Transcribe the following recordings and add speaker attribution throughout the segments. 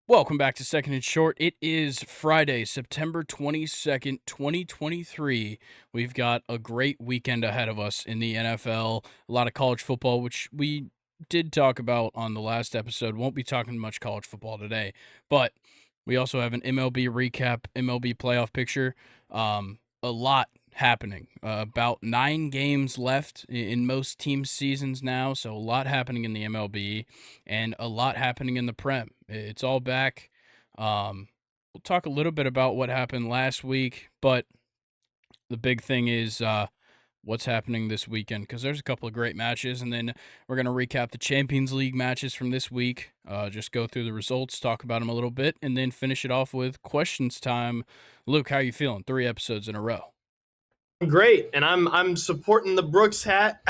Speaker 1: Welcome back to Second and Short. It is Friday, September 22nd, 2023. We've got a great weekend ahead of us in the NFL. A lot of college football, which we did talk about on the last episode. Won't be talking much college football today, but we also have an MLB Recap, MLB Playoff Picture. A lot happening. About 9 games left in most team seasons now, so a lot happening in the MLB and a lot happening in the Prem. It's all back. We'll talk a little bit about what happened last week, but the big thing is what's happening this weekend, because there's a couple of great matches, and then we're going to recap the Champions League matches from this week, just go through the results, talk about them a little bit, and then finish it off with questions time. Luke, how you feeling? 3 episodes in a row.
Speaker 2: Great, and I'm supporting the Brooks hat.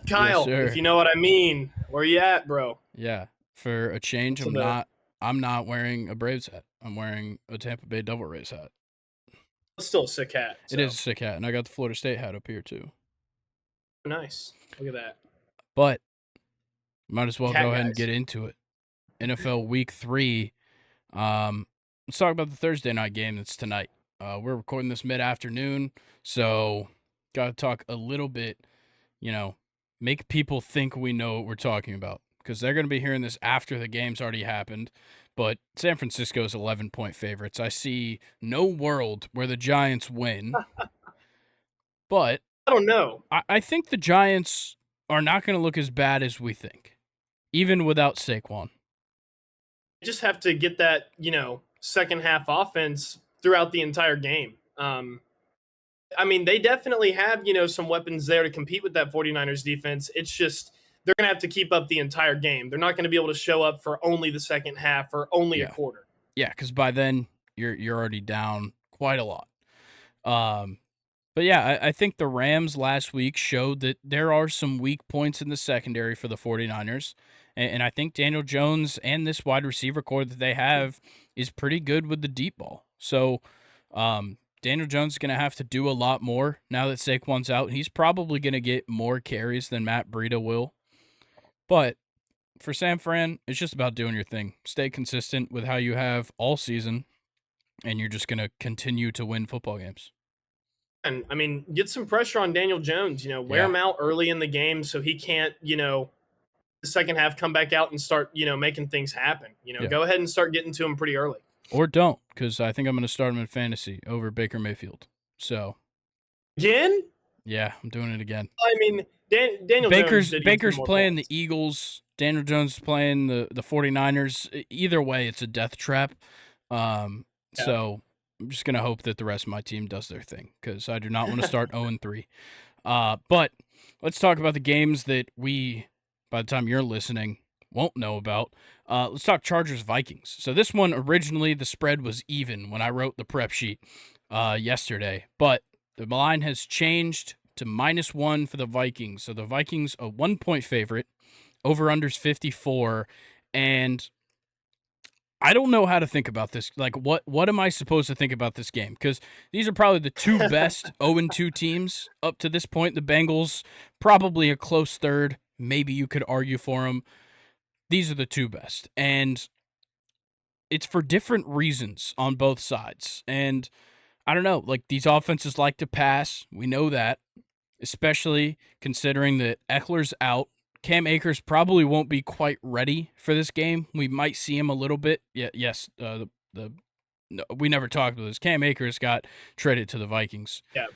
Speaker 2: Kyle,
Speaker 1: Yes,
Speaker 2: if you know what I mean. Where you at, bro?
Speaker 1: Yeah, for a change, I'm not wearing a Braves hat. I'm wearing a Tampa Bay Devil Rays hat.
Speaker 2: It's still a sick hat.
Speaker 1: It is a sick hat, and I got the Florida State hat up here too.
Speaker 2: Nice. Look at that.
Speaker 1: But might as well
Speaker 2: Cat
Speaker 1: go ahead and
Speaker 2: guys.
Speaker 1: get into it. NFL Week 3. Let's talk about the Thursday night game that's tonight. We're recording this mid-afternoon, so got to talk a little bit, make people think we know what we're talking about, because they're going to be hearing this after the game's already happened. But San Francisco's 11-point favorites. I see no world where the Giants win, but
Speaker 2: I don't know.
Speaker 1: I think the Giants are not going to look as bad as we think, even without Saquon.
Speaker 2: You just have to get that, second half offense throughout the entire game. I mean, they definitely have, some weapons there to compete with that 49ers defense. It's just they're going to have to keep up the entire game. They're not going to be able to show up for only the second half or only a quarter.
Speaker 1: Yeah, because by then you're already down quite a lot. But yeah, I think the Rams last week showed that there are some weak points in the secondary for the 49ers. And I think Daniel Jones and this wide receiver core that they have is pretty good with the deep ball. So Daniel Jones is going to have to do a lot more now that Saquon's out. He's probably going to get more carries than Matt Breida will. But for San Fran, it's just about doing your thing. Stay consistent with how you have all season, and you're just going to continue to win football games.
Speaker 2: And, I mean, get some pressure on Daniel Jones. Wear him out early in the game so he can't, the second half come back out and start, making things happen. Go ahead and start getting to him pretty early.
Speaker 1: Or don't, because I think I'm going to start him in fantasy over Baker Mayfield. So
Speaker 2: again?
Speaker 1: Yeah, I'm doing it again.
Speaker 2: I mean, Daniel Jones
Speaker 1: Baker's playing the Eagles. Daniel Jones is playing the 49ers. Either way, it's a death trap. So I'm just going to hope that the rest of my team does their thing, because I do not want to start 0-3. But let's talk about the games that we, by the time you're listening, won't know about. Let's talk Chargers-Vikings. So this one, originally, the spread was even when I wrote the prep sheet yesterday. But the line has changed to -1 for the Vikings. So the Vikings, a 1-point favorite. Over-under's 54. And I don't know how to think about this. Like, what am I supposed to think about this game? Because these are probably the two best 0-2 teams up to this point. The Bengals, probably a close third. Maybe you could argue for them. These are the two best. And it's for different reasons on both sides. And I don't know, like, these offenses like to pass. We know that, especially considering that Eckler's out. Cam Akers probably won't be quite ready for this game. We might see him a little bit. Yes, no, we never talked about this. Cam Akers got traded to the Vikings.
Speaker 2: Yeah.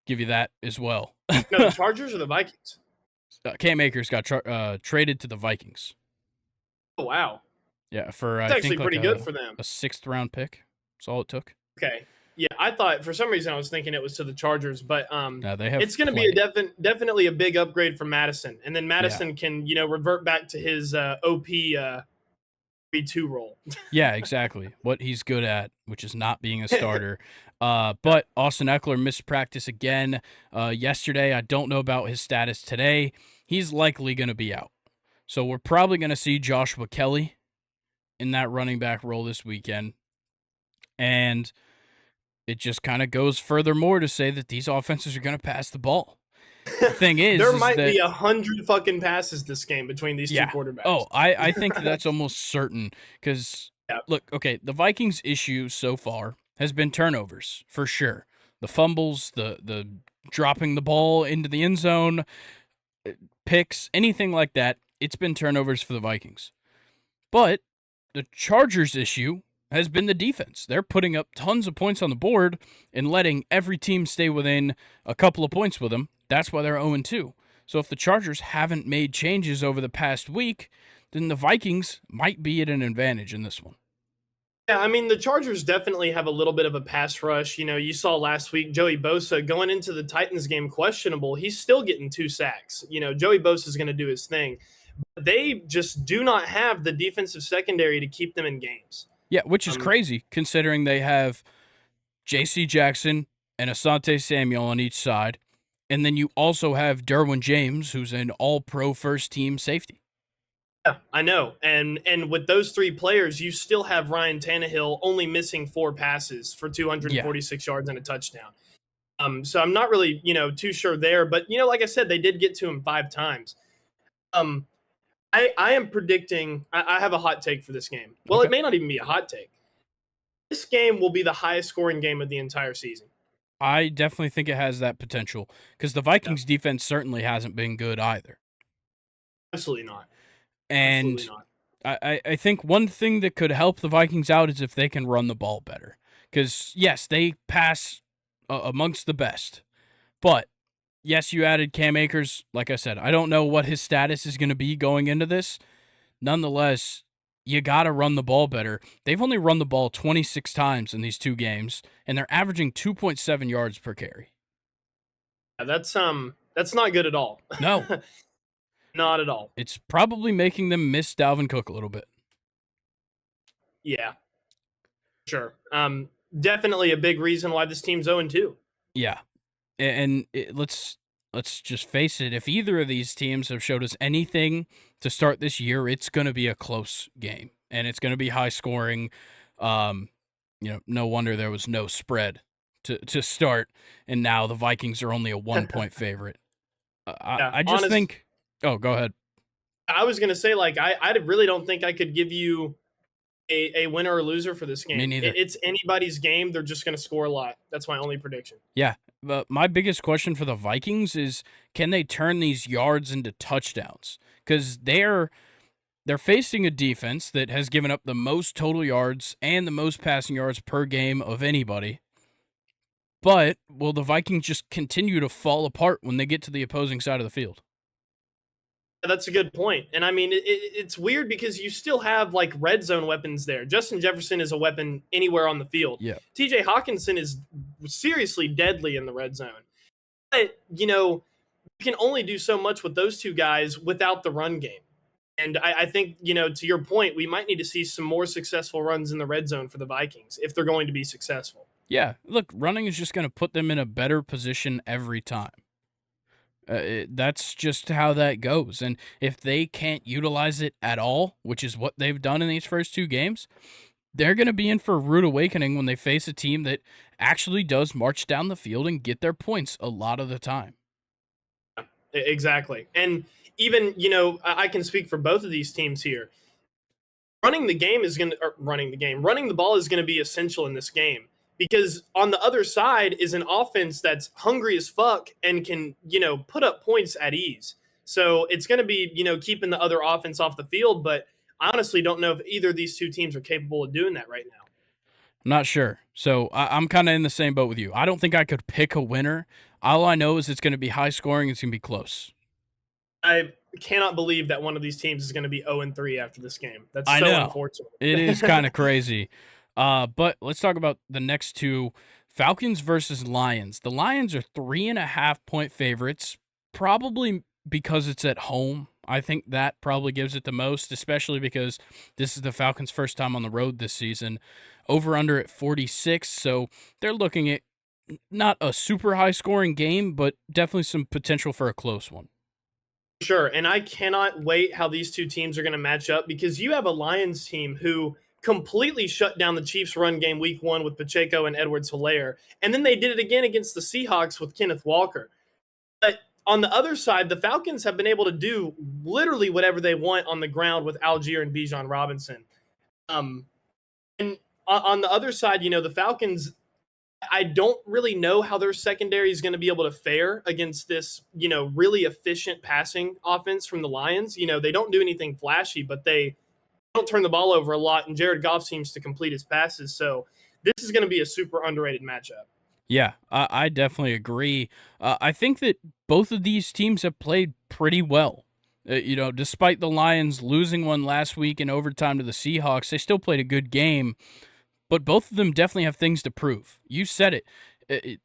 Speaker 1: Give you that as well.
Speaker 2: No, the Chargers or the Vikings?
Speaker 1: Cam Akers got traded to the Vikings.
Speaker 2: Oh, wow.
Speaker 1: Yeah, for
Speaker 2: It's actually pretty good for them.
Speaker 1: A 6th-round pick. That's all it took.
Speaker 2: Okay. Yeah, I thought for some reason I was thinking it was to the Chargers, but
Speaker 1: they have
Speaker 2: it's going to be definitely a big upgrade from Madison, and then Madison can revert back to his OP B2 role.
Speaker 1: Yeah, exactly. What he's good at, which is not being a starter. But Austin Eckler missed practice again yesterday. I don't know about his status today. He's likely going to be out. So we're probably going to see Joshua Kelly in that running back role this weekend. And it just kind of goes furthermore to say that these offenses are going to pass the ball. The thing is,
Speaker 2: there might be 100 fucking passes this game between these two quarterbacks.
Speaker 1: Oh, I think that's almost certain, because
Speaker 2: Yeah.
Speaker 1: look, okay, the Vikings' issue so far has been turnovers, for sure. The fumbles, the dropping the ball into the end zone, picks, anything like that, it's been turnovers for the Vikings. But the Chargers' issue has been the defense. They're putting up tons of points on the board and letting every team stay within a couple of points with them. That's why they're 0-2. So if the Chargers haven't made changes over the past week, then the Vikings might be at an advantage in this one.
Speaker 2: Yeah, I mean, the Chargers definitely have a little bit of a pass rush. You know, you saw last week Joey Bosa going into the Titans game questionable. He's still getting 2 sacks. You know, Joey Bosa is going to do his thing. But they just do not have the defensive secondary to keep them in games.
Speaker 1: Yeah, which is crazy considering they have J.C. Jackson and Asante Samuel on each side. And then you also have Derwin James, who's an all-pro first-team safety.
Speaker 2: Yeah, I know. And with those 3 players, you still have Ryan Tannehill only missing 4 passes for 246 yards and a touchdown. So I'm not really, too sure there. But, like I said, they did get to him 5 times. I am predicting – I have a hot take for this game. Well,
Speaker 1: Okay.
Speaker 2: It may not even be a hot take. This game will be the highest scoring game of the entire season.
Speaker 1: I definitely think it has that potential because the Vikings defense certainly hasn't been good either.
Speaker 2: Absolutely not.
Speaker 1: And
Speaker 2: Absolutely not.
Speaker 1: I think one thing that could help the Vikings out is if they can run the ball better. Because, yes, they pass amongst the best. But, yes, you added Cam Akers. Like I said, I don't know what his status is going to be going into this. Nonetheless, you got to run the ball better. They've only run the ball 26 times in these 2 games, and they're averaging 2.7 yards per carry.
Speaker 2: Yeah, that's not good at all.
Speaker 1: No.
Speaker 2: Not at all.
Speaker 1: It's probably making them miss Dalvin Cook a little bit.
Speaker 2: Yeah. Sure. Definitely a big reason why this team's 0-2.
Speaker 1: Yeah. And let's just face it, if either of these teams have showed us anything to start this year, it's going to be a close game, and it's going to be high scoring. No wonder there was no spread to start, and now the Vikings are only a 1-point favorite. I just think – oh, go ahead.
Speaker 2: I was going to say, I really don't think I could give you a winner or loser for this game.
Speaker 1: Me neither.
Speaker 2: It's anybody's game. They're just going to score a lot. That's my only prediction.
Speaker 1: Yeah. But my biggest question for the Vikings is, can they turn these yards into touchdowns? Because they're facing a defense that has given up the most total yards and the most passing yards per game of anybody. But will the Vikings just continue to fall apart when they get to the opposing side of the field?
Speaker 2: That's a good point. And I mean, it's weird because you still have red zone weapons there. Justin Jefferson is a weapon anywhere on the field.
Speaker 1: Yeah.
Speaker 2: TJ Hawkinson is seriously deadly in the red zone. But, you can only do so much with those 2 guys without the run game. And I think, to your point, we might need to see some more successful runs in the red zone for the Vikings if they're going to be successful.
Speaker 1: Yeah. Look, running is just going to put them in a better position every time. That's just how that goes. And if they can't utilize it at all, which is what they've done in these first 2 games, they're going to be in for a rude awakening when they face a team that actually does march down the field and get their points a lot of the time.
Speaker 2: Exactly. And even, I can speak for both of these teams here. Running the ball is going to be essential in this game. Because on the other side is an offense that's hungry as fuck and can, put up points at ease. So it's going to be, keeping the other offense off the field. But I honestly don't know if either of these 2 teams are capable of doing that right now.
Speaker 1: I'm not sure. So I'm kind of in the same boat with you. I don't think I could pick a winner. All I know is it's going to be high scoring. It's going to be close.
Speaker 2: I cannot believe that one of these teams is going to be 0-3 after this game. That's so unfortunate.
Speaker 1: It is kind of crazy. But let's talk about the next 2, Falcons versus Lions. The Lions are 3.5-point favorites, probably because it's at home. I think that probably gives it the most, especially because this is the Falcons' first time on the road this season. Over under at 46, so they're looking at not a super high-scoring game, but definitely some potential for a close one.
Speaker 2: Sure, and I cannot wait how these 2 teams are going to match up because you have a Lions team who completely shut down the Chiefs' run game week 1 with Pacheco and Edwards-Helaire, and then they did it again against the Seahawks with Kenneth Walker. But on the other side, the Falcons have been able to do literally whatever they want on the ground with Algier and Bijan Robinson. And on the other side, the Falcons, I don't really know how their secondary is going to be able to fare against this, really efficient passing offense from the Lions. They don't do anything flashy, but they don't turn the ball over a lot, and Jared Goff seems to complete his passes. So this is going to be a super underrated matchup.
Speaker 1: Yeah, I definitely agree. I think that both of these teams have played pretty well. Despite the Lions losing one last week in overtime to the Seahawks, they still played a good game. But both of them definitely have things to prove. You said it.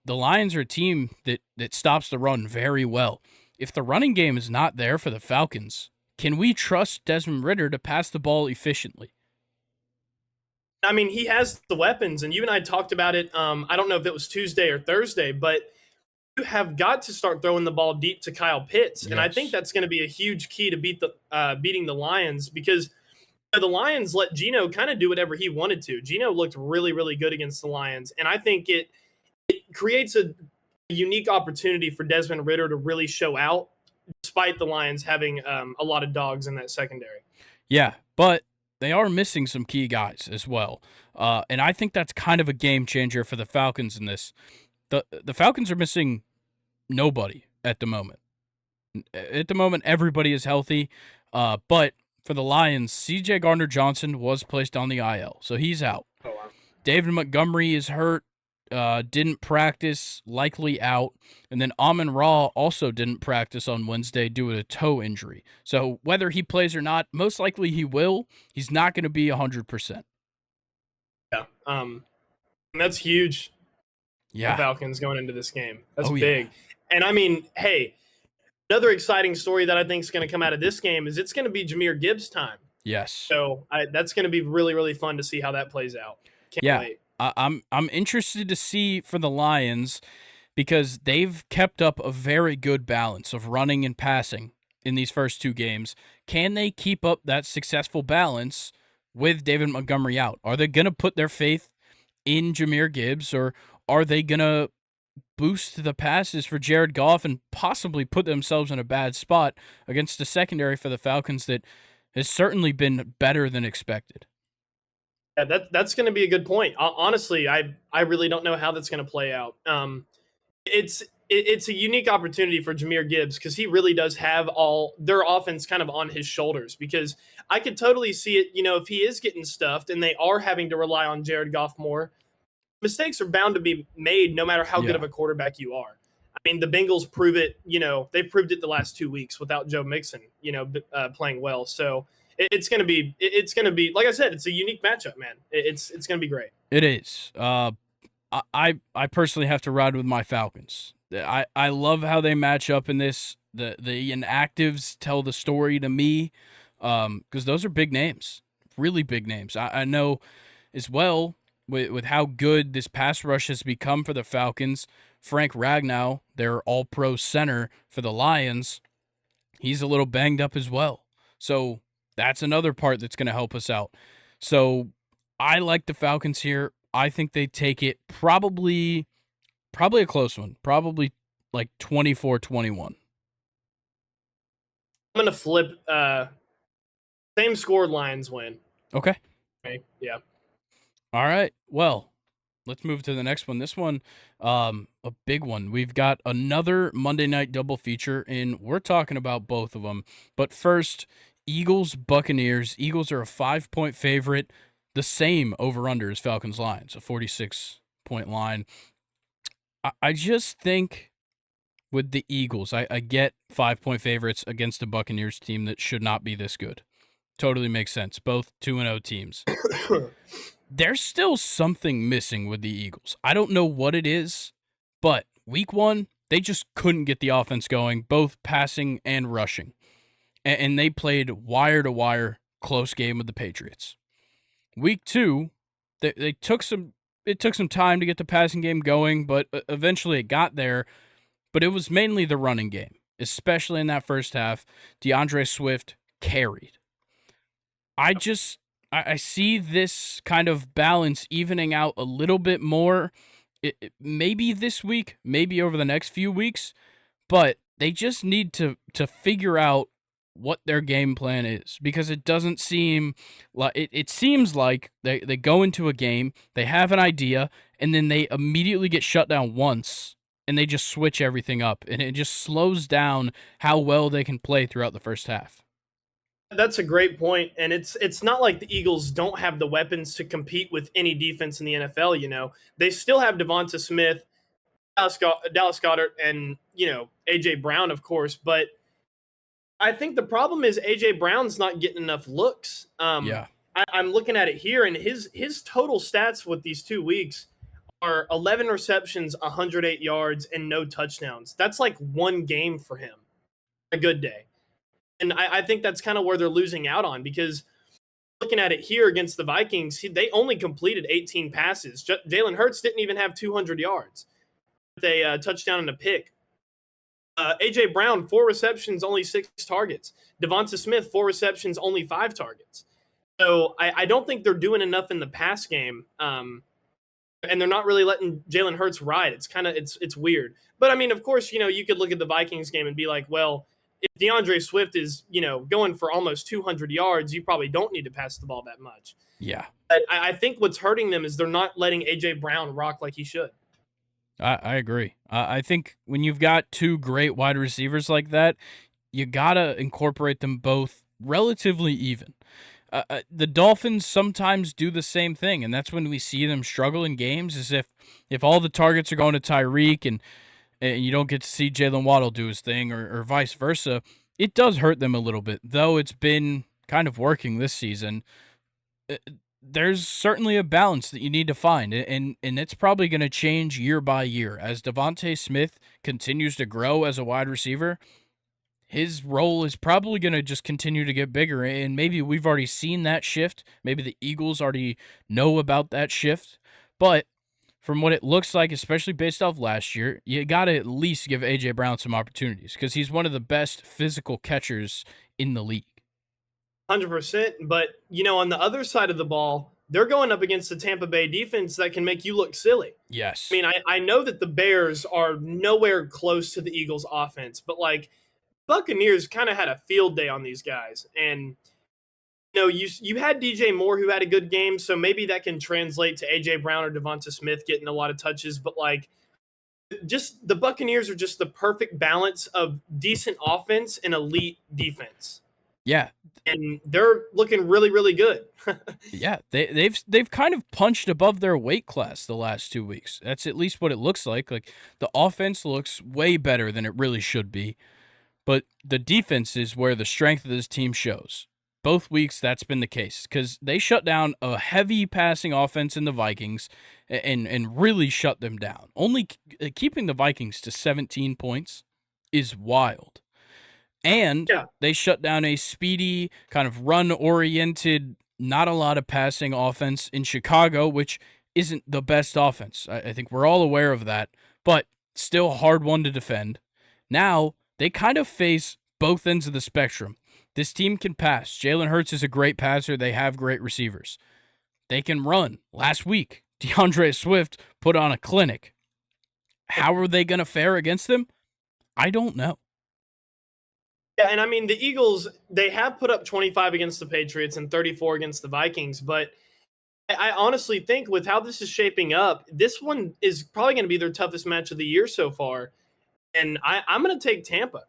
Speaker 1: The Lions are a team that stops the run very well. If the running game is not there for the Falcons, can we trust Desmond Ridder to pass the ball efficiently?
Speaker 2: I mean, he has the weapons, and you and I talked about it. I don't know if it was Tuesday or Thursday, but you have got to start throwing the ball deep to Kyle Pitts, and I think that's going to be a huge key to beating the Lions, because the Lions let Geno kind of do whatever he wanted to. Geno looked really, really good against the Lions, and I think it creates a unique opportunity for Desmond Ridder to really show out, despite the Lions having a lot of dogs in that secondary.
Speaker 1: Yeah, but they are missing some key guys as well, and I think that's kind of a game changer for the Falcons in this. The Falcons are missing nobody at the moment. At the moment, everybody is healthy, but for the Lions, C.J. Gardner-Johnson was placed on the IL, so he's out.
Speaker 2: Oh, wow.
Speaker 1: David Montgomery is hurt, didn't practice, likely out. And then Amon-Ra also didn't practice on Wednesday due to a toe injury. So whether he plays or not, most likely he will. He's not going to be 100%.
Speaker 2: Yeah, and that's huge.
Speaker 1: Yeah,
Speaker 2: the Falcons going into this game. That's
Speaker 1: big.
Speaker 2: Yeah. And I mean, hey, another exciting story that I think is going to come out of this game is it's going to be Jahmyr Gibbs time.
Speaker 1: Yes.
Speaker 2: So that's going to be really, really fun to see how that plays out. Can't wait.
Speaker 1: I'm interested to see for the Lions, because they've kept up a very good balance of running and passing in these first two games. Can they keep up that successful balance with David Montgomery out? Are they going to put their faith in Jahmyr Gibbs, or are they going to boost the passes for Jared Goff and possibly put themselves in a bad spot against the secondary for the Falcons that has certainly been better than expected?
Speaker 2: Yeah, that's going to be a good point. Honestly, I really don't know how that's going to play out. It's a unique opportunity for Jahmyr Gibbs, because he really does have all their offense kind of on his shoulders, because I could totally see it, if he is getting stuffed and they are having to rely on Jared Goff more, mistakes are bound to be made no matter how good of a quarterback you are. I mean, the Bengals prove it, they've proved it the last 2 weeks without Joe Mixon, playing well. So it's going to be, like I said, it's a unique matchup, man. It's going to be great.
Speaker 1: It is. I personally have to ride with my Falcons. I love how they match up in this. The inactives tell the story to me, because those are big names, really big names. I know as well with how good this pass rush has become for the Falcons. Frank Ragnow, their all-pro center for the Lions, he's a little banged up as well. So that's another part that's going to help us out. So I like the Falcons here. I think they take it probably a close one, probably like 24-21.
Speaker 2: I'm going to flip same score, Lions win.
Speaker 1: Okay.
Speaker 2: Yeah.
Speaker 1: All right. Well, let's move to the next one. This one, a big one. We've got another Monday night double feature, and we're talking about both of them. But first, Eagles-Buccaneers. Eagles are a 5-point favorite, the same over-under as Falcons-Lions, a 46-point line. I just think with the Eagles, I get 5-point favorites against a Buccaneers team that should not be this good. Totally makes sense. Both 2-0 teams. There's still something missing with the Eagles. I don't know what it is, but week one, they just couldn't get the offense going, both passing and rushing. And they played wire-to-wire close game with the Patriots. Week two, it took some time to get the passing game going, but eventually it got there. But it was mainly the running game, especially in that first half. DeAndre Swift carried. I see this kind of balance evening out a little bit more, maybe this week, maybe over the next few weeks, but they just need to figure out what their game plan is, because it doesn't seem like it seems like they go into a game, they have an idea, and then they immediately get shut down once and they just switch everything up, and it just slows down how well they can play throughout the first half.
Speaker 2: That's a great point, and it's not like the Eagles don't have the weapons to compete with any defense in the NFL. They still have Devonta Smith, Dallas Goedert, and AJ Brown, of course. But I think the problem is AJ Brown's not getting enough looks.
Speaker 1: Yeah.
Speaker 2: I'm looking at it here, and his total stats with these 2 weeks are 11 receptions, 108 yards, and no touchdowns. That's like one game for him, a good day. And I think that's kind of where they're losing out on, because looking at it here against the Vikings, they only completed 18 passes. Jalen Hurts didn't even have 200 yards. They touchdown and a pick. AJ Brown, 4 receptions, only 6 targets. Devonta Smith, 4 receptions, only 5 targets. So I don't think they're doing enough in the pass game. And they're not really letting Jalen Hurts ride. It's weird. But I mean, of course, you could look at the Vikings game and be like, well, if DeAndre Swift is, going for almost 200 yards, you probably don't need to pass the ball that much.
Speaker 1: Yeah.
Speaker 2: But I think what's hurting them is they're not letting AJ Brown rock like he should.
Speaker 1: I agree. I think when you've got 2 great wide receivers like that, you gotta incorporate them both relatively even. The Dolphins sometimes do the same thing, and that's when we see them struggle in games. Is if all the targets are going to Tyreek and you don't get to see Jalen Waddle do his thing, or vice versa, it does hurt them a little bit. Though it's been kind of working this season, there's certainly a balance that you need to find, and it's probably going to change year by year. As Devonta Smith continues to grow as a wide receiver, his role is probably going to just continue to get bigger, and maybe we've already seen that shift. Maybe the Eagles already know about that shift, but from what it looks like, especially based off last year, you got to at least give A.J. Brown some opportunities, because he's one of the best physical catchers in the league.
Speaker 2: 100%. But, on the other side of the ball, they're going up against the Tampa Bay defense that can make you look silly.
Speaker 1: Yes.
Speaker 2: I mean, I know that the Bears are nowhere close to the Eagles' offense, but, Buccaneers kind of had a field day on these guys. And, you had DJ Moore, who had a good game, so maybe that can translate to AJ Brown or Devonta Smith getting a lot of touches. But just the Buccaneers are just the perfect balance of decent offense and elite defense.
Speaker 1: Yeah,
Speaker 2: and they're looking really, really good.
Speaker 1: yeah, they've kind of punched above their weight class the last 2 weeks. That's at least what it looks like. Like, the offense looks way better than it really should be, but the defense is where the strength of this team shows. Both weeks, that's been the case, because they shut down a heavy passing offense in the Vikings and really shut them down. Only keeping the Vikings to 17 points is wild. And they shut down a speedy, kind of run-oriented, not a lot of passing offense in Chicago, which isn't the best offense. I think we're all aware of that, but still a hard one to defend. Now, they kind of face both ends of the spectrum. This team can pass. Jalen Hurts is a great passer. They have great receivers. They can run. Last week, DeAndre Swift put on a clinic. How are they going to fare against them? I don't know.
Speaker 2: Yeah, and I mean, the Eagles, they have put up 25 against the Patriots and 34 against the Vikings, but I honestly think with how this is shaping up, this one is probably going to be their toughest match of the year so far, and I'm going to take Tampa.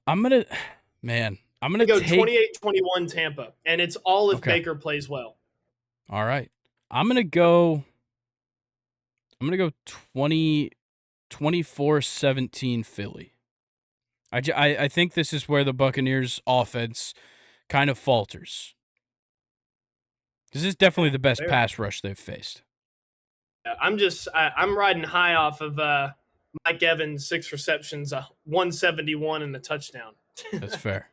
Speaker 1: I'm going to
Speaker 2: go 28-21 Tampa, and it's all if Baker plays well.
Speaker 1: All right. I'm going to go 24-17 Philly. I think this is where the Buccaneers offense kind of falters. This is definitely the best pass rush they've faced.
Speaker 2: I'm riding high off of Mike Evans, 6 receptions, 171 and a touchdown.
Speaker 1: That's fair.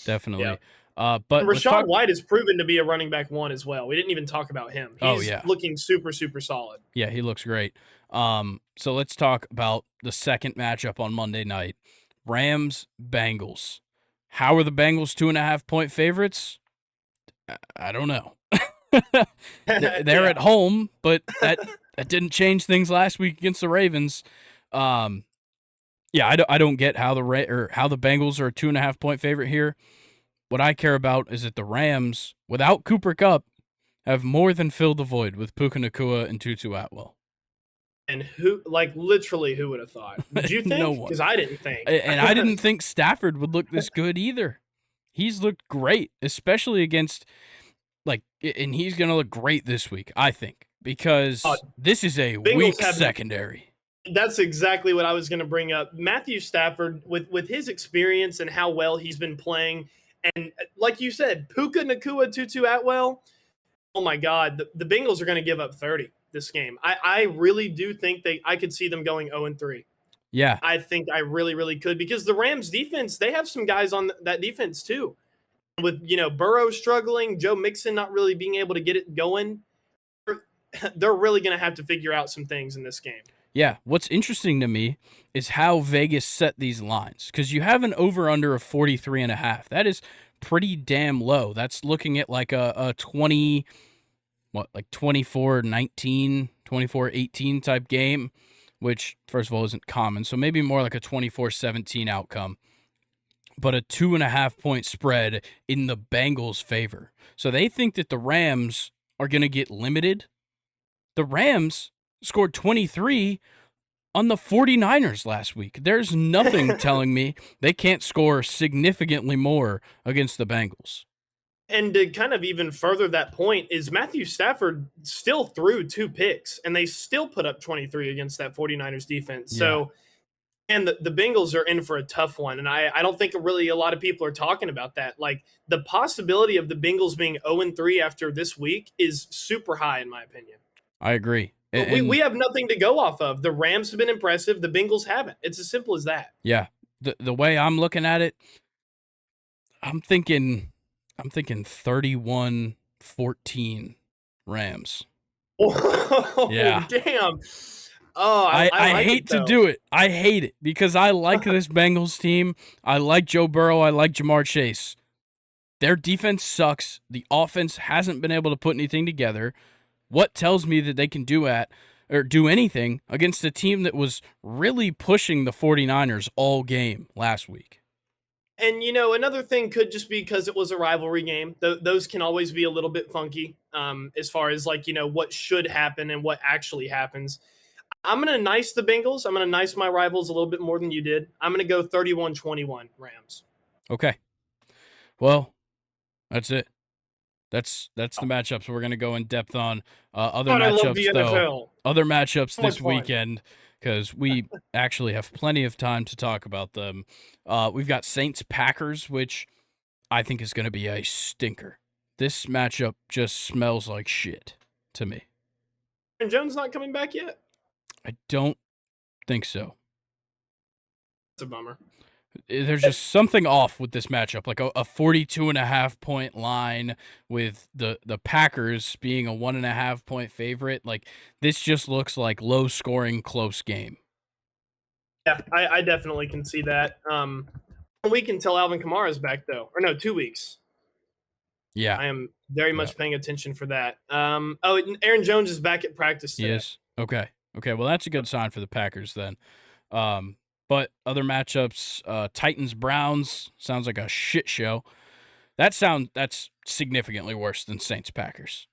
Speaker 1: Definitely.
Speaker 2: Yeah.
Speaker 1: But
Speaker 2: Rachaad White has proven to be a running back 1 as well. We didn't even talk about him. He's looking super, super solid.
Speaker 1: Yeah, he looks great. So let's talk about the second matchup on Monday night. Rams-Bengals. How are the Bengals 2.5-point favorites? I don't know. They're at home, but that didn't change things last week against the Ravens. Yeah, I don't get how how the Bengals are a 2.5-point favorite here. What I care about is that the Rams, without Cooper Kupp, have more than filled the void with Puka Nacua and Tutu Atwell.
Speaker 2: And literally, who would have thought? Did you
Speaker 1: No
Speaker 2: think?
Speaker 1: one.
Speaker 2: Because I didn't think.
Speaker 1: And I didn't think Stafford would look this good either. He's looked great, especially against, and he's going to look great this week, I think, because this is a weak secondary.
Speaker 2: That's exactly what I was going to bring up. Matthew Stafford, with his experience and how well he's been playing, and like you said, Puka Nacua, Tutu Atwell, oh my God, the Bengals are going to give up 30 this game. I really do think I could see them going 0-3.
Speaker 1: Yeah.
Speaker 2: I think I really, really could, because the Rams defense, they have some guys on that defense too. With, Burrow struggling, Joe Mixon not really being able to get it going, they're really going to have to figure out some things in this game.
Speaker 1: Yeah, what's interesting to me is how Vegas set these lines, because you have an over-under of 43.5. That is pretty damn low. That's looking at like a 20, like 24-19, 24-18 type game, which, first of all, isn't common. So maybe more like a 24-17 outcome, but a 2.5-point spread in the Bengals' favor. So they think that the Rams are going to get limited. The Rams scored 23 on the 49ers last week. There's nothing telling me they can't score significantly more against the Bengals.
Speaker 2: And to kind of even further that point is Matthew Stafford still threw 2 picks, and they still put up 23 against that 49ers defense. Yeah. So, and the Bengals are in for a tough one. And I don't think really a lot of people are talking about that. Like, the possibility of the Bengals being 0-3 after this week is super high, in my opinion.
Speaker 1: I agree.
Speaker 2: We have nothing to go off of. The Rams have been impressive. The Bengals haven't. It's as simple as that.
Speaker 1: Yeah. The way I'm looking at it, I'm thinking 31-14 Rams.
Speaker 2: Oh, yeah. Damn. Oh,
Speaker 1: I hate to do it. I hate it because I like this Bengals team. I like Joe Burrow. I like Jamar Chase. Their defense sucks. The offense hasn't been able to put anything together. What tells me that they can do anything against a team that was really pushing the 49ers all game last week?
Speaker 2: And, another thing could just be because it was a rivalry game. Those can always be a little bit funky as far as, what should happen and what actually happens. I'm going to nice the Bengals. I'm going to nice my rivals a little bit more than you did. I'm going to go 31-21 Rams.
Speaker 1: Okay. Well, that's it. That's the matchups we're going to go in depth on. Other matchups, though. Other matchups this weekend, because we actually have plenty of time to talk about them. We've got Saints-Packers, which I think is going to be a stinker. This matchup just smells like shit to me.
Speaker 2: And Jones not coming back yet?
Speaker 1: I don't think so.
Speaker 2: It's a bummer.
Speaker 1: There's just something off with this matchup, like a 42.5-point line with the Packers being a 1.5-point favorite. Like, this just looks like low-scoring, close game.
Speaker 2: Yeah, I definitely can see that. A week until Alvin Kamara's back, though. Or no, 2 weeks.
Speaker 1: Yeah.
Speaker 2: I am very much paying attention for that. Aaron Jones is back at practice today.
Speaker 1: Yes. Okay, well, that's a good sign for the Packers then. But other matchups, Titans-Browns sounds like a shit show. That's significantly worse than Saints-Packers.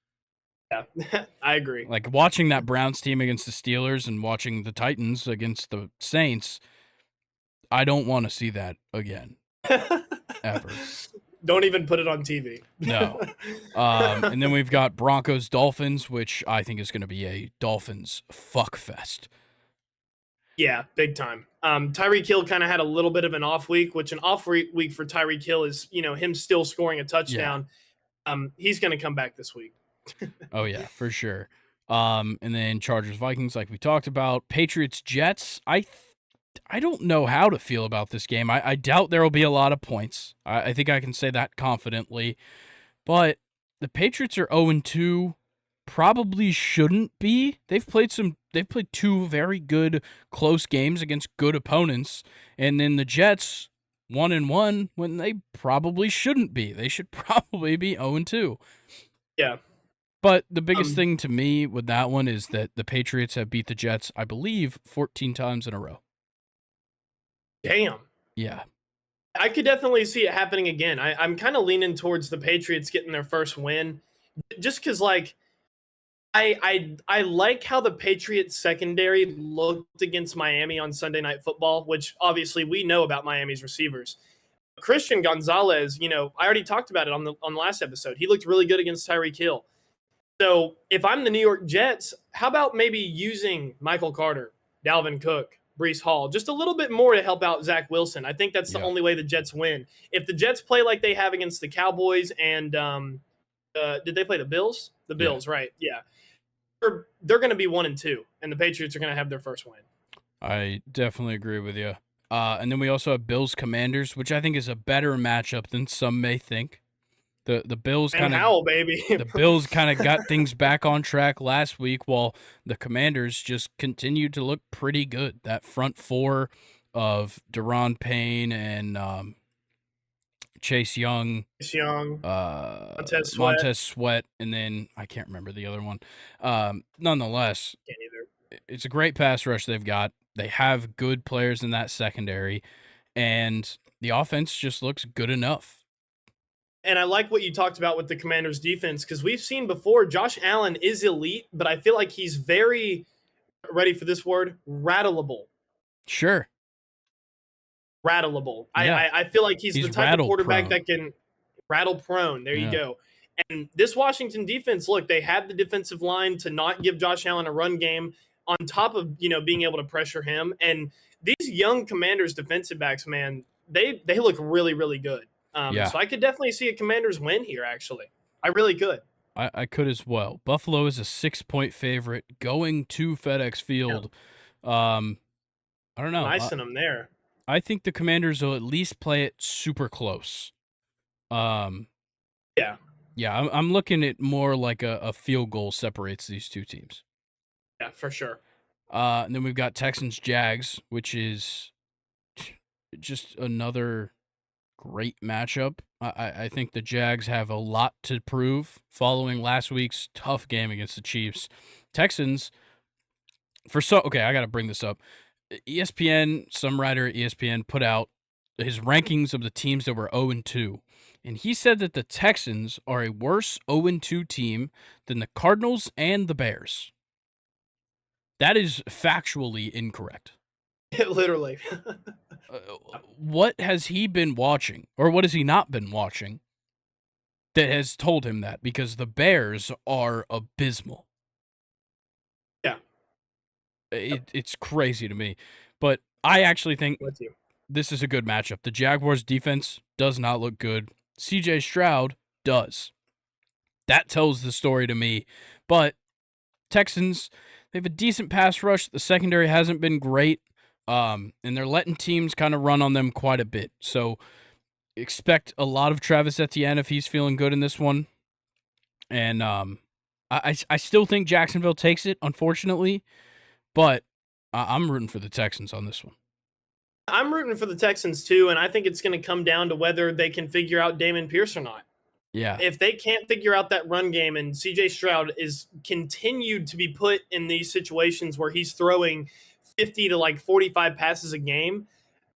Speaker 2: Yeah, I agree.
Speaker 1: Like, watching that Browns team against the Steelers and watching the Titans against the Saints, I don't want to see that again. Ever.
Speaker 2: Don't even put it on TV.
Speaker 1: No. And then we've got Broncos-Dolphins, which I think is going to be a Dolphins fuckfest.
Speaker 2: Yeah, big time. Tyreek Hill kind of had a little bit of an off week, which an off week for Tyreek Hill is, him still scoring a touchdown. Yeah. He's going to come back this week.
Speaker 1: Oh, yeah, for sure. And then Chargers-Vikings, like we talked about. Patriots-Jets, I don't know how to feel about this game. I doubt there will be a lot of points. I think I can say that confidently. But the Patriots are 0-2. Probably shouldn't be. They've played 2 very good close games against good opponents, and then the Jets 1-1 when they probably shouldn't be. They should probably be 0-2.
Speaker 2: Yeah.
Speaker 1: But the biggest thing to me with that one is that the Patriots have beat the Jets, I believe, 14 times in a row.
Speaker 2: Damn.
Speaker 1: Yeah.
Speaker 2: I could definitely see it happening again. I'm kind of leaning towards the Patriots getting their first win, just because like I like how the Patriots secondary looked against Miami on Sunday Night Football, which obviously we know about Miami's receivers. Christian Gonzalez, I already talked about it on the last episode. He looked really good against Tyreek Hill. So if I'm the New York Jets, how about maybe using Michael Carter, Dalvin Cook, Brees Hall, just a little bit more to help out Zach Wilson? I think that's the
Speaker 1: Yeah.
Speaker 2: only way the Jets win. If the Jets play like they have against the Cowboys and did they play the Bills? The Bills, right? Yeah, they're going to be 1-2, and the Patriots are going to have their first win.
Speaker 1: I definitely agree with you. And then we also have Bills Commanders, which I think is a better matchup than some may think. The Bills
Speaker 2: And
Speaker 1: kind of
Speaker 2: Howell, baby.
Speaker 1: the Bills kind of got things back on track last week, while the Commanders just continued to look pretty good. That front four of Deron Payne and Chase Young, Montez Sweat, and then I can't remember the other one. Nonetheless,
Speaker 2: Can't either.
Speaker 1: it's a great pass rush they've got. They have good players in that secondary, and the offense just looks good enough.
Speaker 2: And I like what you talked about with the Commanders' defense, because we've seen before Josh Allen is elite, but I feel like he's very, ready for this word, rattleable.
Speaker 1: Sure.
Speaker 2: Rattleable.
Speaker 1: Yeah.
Speaker 2: I feel like he's the type of quarterback
Speaker 1: prone.
Speaker 2: that can rattle prone. There you go. And this Washington defense, look, they have the defensive line to not give Josh Allen a run game on top of, being able to pressure him. And these young Commanders defensive backs, man, they look really, really good. So I could definitely see a Commanders win here, actually. I really could.
Speaker 1: I could as well. Buffalo is a 6-point favorite going to FedEx Field. I don't know.
Speaker 2: Nice in them there.
Speaker 1: I think the Commanders will at least play it super close.
Speaker 2: Yeah.
Speaker 1: Yeah, I'm looking at more like a field goal separates these two teams.
Speaker 2: Yeah, for sure.
Speaker 1: And then we've got Texans-Jags, which is just another great matchup. I think the Jags have a lot to prove following last week's tough game against the Chiefs. Texans, okay, I got to bring this up. ESPN, some writer at ESPN put out his rankings of the teams that were 0-2, and he said that the Texans are a worse 0-2 team than the Cardinals and the Bears. That is factually incorrect.
Speaker 2: Literally.
Speaker 1: What has he been watching, or what has he not been watching, that has told him that? Because the Bears are abysmal.
Speaker 2: Yeah.
Speaker 1: It's crazy to me. But I actually think this is a good matchup. The Jaguars' defense does not look good. C.J. Stroud does. That tells the story to me. But Texans, they have a decent pass rush. The secondary hasn't been great. And they're letting teams kind of run on them quite a bit. So expect a lot of Travis Etienne if he's feeling good in this one. And I still think Jacksonville takes it, unfortunately. But I'm rooting for the Texans on this one.
Speaker 2: I'm rooting for the Texans too, and I think it's going to come down to whether they can figure out Damon Pierce or not.
Speaker 1: Yeah.
Speaker 2: If they can't figure out that run game, and C.J. Stroud is continued to be put in these situations where he's throwing 50 to 45 passes a game,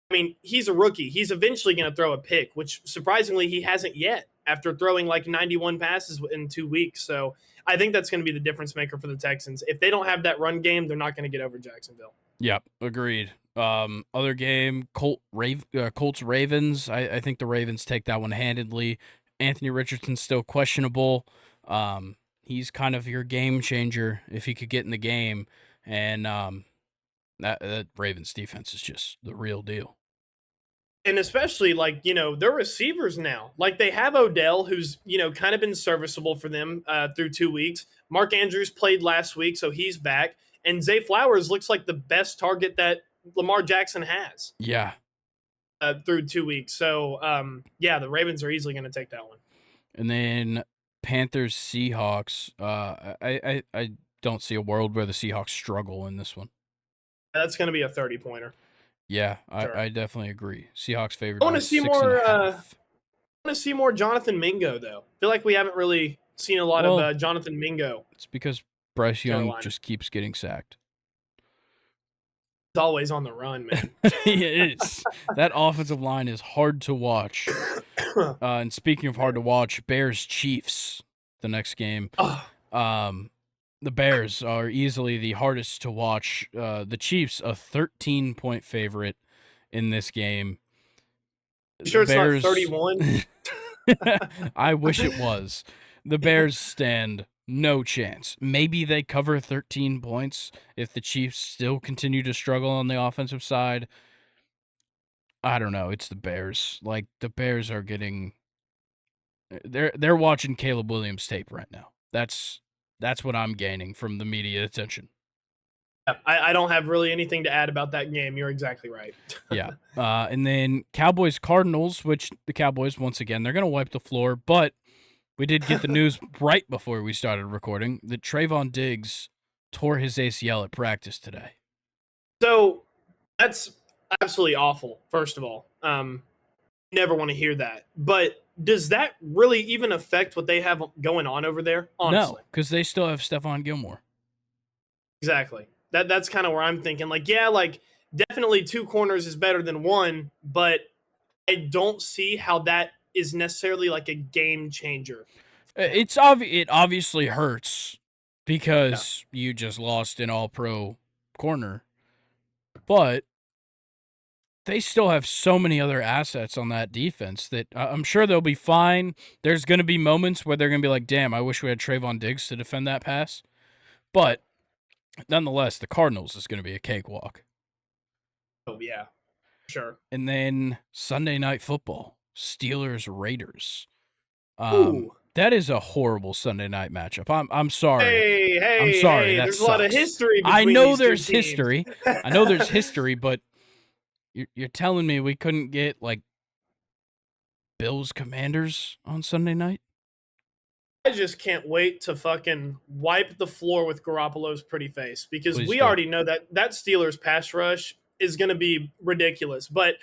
Speaker 2: I mean, he's a rookie. He's eventually going to throw a pick, which surprisingly he hasn't yet after throwing 91 passes in 2 weeks. So I think that's going to be the difference maker for the Texans. If they don't have that run game, they're not going to get over Jacksonville.
Speaker 1: Yep, agreed. Other game, Colts Ravens. I think the Ravens take that one handedly. Anthony Richardson's still questionable. He's kind of your game changer if he could get in the game, and that Ravens defense is just the real deal.
Speaker 2: And especially their receivers now. They have Odell, who's kind of been serviceable for them through 2 weeks. Mark Andrews played last week, so he's back. And Zay Flowers looks like the best target that Lamar Jackson has.
Speaker 1: Yeah.
Speaker 2: Through 2 weeks. So, the Ravens are easily going to take that one.
Speaker 1: And then Panthers Seahawks. I don't see a world where the Seahawks struggle in this one.
Speaker 2: That's going to be a 30-pointer.
Speaker 1: Yeah, sure. I definitely agree. Seahawks favored.
Speaker 2: I want to see more. I want to see more Jonathan Mingo, though. I feel like we haven't really seen a lot of Jonathan Mingo.
Speaker 1: It's because Bryce Young just keeps getting sacked.
Speaker 2: always on the run, man.
Speaker 1: It is. That offensive line is hard to watch. And speaking of hard to watch, Bears-Chiefs, the next game. The Bears are easily the hardest to watch. The Chiefs, a 13-point favorite in this game.
Speaker 2: You sure it's not 31?
Speaker 1: I wish it was. The Bears stand no chance. Maybe they cover 13 points if the Chiefs still continue to struggle on the offensive side. I don't know. It's the Bears. Like, the Bears are getting... They're watching Caleb Williams tape right now. That's what I'm gaining from the media attention.
Speaker 2: I don't have really anything to add about that game. You're exactly right.
Speaker 1: Yeah. And then Cowboys-Cardinals, which the Cowboys, once again, they're going to wipe the floor. But we did get the news right before we started recording that Trayvon Diggs tore his ACL at practice today.
Speaker 2: So that's absolutely awful, first of all. Never want to hear that. But does that really even affect what they have going on over there? Honestly.
Speaker 1: No, because they still have Stephon Gilmore.
Speaker 2: Exactly. That's kind of where I'm thinking. Like, yeah, like definitely two corners is better than one, but I don't see how that is necessarily like a game changer.
Speaker 1: It obviously hurts because you just lost an all-pro corner, but they still have so many other assets on that defense that I'm sure they'll be fine. There's going to be moments where they're going to be like, damn, I wish we had Trayvon Diggs to defend that pass. But nonetheless, the Cardinals is going to be a cakewalk.
Speaker 2: Oh, yeah, sure.
Speaker 1: And then Sunday Night Football, Steelers-Raiders. That is a horrible Sunday night matchup. I'm sorry.
Speaker 2: I'm
Speaker 1: sorry.
Speaker 2: There's a lot of history between
Speaker 1: I know
Speaker 2: these
Speaker 1: there's
Speaker 2: two teams.
Speaker 1: history. I know there's history, but you're telling me we couldn't get, like, Bills-Commanders on Sunday night?
Speaker 2: I just can't wait to fucking wipe the floor with Garoppolo's pretty face because
Speaker 1: Please
Speaker 2: we
Speaker 1: do.
Speaker 2: already know that Steelers pass rush is going to be ridiculous. But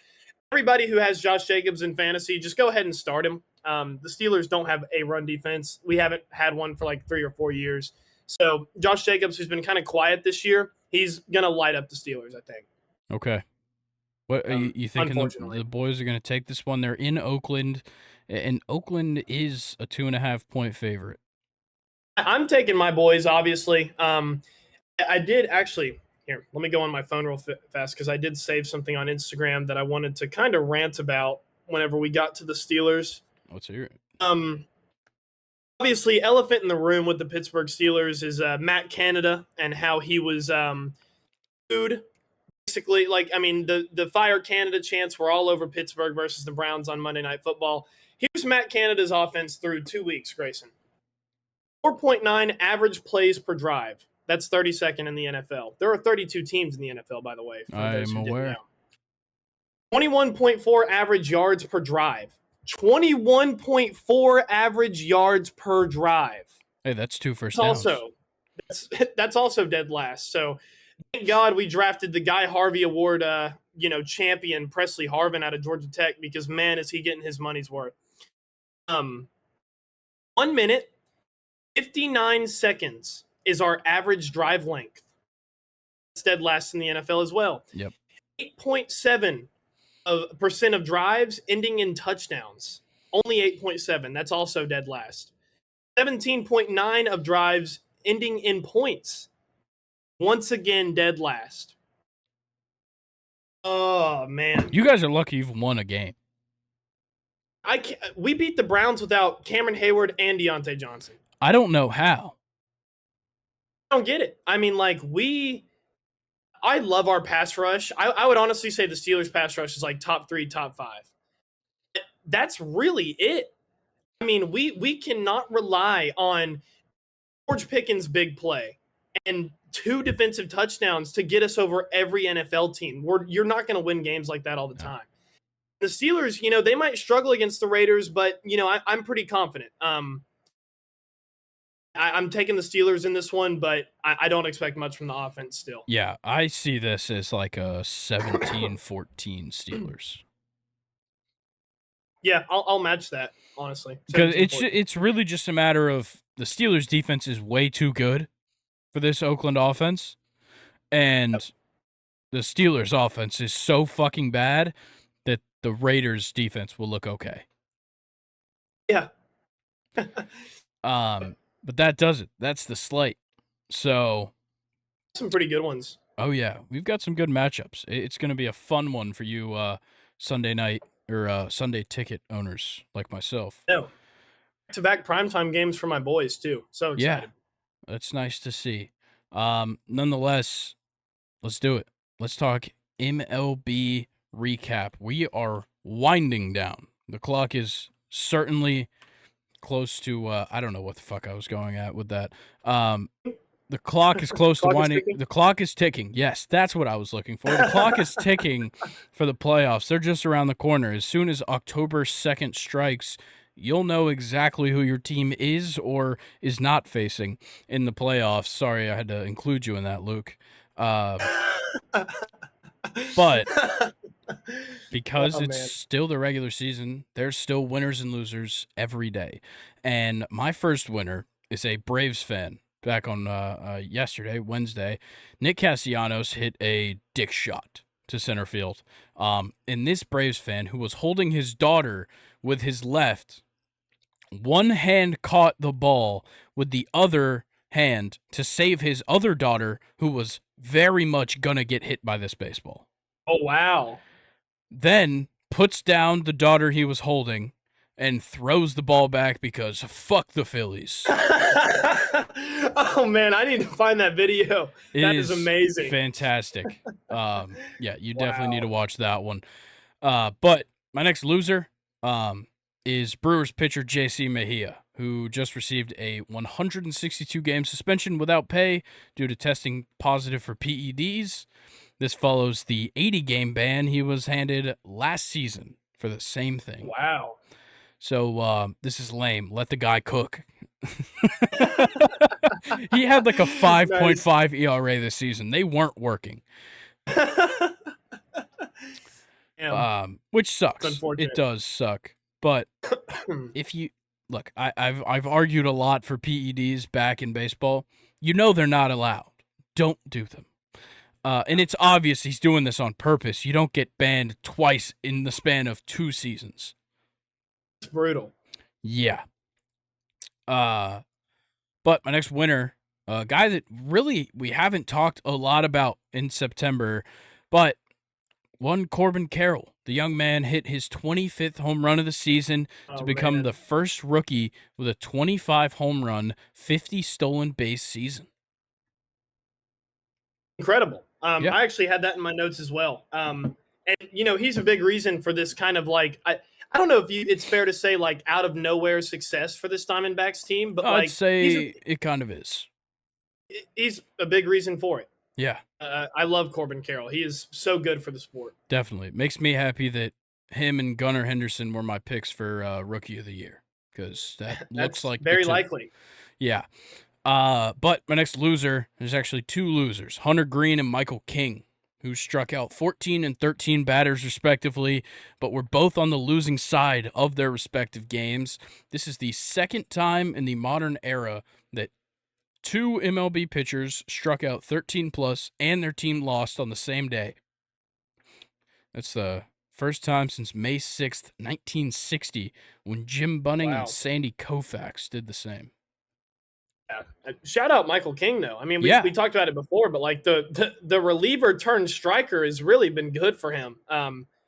Speaker 2: everybody who has Josh Jacobs in fantasy, just go ahead and start him. The Steelers don't have a run defense. We haven't had one for like 3 or 4 years. So Josh Jacobs, who's been kind of quiet this year, he's going to light up the Steelers, I think.
Speaker 1: Okay. What are you thinking the boys are going to take this one? They're in Oakland, and Oakland is a 2.5-point favorite.
Speaker 2: I'm taking my boys, obviously. I did actually – here, let me go on my phone real fast because I did save something on Instagram that I wanted to kind of rant about whenever we got to the Steelers.
Speaker 1: Let's hear it.
Speaker 2: Obviously, elephant in the room with the Pittsburgh Steelers is Matt Canada and how he was booed. Basically, like, I mean, the Fire Canada chants were all over Pittsburgh versus the Browns on Monday Night Football. Here's Matt Canada's offense through 2 weeks, Grayson. 4.9 average plays per drive. That's 32nd in the NFL. There are 32 teams in the NFL, by the way.
Speaker 1: I am aware.
Speaker 2: 21.4 average yards per drive. 21.4 average yards per drive.
Speaker 1: Hey, that's 2 first downs.
Speaker 2: That's also dead last. So thank God we drafted the Guy Harvey Award, champion Presley Harvin out of Georgia Tech because man, is he getting his money's worth. 1 minute, 59 seconds is our average drive length. It's dead last in the NFL as well.
Speaker 1: Yep.
Speaker 2: 8.7% of drives ending in touchdowns. Only 8.7. That's also dead last. 17.9 of drives ending in points. Once again, dead last. Oh, man.
Speaker 1: You guys are lucky you've won a game.
Speaker 2: We beat the Browns without Cameron Hayward and Deontay Johnson.
Speaker 1: I don't know how.
Speaker 2: I don't get it. I mean, like, I love our pass rush. I would honestly say the Steelers pass rush is like top 3, top 5. That's really it. I mean, we cannot rely on George Pickens' big play and 2 defensive touchdowns to get us over every NFL team. You're not going to win games like that all the time. The Steelers, they might struggle against the Raiders, but, I'm pretty confident. I'm taking the Steelers in this one, but I don't expect much from the offense still.
Speaker 1: Yeah, I see this as like a 17-14 Steelers.
Speaker 2: Yeah, I'll match that, honestly.
Speaker 1: Because it's really just a matter of the Steelers' defense is way too good for this Oakland offense. And the Steelers' offense is so fucking bad that the Raiders' defense will look okay.
Speaker 2: Yeah.
Speaker 1: But that does it. That's the slate. So,
Speaker 2: Some pretty good ones.
Speaker 1: oh yeah, we've got some good matchups. It's going to be a fun one for you Sunday night or Sunday ticket owners like myself.
Speaker 2: No. Back-to-back primetime games for my boys, too. So excited.
Speaker 1: Yeah, that's nice to see. Nonetheless, let's do it. Let's talk MLB recap. We are winding down. The clock is certainly close to I don't know what the fuck I was going at with that. The clock is close to winding. The clock is ticking. Yes, that's what I was looking for. The clock is ticking for the playoffs. They're just around the corner. As soon as October 2nd strikes, you'll know exactly who your team is or is not facing in the playoffs. Sorry, I had to include you in that, Luke. But because it's still the regular season, there's still winners and losers every day. And my first winner is a Braves fan. Back on yesterday, Wednesday, Nick Castellanos hit a dick shot to center field. And this Braves fan, who was holding his daughter with his left, one hand caught the ball with the other hand to save his other daughter, who was very much gonna get hit by this baseball.
Speaker 2: Oh, wow.
Speaker 1: Then puts down the daughter he was holding and throws the ball back because fuck the Phillies.
Speaker 2: Oh, man, I need to find that video. That is amazing.
Speaker 1: Fantastic. Yeah, you definitely need to watch that one. But my next loser is Brewers pitcher J.C. Mejia, who just received a 162-game suspension without pay due to testing positive for PEDs. This follows the 80-game ban he was handed last season for the same thing.
Speaker 2: Wow.
Speaker 1: So this is lame. Let the guy cook. He had like a 5.5 ERA this season. They weren't working. Which sucks. It does suck. But if you look, I've argued a lot for PEDs back in baseball. You know they're not allowed. Don't do them. And it's obvious he's doing this on purpose. You don't get banned twice in the span of 2 seasons.
Speaker 2: It's brutal.
Speaker 1: Yeah. But my next winner, a guy that really we haven't talked a lot about in September, but one Corbin Carroll. The young man hit his 25th home run of the season to become the first rookie with a 25 home run, 50 stolen base season.
Speaker 2: Incredible. I actually had that in my notes as well. And, you know, he's a big reason for this kind of like, I don't know if it's fair to say like out of nowhere success for this Diamondbacks team, but
Speaker 1: I'd say it kind of is.
Speaker 2: He's a big reason for it.
Speaker 1: Yeah.
Speaker 2: I love Corbin Carroll. He is so good for the sport.
Speaker 1: Definitely. It makes me happy that him and Gunnar Henderson were my picks for Rookie of the Year because that looks like
Speaker 2: very likely.
Speaker 1: Yeah. But my next loser, there's actually 2 losers, Hunter Green and Michael King, who struck out 14 and 13 batters respectively, but were both on the losing side of their respective games. This is the second time in the modern era that 2 MLB pitchers struck out 13+ and their team lost on the same day. That's the first time since May 6th, 1960, when Jim Bunning and Sandy Koufax did the same.
Speaker 2: Yeah. Shout out Michael King, though. I mean, we talked about it before, but like the reliever turned striker has really been good for him.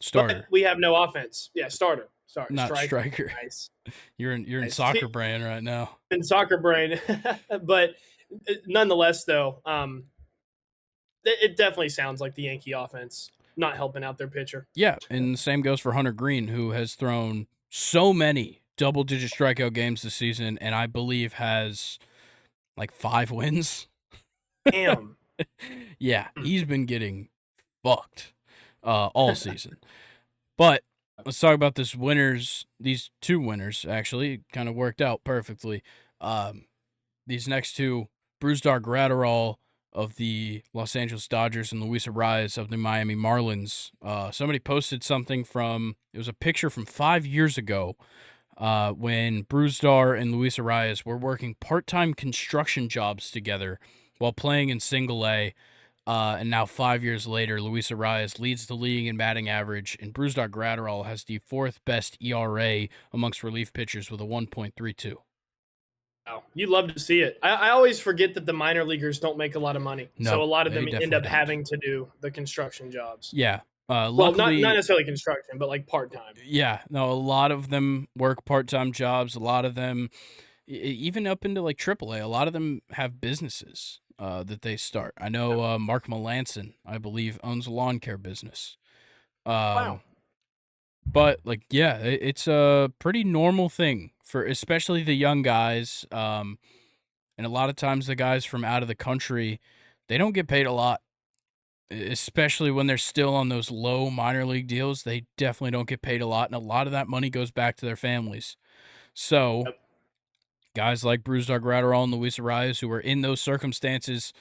Speaker 1: Starter.
Speaker 2: We have no offense. Yeah, starter. Sorry,
Speaker 1: not striker.
Speaker 2: Nice.
Speaker 1: You're in soccer brain right now.
Speaker 2: In soccer brain, but nonetheless, though, it definitely sounds like the Yankee offense not helping out their pitcher.
Speaker 1: Yeah, and the same goes for Hunter Green, who has thrown so many double-digit strikeout games this season, and I believe has like 5 wins.
Speaker 2: Damn.
Speaker 1: Yeah, he's been getting fucked all season. But let's talk about these 2 winners, actually. It kind of worked out perfectly. These next 2, Brusdar Graterol of the Los Angeles Dodgers and Luis Arias of the Miami Marlins. Somebody posted something it was a picture from 5 years ago when Brusdar and Luis Arias were working part-time construction jobs together while playing in Single A. And now 5 years later, Luis Arias leads the league in batting average, and Brusdar Graterol has the fourth best ERA amongst relief pitchers with a 1.32.
Speaker 2: Wow. You love to see it. I always forget that the minor leaguers don't make a lot of money.
Speaker 1: No,
Speaker 2: so a lot of
Speaker 1: they
Speaker 2: them end
Speaker 1: definitely
Speaker 2: up
Speaker 1: don't.
Speaker 2: having to do the construction jobs.
Speaker 1: Yeah.
Speaker 2: Well,
Speaker 1: Luckily,
Speaker 2: not necessarily construction, but like part-time.
Speaker 1: yeah, no, a lot of them work part-time jobs. A lot of them, even up into like AAA, a lot of them have businesses that they start. I know Mark Melanson, I believe, owns a lawn care business.
Speaker 2: Wow.
Speaker 1: But like, yeah, it's a pretty normal thing for especially the young guys. And a lot of times the guys from out of the country, they don't get paid a lot, especially when they're still on those low minor league deals. They definitely don't get paid a lot, and a lot of that money goes back to their families. So
Speaker 2: Yep.
Speaker 1: guys like Brusdar Graterol and Luis Arias, who are in those circumstances,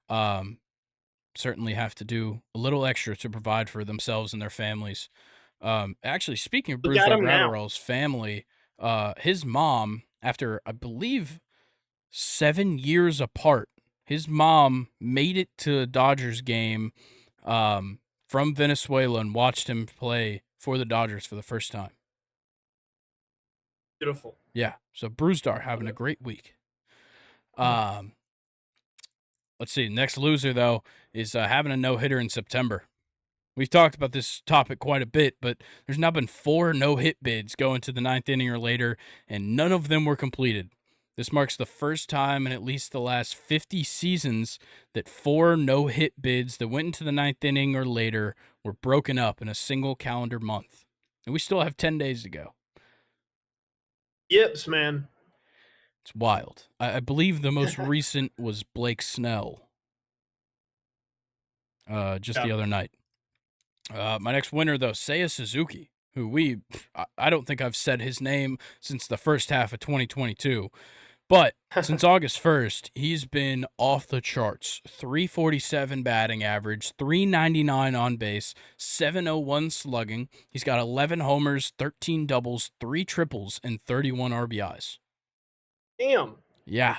Speaker 1: certainly have to do a little extra to provide for themselves and their families. Actually, speaking of
Speaker 2: Look at
Speaker 1: Brusdar
Speaker 2: him now.
Speaker 1: Graterol's family, his mom, after I believe 7 years apart, his mom made it to a Dodgers game from Venezuela and watched him play for the Dodgers for the first time.
Speaker 2: Beautiful.
Speaker 1: Yeah, so Brusdar having a great week. Let's see. Next loser, though, is having a no-hitter in September. We've talked about this topic quite a bit, but there's now been 4 no-hit bids going to the 9th inning or later, and none of them were completed. This marks the first time in at least the last 50 seasons that 4 no-hit bids that went into the 9th inning or later were broken up in a single calendar month. And we still have 10 days to go.
Speaker 2: Yips, man.
Speaker 1: It's wild. I believe the most recent was Blake Snell just the other night. My next winner, though, Seiya Suzuki, who I don't think I've said his name since the first half of 2022. But since August 1st, he's been off the charts. 347 batting average, 399 on base, 701 slugging. He's got 11 homers, 13 doubles, 3 triples, and 31 RBIs.
Speaker 2: Damn.
Speaker 1: Yeah.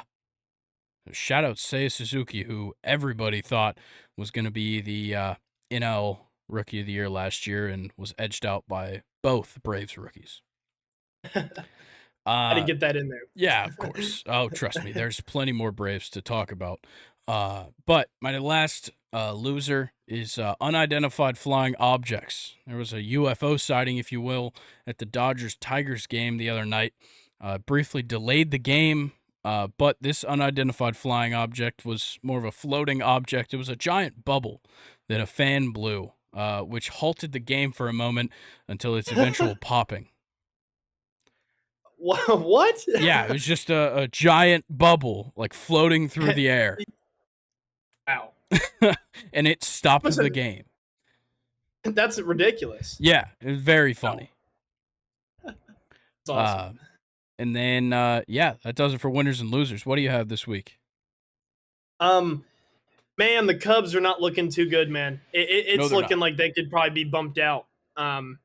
Speaker 1: Shout out Seiya Suzuki, who everybody thought was going to be the NL Rookie of the Year last year and was edged out by both Braves rookies.
Speaker 2: I didn't get that in there.
Speaker 1: Yeah, of course. Oh, trust me, there's plenty more Braves to talk about. But my last loser is unidentified flying objects. There was a UFO sighting, if you will, at the Dodgers-Tigers game the other night. Briefly delayed the game, but this unidentified flying object was more of a floating object. It was a giant bubble that a fan blew, which halted the game for a moment until its eventual popping.
Speaker 2: What?
Speaker 1: Yeah, it was just a giant bubble, like floating through the air.
Speaker 2: Wow.
Speaker 1: And it stopped the game.
Speaker 2: That's ridiculous.
Speaker 1: Yeah, it was very funny.
Speaker 2: That's awesome.
Speaker 1: And then, that does it for winners and losers. What do you have this week?
Speaker 2: Man, the Cubs are not looking too good, man. It's looking like they could probably be bumped out,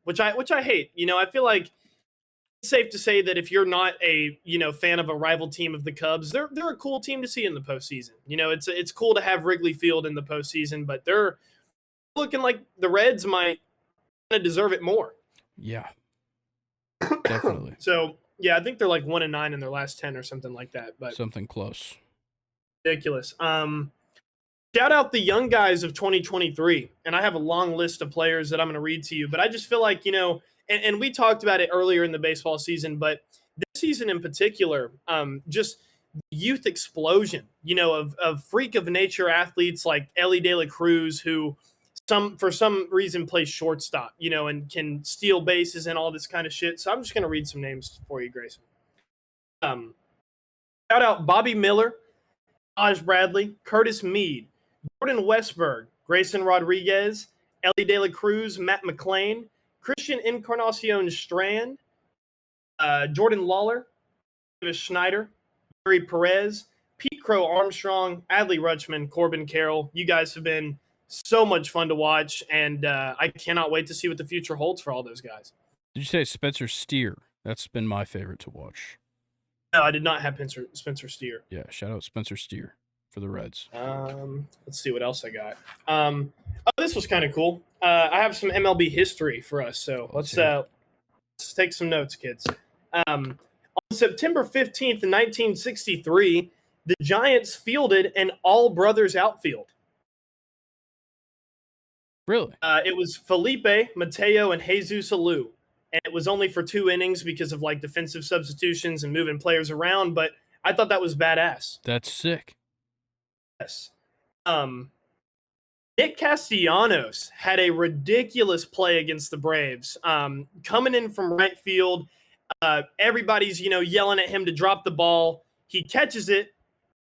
Speaker 2: which I hate. I feel like it's safe to say that if you're not a fan of a rival team of the Cubs, they're a cool team to see in the postseason. It's cool to have Wrigley Field in the postseason, but they're looking like the Reds might deserve it more.
Speaker 1: Yeah, definitely.
Speaker 2: So yeah, I think they're like 1-9 in their last 10 or something like that. But
Speaker 1: something close.
Speaker 2: Ridiculous. Shout out the young guys of 2023, and I have a long list of players that I'm going to read to you. But I just feel like and we talked about it earlier in the baseball season, but this season in particular, just youth explosion, of freak of nature athletes like Ellie De La Cruz, who for some reason plays shortstop, and can steal bases and all this kind of shit. So I'm just going to read some names for you, Grayson. Shout out Bobby Miller, Taj Bradley, Curtis Mead, Jordan Westberg, Grayson Rodriguez, Ellie De La Cruz, Matt McClain, Christian Encarnacion Strand, Jordan Lawler, Davis Schneider, Yuri Perez, Pete Crow Armstrong, Adley Rutschman, Corbin Carroll. You guys have been so much fun to watch, and I cannot wait to see what the future holds for all those guys.
Speaker 1: Did you say Spencer Steer? That's been my favorite to watch.
Speaker 2: No, I did not have Spencer Steer.
Speaker 1: Yeah, shout out Spencer Steer for the Reds.
Speaker 2: Let's see what else I got. This was kind of cool. I have some MLB history for us, so let's take some notes, kids. On September 15th, 1963, the Giants fielded an all-brothers outfield.
Speaker 1: Really?
Speaker 2: It was Felipe, Mateo, and Jesus Alou. And it was only for 2 innings because of like defensive substitutions and moving players around, but I thought that was badass.
Speaker 1: That's sick.
Speaker 2: Yes. Nick Castellanos had a ridiculous play against the Braves. Coming in from right field, everybody's, yelling at him to drop the ball. He catches it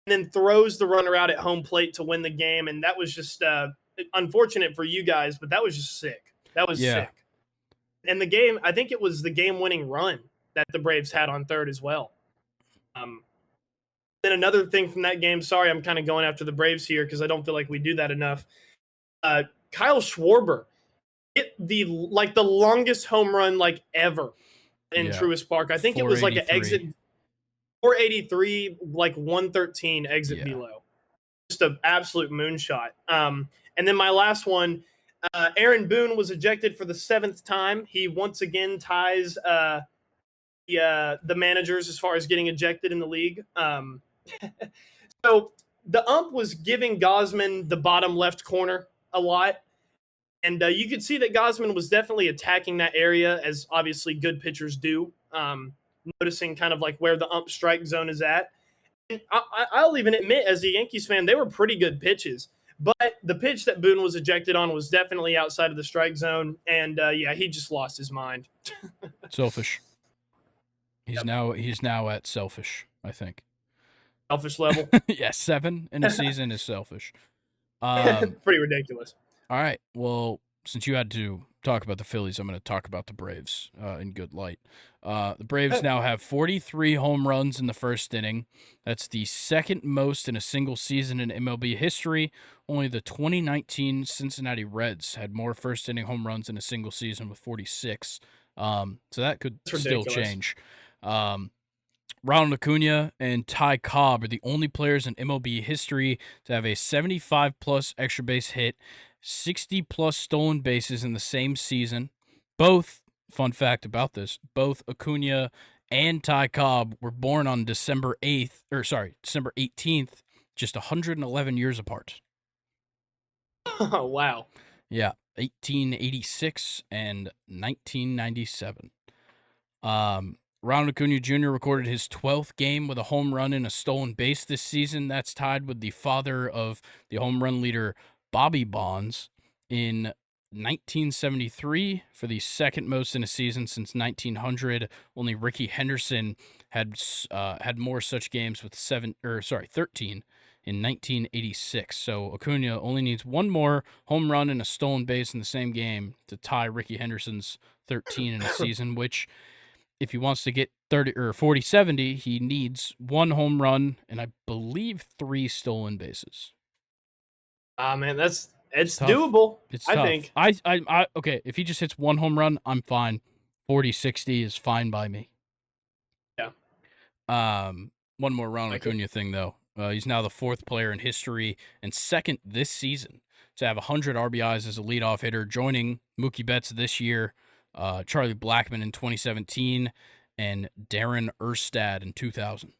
Speaker 2: and then throws the runner out at home plate to win the game. And that was just unfortunate for you guys, but that was just sick. That was sick. And the game, I think it was the game-winning run that the Braves had on third as well. Then another thing from that game, sorry, I'm kind of going after the Braves here because I don't feel like we do that enough. Kyle Schwarber hit the longest home run ever in Truist Park. I think it was like an exit 483, 113 exit velo. Just an absolute moonshot. And then my last one, Aaron Boone was ejected for the 7th time. He once again ties the managers as far as getting ejected in the league. So the ump was giving Gausman the bottom left corner a lot. And you could see that Gausman was definitely attacking that area, as obviously good pitchers do, noticing kind of where the ump strike zone is at. And I'll even admit, as a Yankees fan, they were pretty good pitches. But the pitch that Boone was ejected on was definitely outside of the strike zone. And, he just lost his mind.
Speaker 1: Selfish. He's now at selfish, I think.
Speaker 2: Selfish level?
Speaker 1: Yeah, 7 in a season is selfish.
Speaker 2: Pretty ridiculous.
Speaker 1: All right. Well, since you had to talk about the Phillies, I'm going to talk about the Braves in good light. The Braves now have 43 home runs in the first inning. That's the second most in a single season in MLB history. Only the 2019 Cincinnati Reds had more first-inning home runs in a single season with 46. So that could still change. Ronald Acuna and Ty Cobb are the only players in MLB history to have a 75-plus extra base hit, 60-plus stolen bases in the same season. Both, fun fact about this, both Acuna and Ty Cobb were born on December 18th, just 111 years apart.
Speaker 2: Oh, wow.
Speaker 1: Yeah, 1886 and 1997. Ronald Acuna Jr. recorded his 12th game with a home run and a stolen base this season. That's tied with the father of the home run leader, Bobby Bonds, in 1973 for the second most in a season since 1900. Only Ricky Henderson had more such games with 13 in 1986. So Acuna only needs one more home run and a stolen base in the same game to tie Ricky Henderson's 13 in a season, which, if he wants to get 40-70, he needs one home run and I believe 3 stolen bases.
Speaker 2: Man, it's doable.
Speaker 1: It's
Speaker 2: tough.
Speaker 1: I think. I okay, if he just hits one home run, I'm fine. 40-60 is fine by me.
Speaker 2: Yeah.
Speaker 1: One more Ronald Acuna thing though. He's now the 4th player in history and 2nd this season to have 100 RBIs as a leadoff hitter, joining Mookie Betts this year, Charlie Blackmon in 2017, and Darren Erstad in 2000.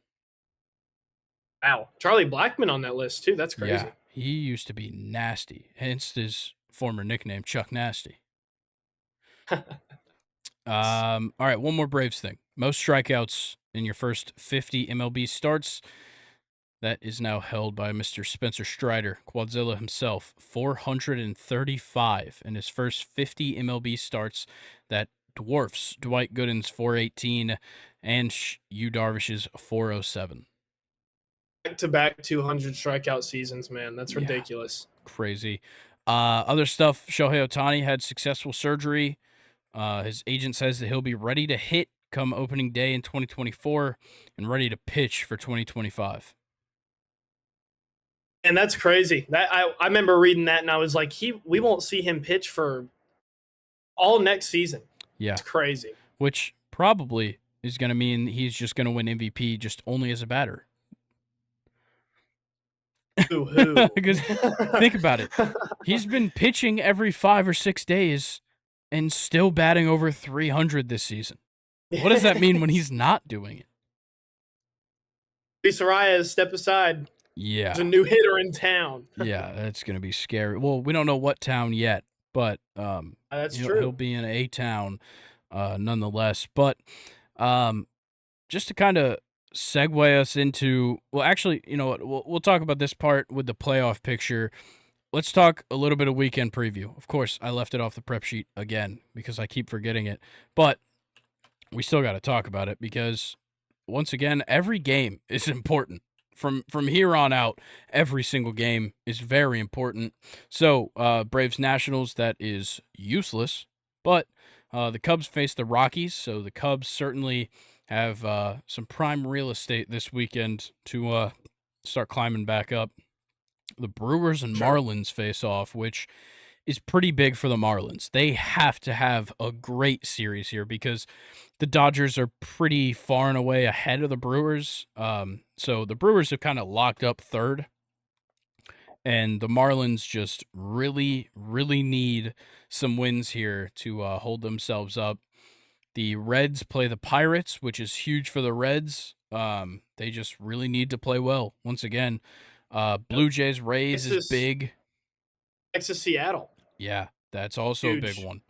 Speaker 2: Wow. Charlie Blackmon on that list, too. That's crazy.
Speaker 1: Yeah, he used to be nasty, hence his former nickname, Chuck Nasty. All right, one more Braves thing. Most strikeouts in your first 50 MLB starts. That is now held by Mr. Spencer Strider, Quadzilla himself, 435 in his first 50 MLB starts. That dwarfs Dwight Gooden's 418 and Yu Darvish's 407.
Speaker 2: Back-to-back 200 strikeout seasons, man. That's ridiculous.
Speaker 1: Crazy. Other stuff, Shohei Ohtani had successful surgery. His agent says that he'll be ready to hit come opening day in 2024 and ready to pitch for 2025.
Speaker 2: And that's crazy. That I remember reading that and I was like, we won't see him pitch for all next season.
Speaker 1: Yeah.
Speaker 2: It's crazy.
Speaker 1: Which probably is going to mean he's just going to win MVP just only as a batter.
Speaker 2: Who?
Speaker 1: Because think about it. He's been pitching every 5 or 6 days and still batting over 300 this season. What does that mean when he's not doing it?
Speaker 2: Luis Arias, step aside.
Speaker 1: Yeah.
Speaker 2: There's a new hitter in town.
Speaker 1: Yeah, that's going to be scary. Well, we don't know what town yet, but
Speaker 2: That's
Speaker 1: he'll
Speaker 2: true.
Speaker 1: be in a town nonetheless. But just to kind of segue us into, well, actually, you know what? We'll talk about this part with the playoff picture. Let's talk a little bit of weekend preview. Of course, I left it off the prep sheet again because I keep forgetting it. But we still got to talk about it because, once again, every game is important. From here on out, every single game is very important. So, Braves Nationals, that is useless. But the Cubs face the Rockies, so the Cubs certainly have some prime real estate this weekend to start climbing back up. The Brewers and Marlins face off, which is pretty big for the Marlins. They have to have a great series here because the Dodgers are pretty far and away ahead of the Brewers. So the Brewers have kind of locked up third, and the Marlins just really, really need some wins here to hold themselves up. The Reds play the Pirates, which is huge for the Reds. They just really need to play well. Once again, Blue Jays Rays is big.
Speaker 2: Texas Seattle.
Speaker 1: Yeah, that's also
Speaker 2: Huge.
Speaker 1: a big one.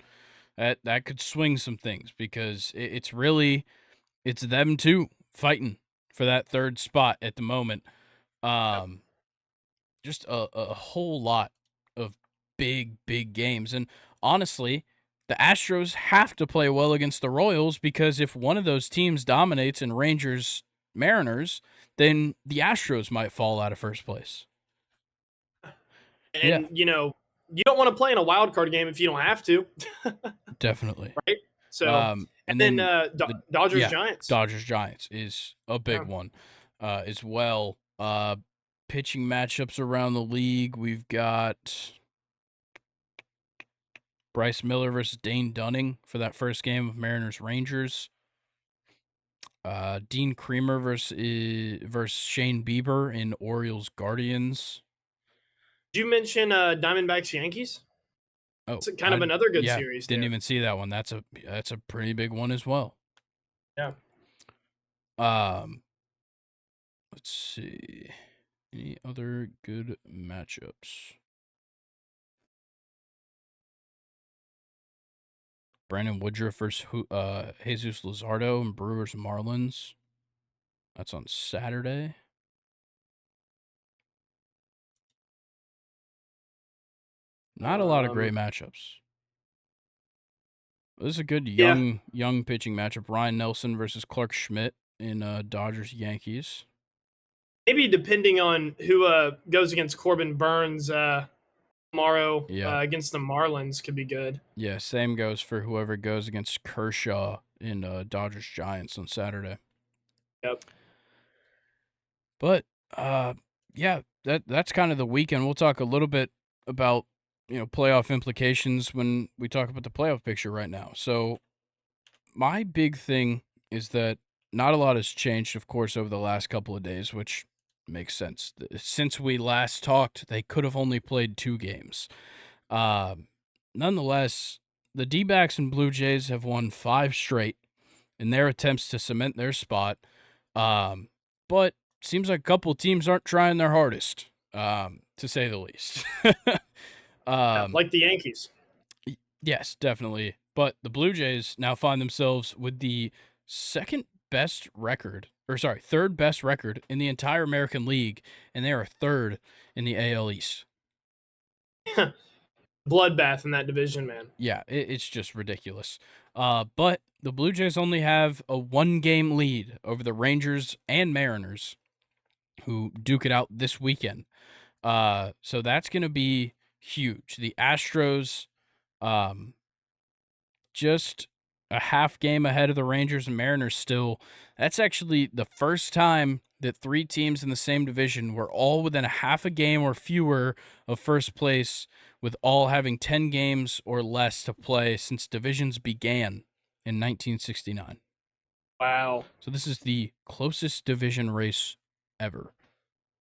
Speaker 1: That could swing some things because it's them too fighting for that third spot at the moment. Just a whole lot of big games, and honestly, the Astros have to play well against the Royals because if one of those teams dominates in Rangers Mariners, then the Astros might fall out of first place.
Speaker 2: And you know, you don't want to play in a wild card game if you don't have to.
Speaker 1: Definitely.
Speaker 2: Right? So and then Dodgers Giants.
Speaker 1: Dodgers Giants is a big one as well. Pitching matchups around the league. We've got Bryce Miller versus Dane Dunning for that first game of Mariners Rangers. Dean Creamer versus Shane Bieber in Orioles Guardians.
Speaker 2: Did you mention Diamondbacks Yankees?
Speaker 1: Oh,
Speaker 2: it's kind of another good series.
Speaker 1: Didn't even see that one. That's a pretty big one as well.
Speaker 2: Yeah.
Speaker 1: Let's see. Any other good matchups? Brandon Woodruff versus Jesus Luzardo and Brewers Marlins. That's on Saturday. Not a lot of great matchups. This is a good young pitching matchup. Ryan Nelson versus Clark Schmidt in Dodgers Yankees.
Speaker 2: Maybe depending on who goes against Corbin Burns tomorrow against the Marlins could be good.
Speaker 1: Yeah, same goes for whoever goes against Kershaw in Dodgers Giants on Saturday.
Speaker 2: Yep.
Speaker 1: But that's kind of the weekend. We'll talk a little bit about playoff implications when we talk about the playoff picture right now. So my big thing is that not a lot has changed, of course, over the last couple of days, which makes sense. Since we last talked, they could have only played 2 games. Nonetheless, the D-backs and Blue Jays have won 5 straight in their attempts to cement their spot. But seems like a couple of teams aren't trying their hardest, to say the least.
Speaker 2: Like the Yankees.
Speaker 1: Yes, definitely. But the Blue Jays now find themselves with the third best record in the entire American League, and they are third in the AL East.
Speaker 2: Bloodbath in that division, man.
Speaker 1: Yeah, it's just ridiculous. But the Blue Jays only have a 1-game lead over the Rangers and Mariners, who duke it out this weekend. So that's going to be huge. The Astros, just a half game ahead of the Rangers and Mariners still. That's actually the first time that 3 teams in the same division were all within a half a game or fewer of first place, with all having 10 games or less to play since divisions began in 1969.
Speaker 2: Wow.
Speaker 1: So this is the closest division race ever.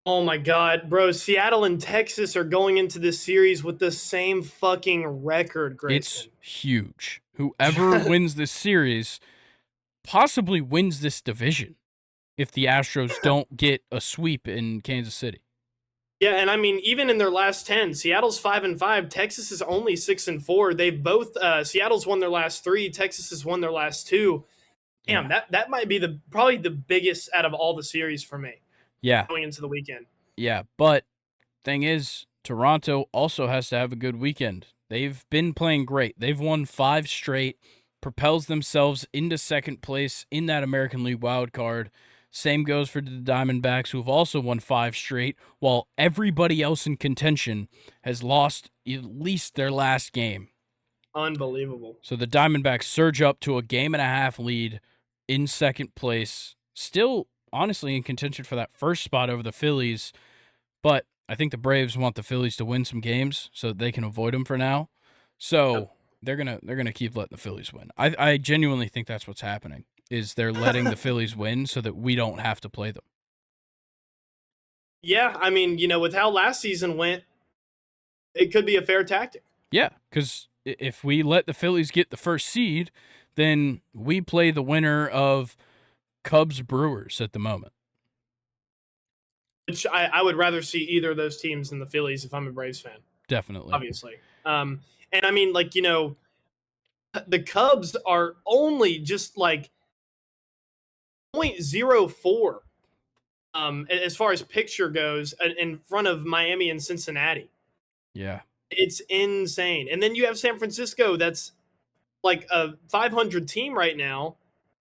Speaker 2: Oh my God, bro. Seattle and Texas are going into this series with the same fucking record,
Speaker 1: It's
Speaker 2: Grayson.
Speaker 1: huge. Whoever wins this series possibly wins this division if the Astros don't get a sweep in Kansas City.
Speaker 2: Yeah, and I mean, even in their last 10, Seattle's 5-5. Texas is only 6-4. They've both Seattle's won their last 3. Texas has won their last 2. Damn, that might be probably the biggest out of all the series for me.
Speaker 1: Yeah.
Speaker 2: Going into the weekend.
Speaker 1: Yeah, but thing is, Toronto also has to have a good weekend. They've been playing great. They've won 5 straight, propels themselves into second place in that American League wild card. Same goes for the Diamondbacks, who have also won 5 straight, while everybody else in contention has lost at least their last game.
Speaker 2: Unbelievable.
Speaker 1: So the Diamondbacks surge up to a 1.5 game lead in second place, still honestly in contention for that first spot over the Phillies, but I think the Braves want the Phillies to win some games so that they can avoid them for now. So they're gonna keep letting the Phillies win. I genuinely think that's what's happening. Is they're letting the Phillies win so that we don't have to play them.
Speaker 2: Yeah, I mean, with how last season went, it could be a fair tactic.
Speaker 1: Yeah, because if we let the Phillies get the first seed, then we play the winner of Cubs Brewers at the moment.
Speaker 2: Which I would rather see either of those teams than the Phillies if I'm a Braves fan.
Speaker 1: Definitely.
Speaker 2: Obviously. And I mean, the Cubs are only just like 0.04 as far as picture goes in front of Miami and Cincinnati.
Speaker 1: Yeah.
Speaker 2: It's insane. And then you have San Francisco that's like a 500 team right now,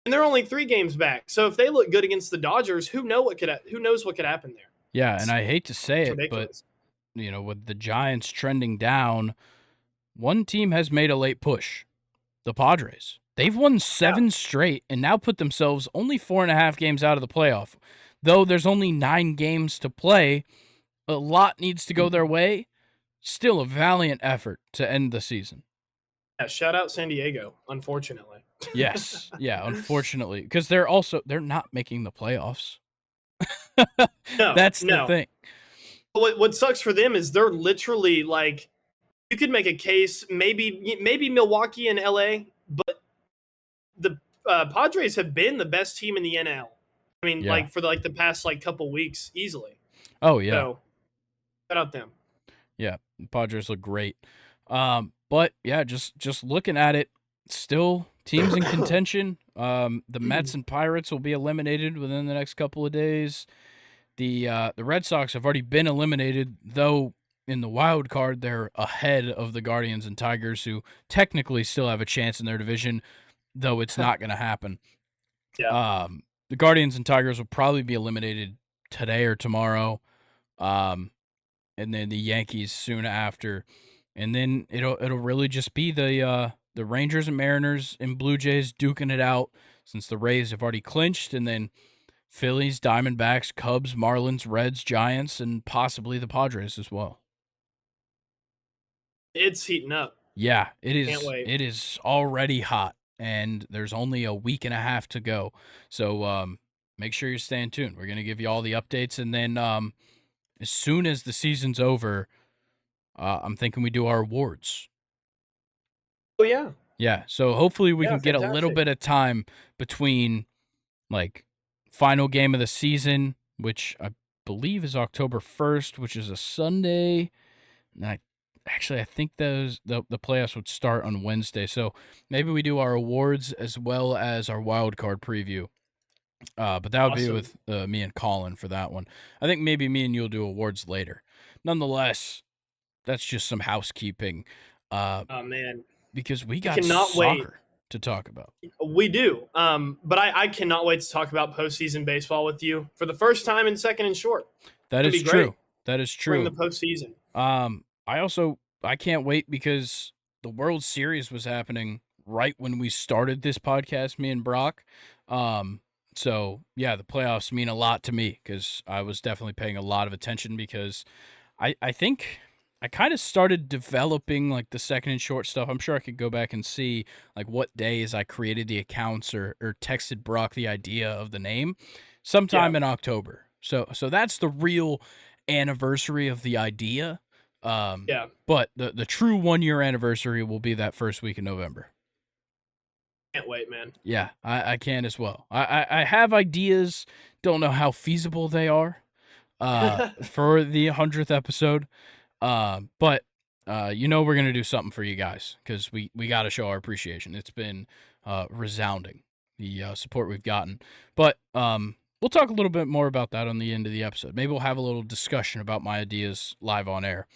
Speaker 2: and they're only 3 games back. So if they look good against the Dodgers, who knows what could happen there?
Speaker 1: Yeah, and I hate to say it,
Speaker 2: Ridiculous.
Speaker 1: but with the Giants trending down, one team has made a late push. The Padres. They've won 7 straight and now put themselves only 4.5 games out of the playoff. Though there's only 9 games to play, a lot needs to go their way. Still a valiant effort to end the season.
Speaker 2: Yeah, shout out San Diego, unfortunately.
Speaker 1: Yes. Yeah, unfortunately. Because they're not making the playoffs. That's the thing.
Speaker 2: What sucks for them is they're literally like, you could make a case, maybe Milwaukee and LA, but the Padres have been the best team in the NL. I mean, for the past couple weeks, easily.
Speaker 1: Oh yeah.
Speaker 2: So, shout out them.
Speaker 1: Yeah, the Padres look great. But yeah, just looking at it, still teams in contention. The Mets and Pirates will be eliminated within the next couple of days. The Red Sox have already been eliminated, though in the wild card they're ahead of the Guardians and Tigers, who technically still have a chance in their division, though it's not going to happen.
Speaker 2: Yeah.
Speaker 1: The Guardians and Tigers will probably be eliminated today or tomorrow. And then the Yankees soon after. And then it'll really just be the Rangers and Mariners and Blue Jays duking it out, since the Rays have already clinched, and then Phillies, Diamondbacks, Cubs, Marlins, Reds, Giants, and possibly the Padres as well.
Speaker 2: It's heating up.
Speaker 1: Yeah, it is.
Speaker 2: Can't wait.
Speaker 1: It is already hot, and there's only a week and a half to go. So make sure you're staying tuned. We're going to give you all the updates, and then as soon as the season's over, I'm thinking we do our awards.
Speaker 2: Oh, yeah.
Speaker 1: Yeah, so hopefully we can get a little bit of time between, final game of the season, which I believe is October 1st, which is a Sunday. And I think the playoffs would start on Wednesday. So maybe we do our awards as well as our wild card preview. But that would be with me and Colin for that one. I think maybe me and you'll do awards later. Nonetheless, that's just some housekeeping.
Speaker 2: Oh, man.
Speaker 1: Because we got soccer to talk about.
Speaker 2: We do. But I cannot wait to talk about postseason baseball with you for the first time in Second and Short.
Speaker 1: That is true. That is true.
Speaker 2: During the postseason.
Speaker 1: I can't wait because the World Series was happening right when we started this podcast, me and Brock. So, yeah, the playoffs mean a lot to me because I was definitely paying a lot of attention because I think I kind of started developing the Second and Short stuff. I'm sure I could go back and see what days I created the accounts or texted Brock the idea of the name sometime in October. So that's the real anniversary of the idea.
Speaker 2: Yeah.
Speaker 1: But the true 1-year anniversary will be that first week in November.
Speaker 2: Can't wait, man.
Speaker 1: Yeah, I can as well. I have ideas, don't know how feasible they are for the 100th episode. But we're gonna do something for you guys because we got to show our appreciation. It's been resounding, the support we've gotten. But we'll talk a little bit more about that on the end of the episode. Maybe we'll have a little discussion about my ideas live on air.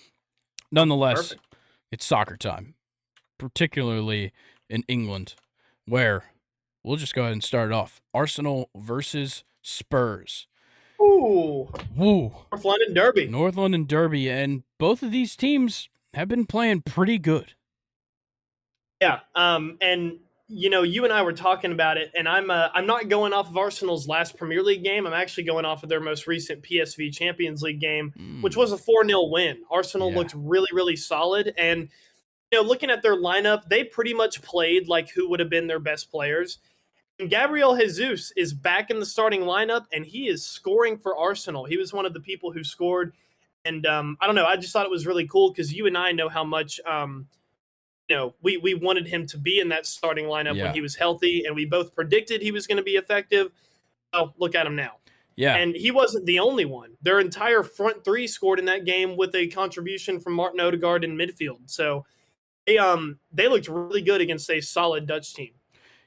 Speaker 1: Nonetheless,
Speaker 2: Perfect.
Speaker 1: It's soccer time, particularly in England, where we'll just go ahead and start it off. Arsenal versus Spurs.
Speaker 2: Ooh.
Speaker 1: Woo.
Speaker 2: North London Derby.
Speaker 1: North London Derby, and both of these teams have been playing pretty good.
Speaker 2: Yeah. And you and I were talking about it, and I'm not going off of Arsenal's last Premier League game. I'm actually going off of their most recent PSV Champions League game, which was a 4-0 win. Arsenal looked really, really solid, and looking at their lineup, they pretty much played like who would have been their best players. And Gabriel Jesus is back in the starting lineup, and he is scoring for Arsenal. He was one of the people who scored, and I don't know. I just thought it was really cool because you and I know how much we wanted him to be in that starting lineup when he was healthy, and we both predicted he was going to be effective. Oh, look at him now.
Speaker 1: Yeah.
Speaker 2: And he wasn't the only one. Their entire front three scored in that game with a contribution from Martin Odegaard in midfield. So they looked really good against a solid Dutch team.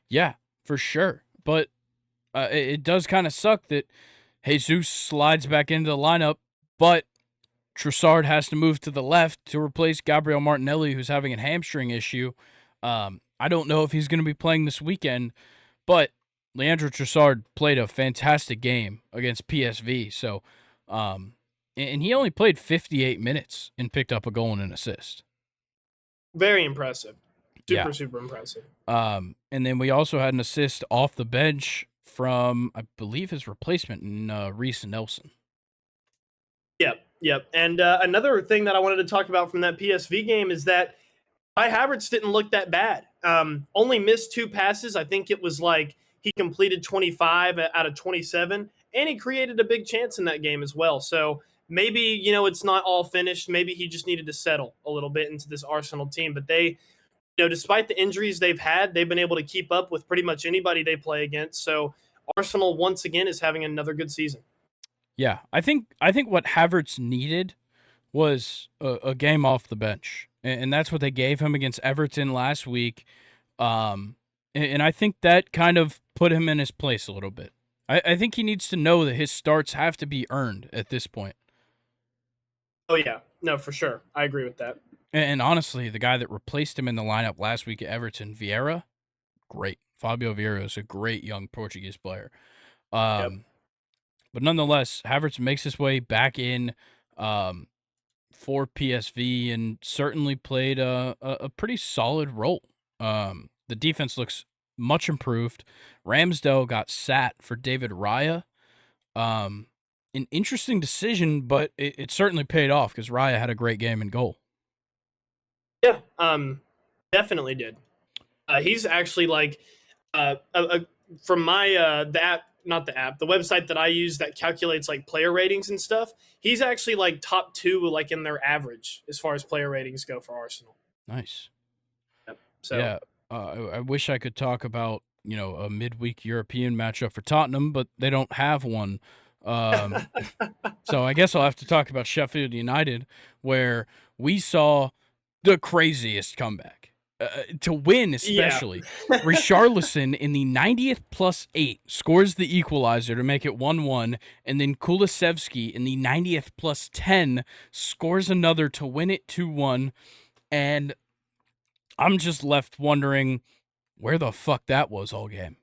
Speaker 1: Yeah, for sure. But it does kind of suck that Jesus slides back into the lineup, but Trossard has to move to the left to replace Gabriel Martinelli, who's having a hamstring issue. I don't know if he's going to be playing this weekend, but Leandro Trossard played a fantastic game against PSV. So, and he only played 58 minutes and picked up a goal and an assist.
Speaker 2: Very impressive. Super impressive.
Speaker 1: And then we also had an assist off the bench from, I believe, his replacement in Reece Nelson.
Speaker 2: Yep. And another thing that I wanted to talk about from that PSV game is that Kai Havertz didn't look that bad. Only missed 2 passes. I think it was like he completed 25 out of 27, and he created a big chance in that game as well. So maybe, it's not all finished. Maybe he just needed to settle a little bit into this Arsenal team. But they, despite the injuries they've had, they've been able to keep up with pretty much anybody they play against. So Arsenal, once again, is having another good season.
Speaker 1: Yeah, I think what Havertz needed was a game off the bench, and that's what they gave him against Everton last week. And I think that kind of put him in his place a little bit. I think he needs to know that his starts have to be earned at this point.
Speaker 2: Oh, yeah. No, for sure. I agree with that.
Speaker 1: And honestly, the guy that replaced him in the lineup last week at Everton, Vieira, great. Fabio Vieira is a great young Portuguese player. But nonetheless, Havertz makes his way back in for PSV and certainly played a pretty solid role. The defense looks much improved. Ramsdale got sat for David Raya. An interesting decision, but it certainly paid off because Raya had a great game in goal.
Speaker 2: Yeah, definitely did. He's actually like from my the website that I use that calculates like player ratings and stuff. He's actually like top 2 like in their average as far as player ratings go for Arsenal.
Speaker 1: Nice.
Speaker 2: Yep. So
Speaker 1: yeah, I wish I could talk about a midweek European matchup for Tottenham, but they don't have one. So I guess I'll have to talk about Sheffield United, where we saw the craziest comeback. To win, especially. Yeah. Richarlison in the 90th plus 8 scores the equalizer to make it 1-1, and then Kulusevski in the 90th plus 10 scores another to win it 2-1, and I'm just left wondering where the fuck that was all game.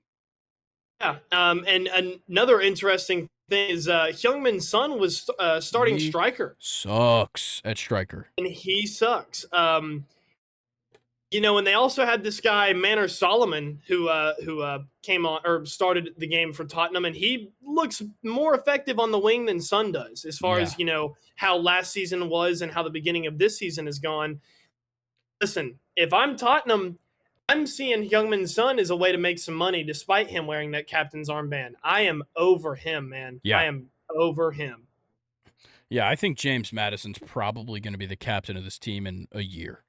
Speaker 2: Yeah, and another interesting thing is Heung-min Son was starting striker.
Speaker 1: Sucks at striker.
Speaker 2: And he sucks. And they also had this guy, Manor Solomon, who came on or started the game for Tottenham, and he looks more effective on the wing than Son does, as far as, how last season was and how the beginning of this season has gone. Listen, if I'm Tottenham, I'm seeing Heung-min Son as a way to make some money despite him wearing that captain's armband. I am over him, man.
Speaker 1: Yeah.
Speaker 2: I am over him.
Speaker 1: Yeah, I think James Madison's probably going to be the captain of this team in a year.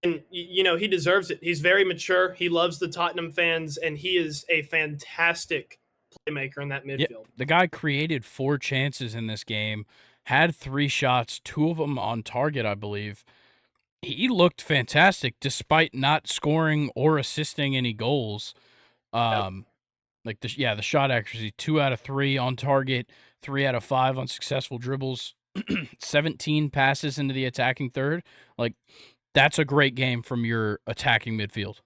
Speaker 2: And he deserves it. He's very mature. He loves the Tottenham fans, and he is a fantastic playmaker in that
Speaker 1: Yeah,
Speaker 2: midfield.
Speaker 1: the guy created 4 chances in this game, had 3 shots, 2 of them on target, I believe. He looked fantastic despite not scoring or assisting any goals.
Speaker 2: Yep.
Speaker 1: Like the shot accuracy, 2 out of 3 on target, 3 out of 5 on successful dribbles, 17 passes into the attacking third. Like, that's a great game from your attacking midfield.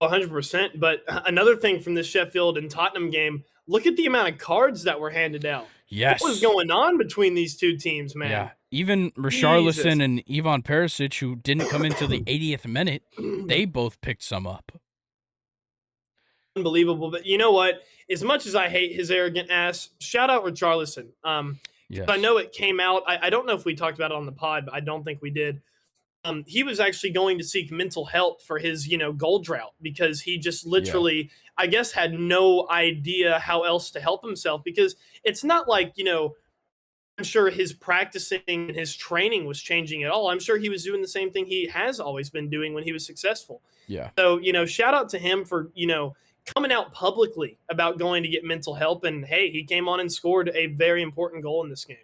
Speaker 2: 100%. But another thing from this Sheffield and Tottenham game, look at the amount of cards that were handed out. What was
Speaker 1: Yes.
Speaker 2: going on between these two teams,
Speaker 1: Yeah.
Speaker 2: man?
Speaker 1: Even
Speaker 2: Jesus.
Speaker 1: Richarlison and Ivan Perisic, who didn't come into the 80th minute, they both picked some up.
Speaker 2: Unbelievable. But you know what? As much as I hate his arrogant ass, shout out Richarlison. I
Speaker 1: Yes.
Speaker 2: know it came out. I don't know if we talked about it on the pod, but I don't think we did. He was actually going to seek mental help for his, goal drought because he just
Speaker 1: Yeah.
Speaker 2: literally, I guess, had no idea how else to help himself because it's not like, I'm sure his practicing and his training was changing at all. I'm sure he was doing the same thing he has always been doing when he was successful.
Speaker 1: Yeah.
Speaker 2: So, shout out to him for, coming out publicly about going to get mental help. And hey, he came on and scored a very important goal in this game.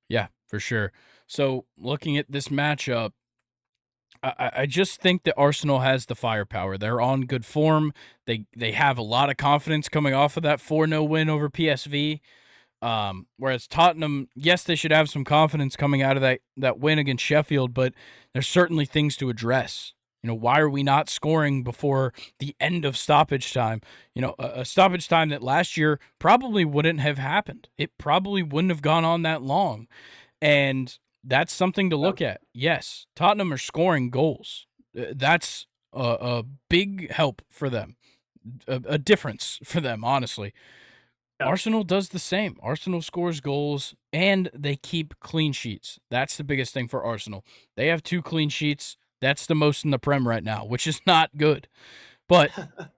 Speaker 1: Yeah, for sure. So, looking at this matchup, I just think that Arsenal has the firepower. They're on good form. They have a lot of confidence coming off of that 4-0 win over PSV. Whereas Tottenham, yes, they should have some confidence coming out of that win against Sheffield, but there's certainly things to address. Why are we not scoring before the end of stoppage time? A stoppage time that last year probably wouldn't have happened. It probably wouldn't have gone on that long. And that's something to look at. Yes, Tottenham are scoring goals. That's a big help for them, a difference for them, honestly.
Speaker 2: Yeah.
Speaker 1: Arsenal does the same. Arsenal scores goals and they keep clean sheets. That's the biggest thing for Arsenal. They have 2 clean sheets. That's the most in the Prem right now, which is not good, but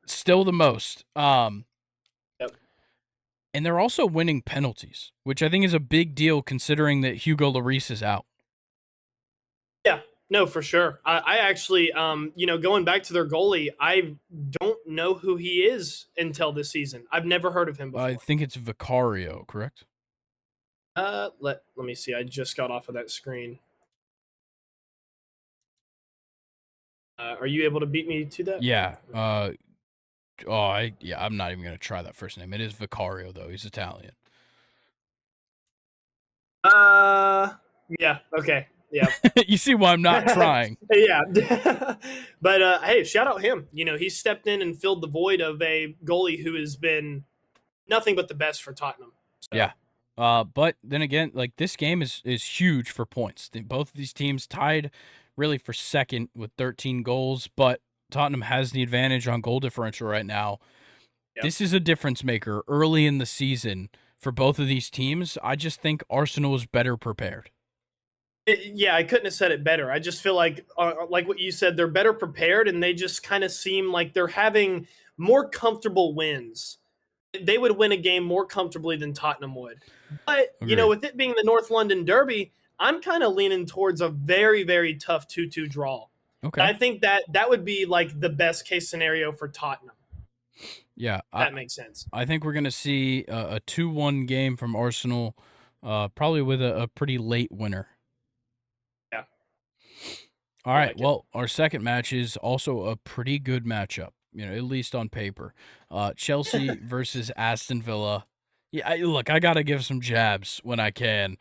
Speaker 1: still the most.
Speaker 2: Yep.
Speaker 1: And they're also winning penalties, which I think is a big deal considering that Hugo Lloris is out.
Speaker 2: Yeah, no, for sure. I actually, going back to their goalie, I don't know who he is until this season. I've never heard of him
Speaker 1: I
Speaker 2: before.
Speaker 1: think it's Vicario, correct?
Speaker 2: Let me see. I just got off of that screen. Are you able to beat me to that?
Speaker 1: Yeah. I'm not even gonna try that first name. It is Vicario though. He's Italian.
Speaker 2: Yeah. Okay. Yeah.
Speaker 1: You see why I'm not trying.
Speaker 2: Yeah. But hey, shout out him. He stepped in and filled the void of a goalie who has been nothing but the best for Tottenham. So.
Speaker 1: Yeah. But then again, like this game is huge for points. Both of these teams tied really for second with 13 goals, but Tottenham has the advantage on goal differential right now.
Speaker 2: Yep.
Speaker 1: This is a difference maker early in the season for both of these teams. I just think Arsenal is better prepared.
Speaker 2: Yeah, I couldn't have said it better. I just feel like what you said, they're better prepared, and they just kind of seem like they're having more comfortable wins. They would win a game more comfortably than Tottenham would. But,
Speaker 1: Agreed.
Speaker 2: with it being the North London Derby, I'm kind of leaning towards a very, very tough 2-2 draw.
Speaker 1: Okay.
Speaker 2: I think that would be like the best case scenario for Tottenham.
Speaker 1: Yeah.
Speaker 2: That makes sense.
Speaker 1: I think we're going to see a 2-1 game from Arsenal, probably with a pretty late winner.
Speaker 2: Yeah.
Speaker 1: All right. Well, our second match is also a pretty good matchup, at least on paper. Chelsea versus Aston Villa. Yeah, look, I got to give some jabs when I can.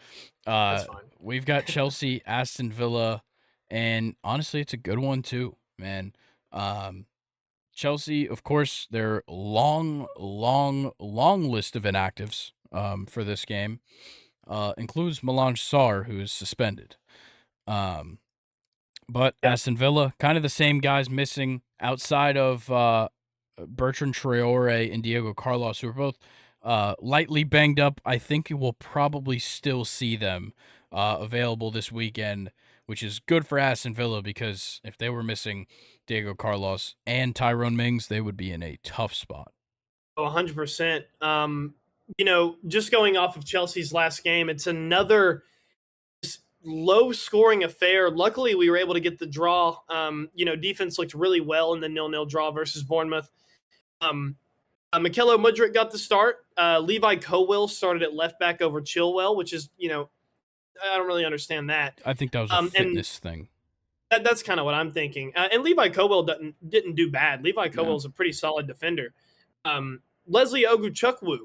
Speaker 2: That's fine.
Speaker 1: We've got Chelsea, Aston Villa, and honestly, it's a good one too, man. Chelsea, of course, their long list of inactives for this game includes Milan Sarr, who is suspended. But Aston Villa, kind of the same guys missing outside of Bertrand Traore and Diego Carlos, who are both lightly banged up. I think we'll probably still see them available this weekend, which is good for Aston Villa because if they were missing Diego Carlos and Tyrone Mings, they would be in a tough spot.
Speaker 2: 100%. just going off of Chelsea's last game, it's another low scoring affair. Luckily, we were able to get the draw. Defense looked really well in the 0-0 draw versus Bournemouth. Mykhailo Mudryk got the start. Levi Colwill started at left back over Chilwell, which is, I don't really understand that.
Speaker 1: I think that was a fitness thing.
Speaker 2: That's kind of what I'm thinking. And Levi Colwill didn't do bad. Levi Colwill's a pretty solid defender. Leslie Oguchukwu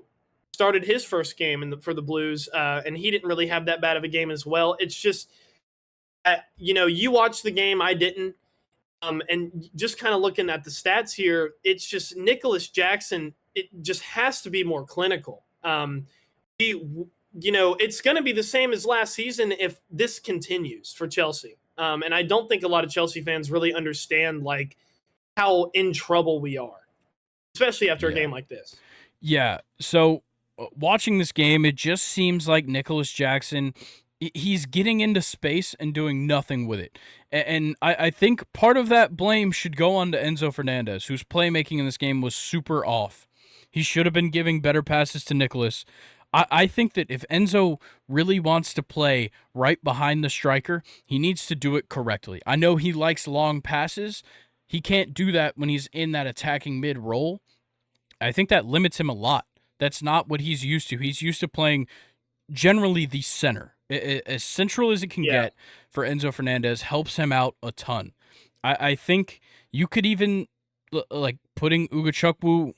Speaker 2: started his first game for the Blues, and he didn't really have that bad of a game as well. It's just, you watched the game, I didn't. And just kind of looking at the stats here, it's just Nicholas Jackson, it just has to be more clinical. It's going to be the same as last season if this continues for Chelsea. And I don't think a lot of Chelsea fans really understand how in trouble we are, especially after a game like this.
Speaker 1: Yeah. So watching this game, it just seems like Nicholas Jackson, he's getting into space and doing nothing with it. And I think part of that blame should go on to Enzo Fernandez, whose playmaking in this game was super off. He should have been giving better passes to Nicholas. I think that if Enzo really wants to play right behind the striker, he needs to do it correctly. I know he likes long passes. He can't do that when he's in that attacking mid role. I think that limits him a lot. That's not what he's used to. He's used to playing generally the center. As central as it can get for Enzo Fernandez helps him out a ton. I think you could even, putting Ugochukwu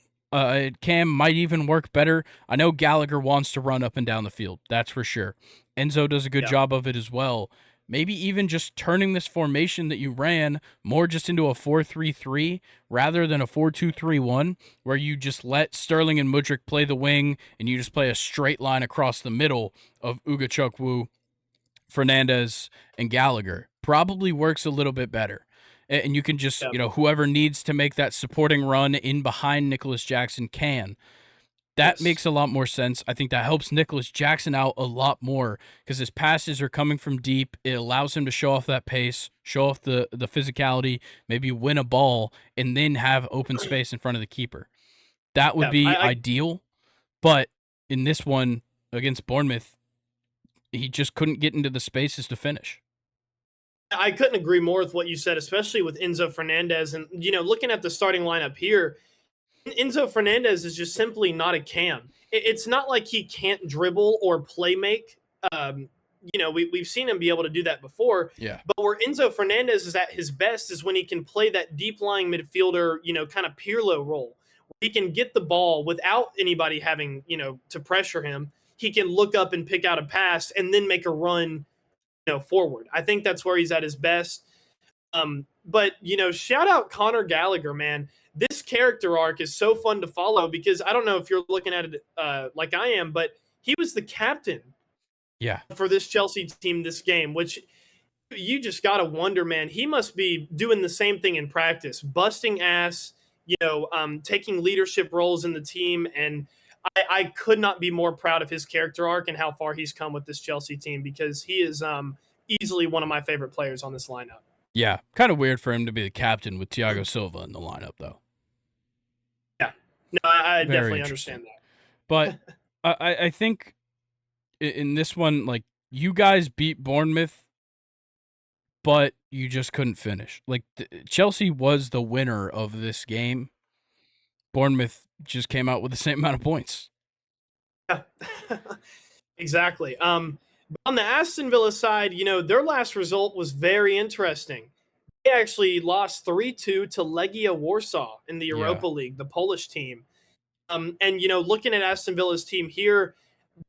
Speaker 1: Cam might even work better. I know Gallagher wants to run up and down the field. That's for sure. Enzo does a good job of it as well. Maybe even just turning this formation that you ran more just into a 4-3-3 rather than a 4-2-3-1, where you just let Sterling and Mudryk play the wing and you just play a straight line across the middle of Ugochukwu, Fernandez, and Gallagher. Probably works a little bit better. And you can just, whoever needs to make that supporting run in behind Nicholas Jackson can. That makes a lot more sense. I think that helps Nicholas Jackson out a lot more because his passes are coming from deep. It allows him to show off that pace, show off the physicality, maybe win a ball, and then have open space in front of the keeper. That would be ideal. But in this one against Bournemouth, he just couldn't get into the spaces to finish.
Speaker 2: I couldn't agree more with what you said, especially with Enzo Fernandez. And, looking at the starting lineup here, Enzo Fernandez is just simply not a Cam. It's not like he can't dribble or play make. We've seen him be able to do that before.
Speaker 1: Yeah.
Speaker 2: But where Enzo Fernandez is at his best is when he can play that deep-lying midfielder, kind of Pirlo role. He can get the ball without anybody having, to pressure him. He can look up and pick out a pass and then make a run, forward. I think that's where he's at his best. But shout out Conor Gallagher, man. This character arc is so fun to follow because I don't know if you're looking at it like I am, but he was the captain for this Chelsea team this game, which you just got to wonder, man. He must be doing the same thing in practice, busting ass, taking leadership roles in the team. And I could not be more proud of his character arc and how far he's come with this Chelsea team because he is easily one of my favorite players on this lineup.
Speaker 1: Yeah, kind of weird for him to be the captain with Thiago Silva in the lineup, though.
Speaker 2: Yeah, no, I definitely understand that.
Speaker 1: But I think in this one, you guys beat Bournemouth, but you just couldn't finish. Chelsea was the winner of this game. Bournemouth just came out with the same amount of points.
Speaker 2: Yeah, exactly. On the Aston Villa side, their last result was very interesting. They actually lost 3-2 to Legia Warsaw in the Europa League, the Polish team. And, looking at Aston Villa's team here,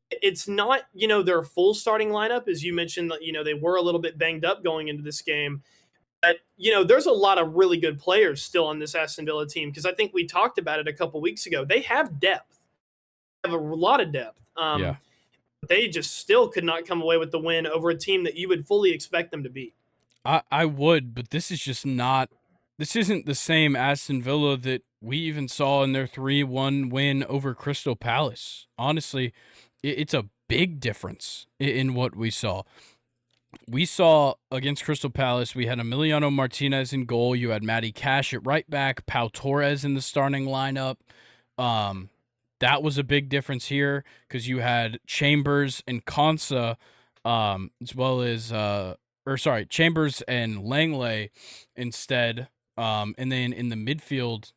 Speaker 2: it's not, their full starting lineup. As you mentioned, they were a little bit banged up going into this game. But, there's a lot of really good players still on this Aston Villa team because I think we talked about it a couple weeks ago. They have depth. They have a lot of depth. They just still could not come away with the win over a team that you would fully expect them to beat.
Speaker 1: I would, but this is just not – this isn't the same Aston Villa that we even saw in their 3-1 win over Crystal Palace. Honestly, it's a big difference in what we saw. We saw against Crystal Palace, we had Emiliano Martinez in goal. You had Matty Cash at right back, Pau Torres in the starting lineup. that was a big difference here because you had Chambers and Konsa, as well as Chambers and Langley instead. And then in the midfield,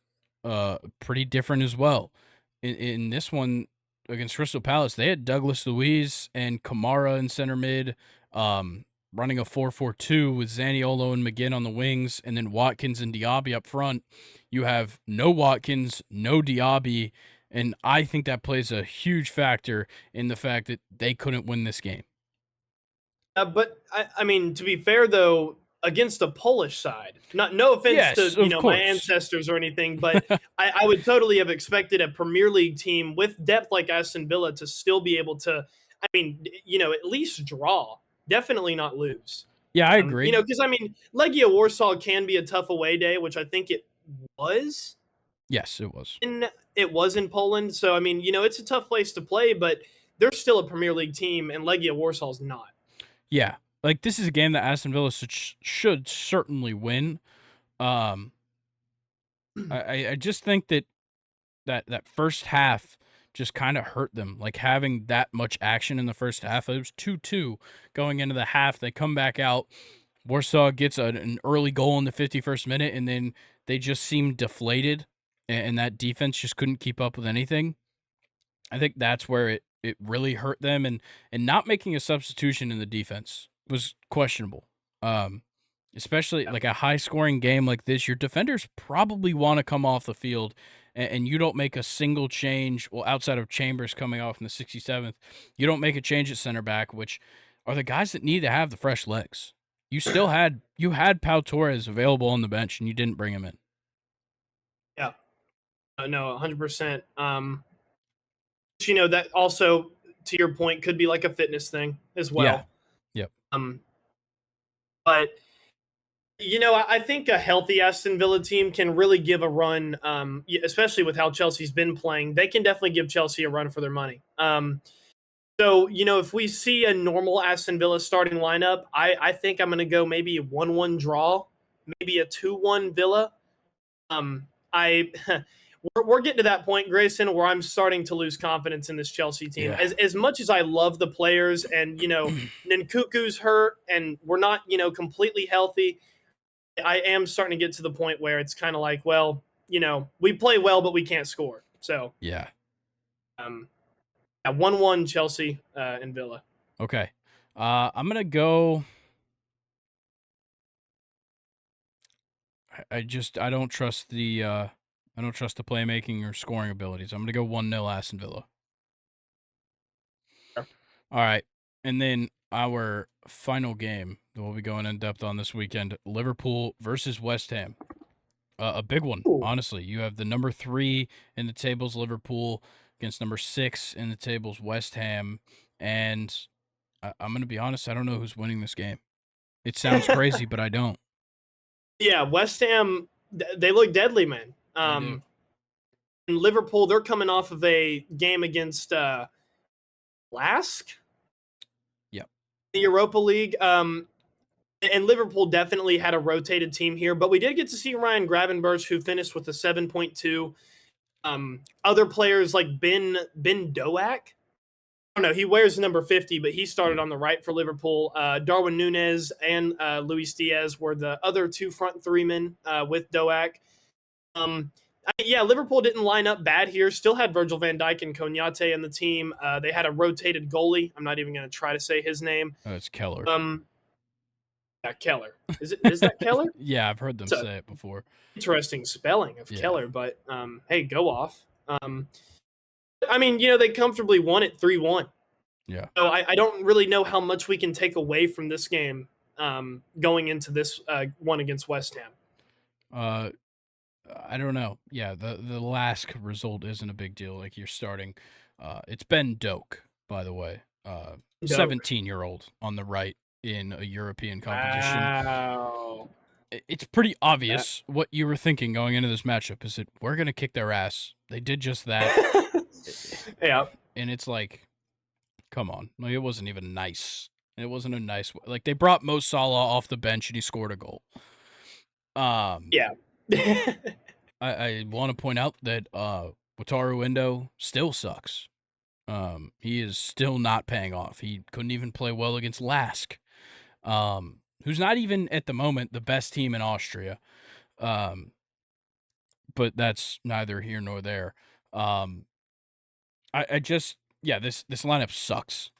Speaker 1: pretty different as well. In this one against Crystal Palace, they had Douglas Luiz and Kamara in center mid, running a 4-4-2 with Zaniolo and McGinn on the wings, and then Watkins and Diaby up front. You have no Watkins, no Diaby, and I think that plays a huge factor in the fact that they couldn't win this game.
Speaker 2: But I mean, to be fair though, against a Polish side, no offense
Speaker 1: Yes,
Speaker 2: to
Speaker 1: of
Speaker 2: my
Speaker 1: course.
Speaker 2: ancestors or anything, but I would totally have expected a Premier League team with depth like Aston Villa to still be able to, I mean, at least draw, definitely not lose.
Speaker 1: Yeah, I agree.
Speaker 2: Because I mean, Legia Warsaw can be a tough away day, which I think it was.
Speaker 1: Yes, it was.
Speaker 2: It was in Poland, so I mean, it's a tough place to play, but they're still a Premier League team, and Legia Warsaw's not.
Speaker 1: Yeah, like this is a game that Aston Villa should certainly win. I just think that first half just kind of hurt them. Like having that much action in the first half. It was 2-2 going into the half. They come back out. Warsaw gets an early goal in the 51st minute, and then they just seemed deflated, and that defense just couldn't keep up with anything. I think that's where it really hurt them, and not making a substitution in the defense was questionable. Especially like a high-scoring game like this, your defenders probably want to come off the field, and you don't make a single change. Well, outside of Chambers coming off in the 67th, you don't make a change at center back, which are the guys that need to have the fresh legs. You still had Pau Torres available on the bench, and you didn't bring him in.
Speaker 2: Yeah, no, 100%. That also, to your point, could be like a fitness thing as well.
Speaker 1: Yeah. Yep.
Speaker 2: But I think a healthy Aston Villa team can really give a run, especially with how Chelsea's been playing. They can definitely give Chelsea a run for their money. So, if we see a normal Aston Villa starting lineup, I think I'm going to go maybe a 1-1 draw, maybe a 2-1 Villa. We're getting to that point, Grayson, where I'm starting to lose confidence in this Chelsea team.
Speaker 1: Yeah.
Speaker 2: As much as I love the players, and Nkunku's hurt, and we're not completely healthy, I am starting to get to the point where it's kind of like, well, we play well, but we can't score. So
Speaker 1: yeah.
Speaker 2: 1-1 Chelsea and Villa.
Speaker 1: Okay. I'm gonna go. I don't trust the playmaking or scoring abilities. I'm gonna go 1-0 Aston Villa.
Speaker 2: Sure.
Speaker 1: All right, and then our final game that we'll be going in depth on this weekend: Liverpool versus West Ham. A big one, honestly. You have the number 3 in the tables, Liverpool, against number 6 in the tables, West Ham, and I'm gonna be honest. I don't know who's winning this game. It sounds crazy, but I don't.
Speaker 2: Yeah, West Ham, they look deadly, man. And Liverpool, they're coming off of a game against Lask.
Speaker 1: Yep.
Speaker 2: The Europa League. And Liverpool definitely had a rotated team here, but we did get to see Ryan Gravenberch, who finished with a 7.2. Other players like Ben Doak. I don't know. He wears number 50, but he started on the right for Liverpool. Darwin Núñez and Luis Diaz were the other 2 front 3 men with Doak. Liverpool didn't line up bad here. Still had Virgil van Dijk and Konaté in the team. They had a rotated goalie. I'm not even going to try to say his name.
Speaker 1: Oh, it's Keller.
Speaker 2: Yeah, Keller. Is that Keller?
Speaker 1: Yeah, I've heard them say it before.
Speaker 2: Interesting spelling of Keller, but hey, go off. I mean, they comfortably won it 3-1.
Speaker 1: Yeah.
Speaker 2: So I don't really know how much we can take away from this game going into this one against West Ham.
Speaker 1: I don't know. Yeah, the Lask result isn't a big deal. Like you're starting. It's Ben Doak, by the way. 17-year-old on the right in a European competition.
Speaker 2: Wow.
Speaker 1: It's pretty obvious what you were thinking going into this matchup is that we're going to kick their ass. They did just that.
Speaker 2: Yeah.
Speaker 1: And it's like, come on. Like, it wasn't even nice. It wasn't a nice way. Like, they brought Mo Salah off the bench and he scored a goal.
Speaker 2: Yeah.
Speaker 1: I want to point out that Wataru Endo still sucks. He is still not paying off. He couldn't even play well against Lask, who's not even at the moment the best team in Austria. But that's neither here nor there. This lineup sucks.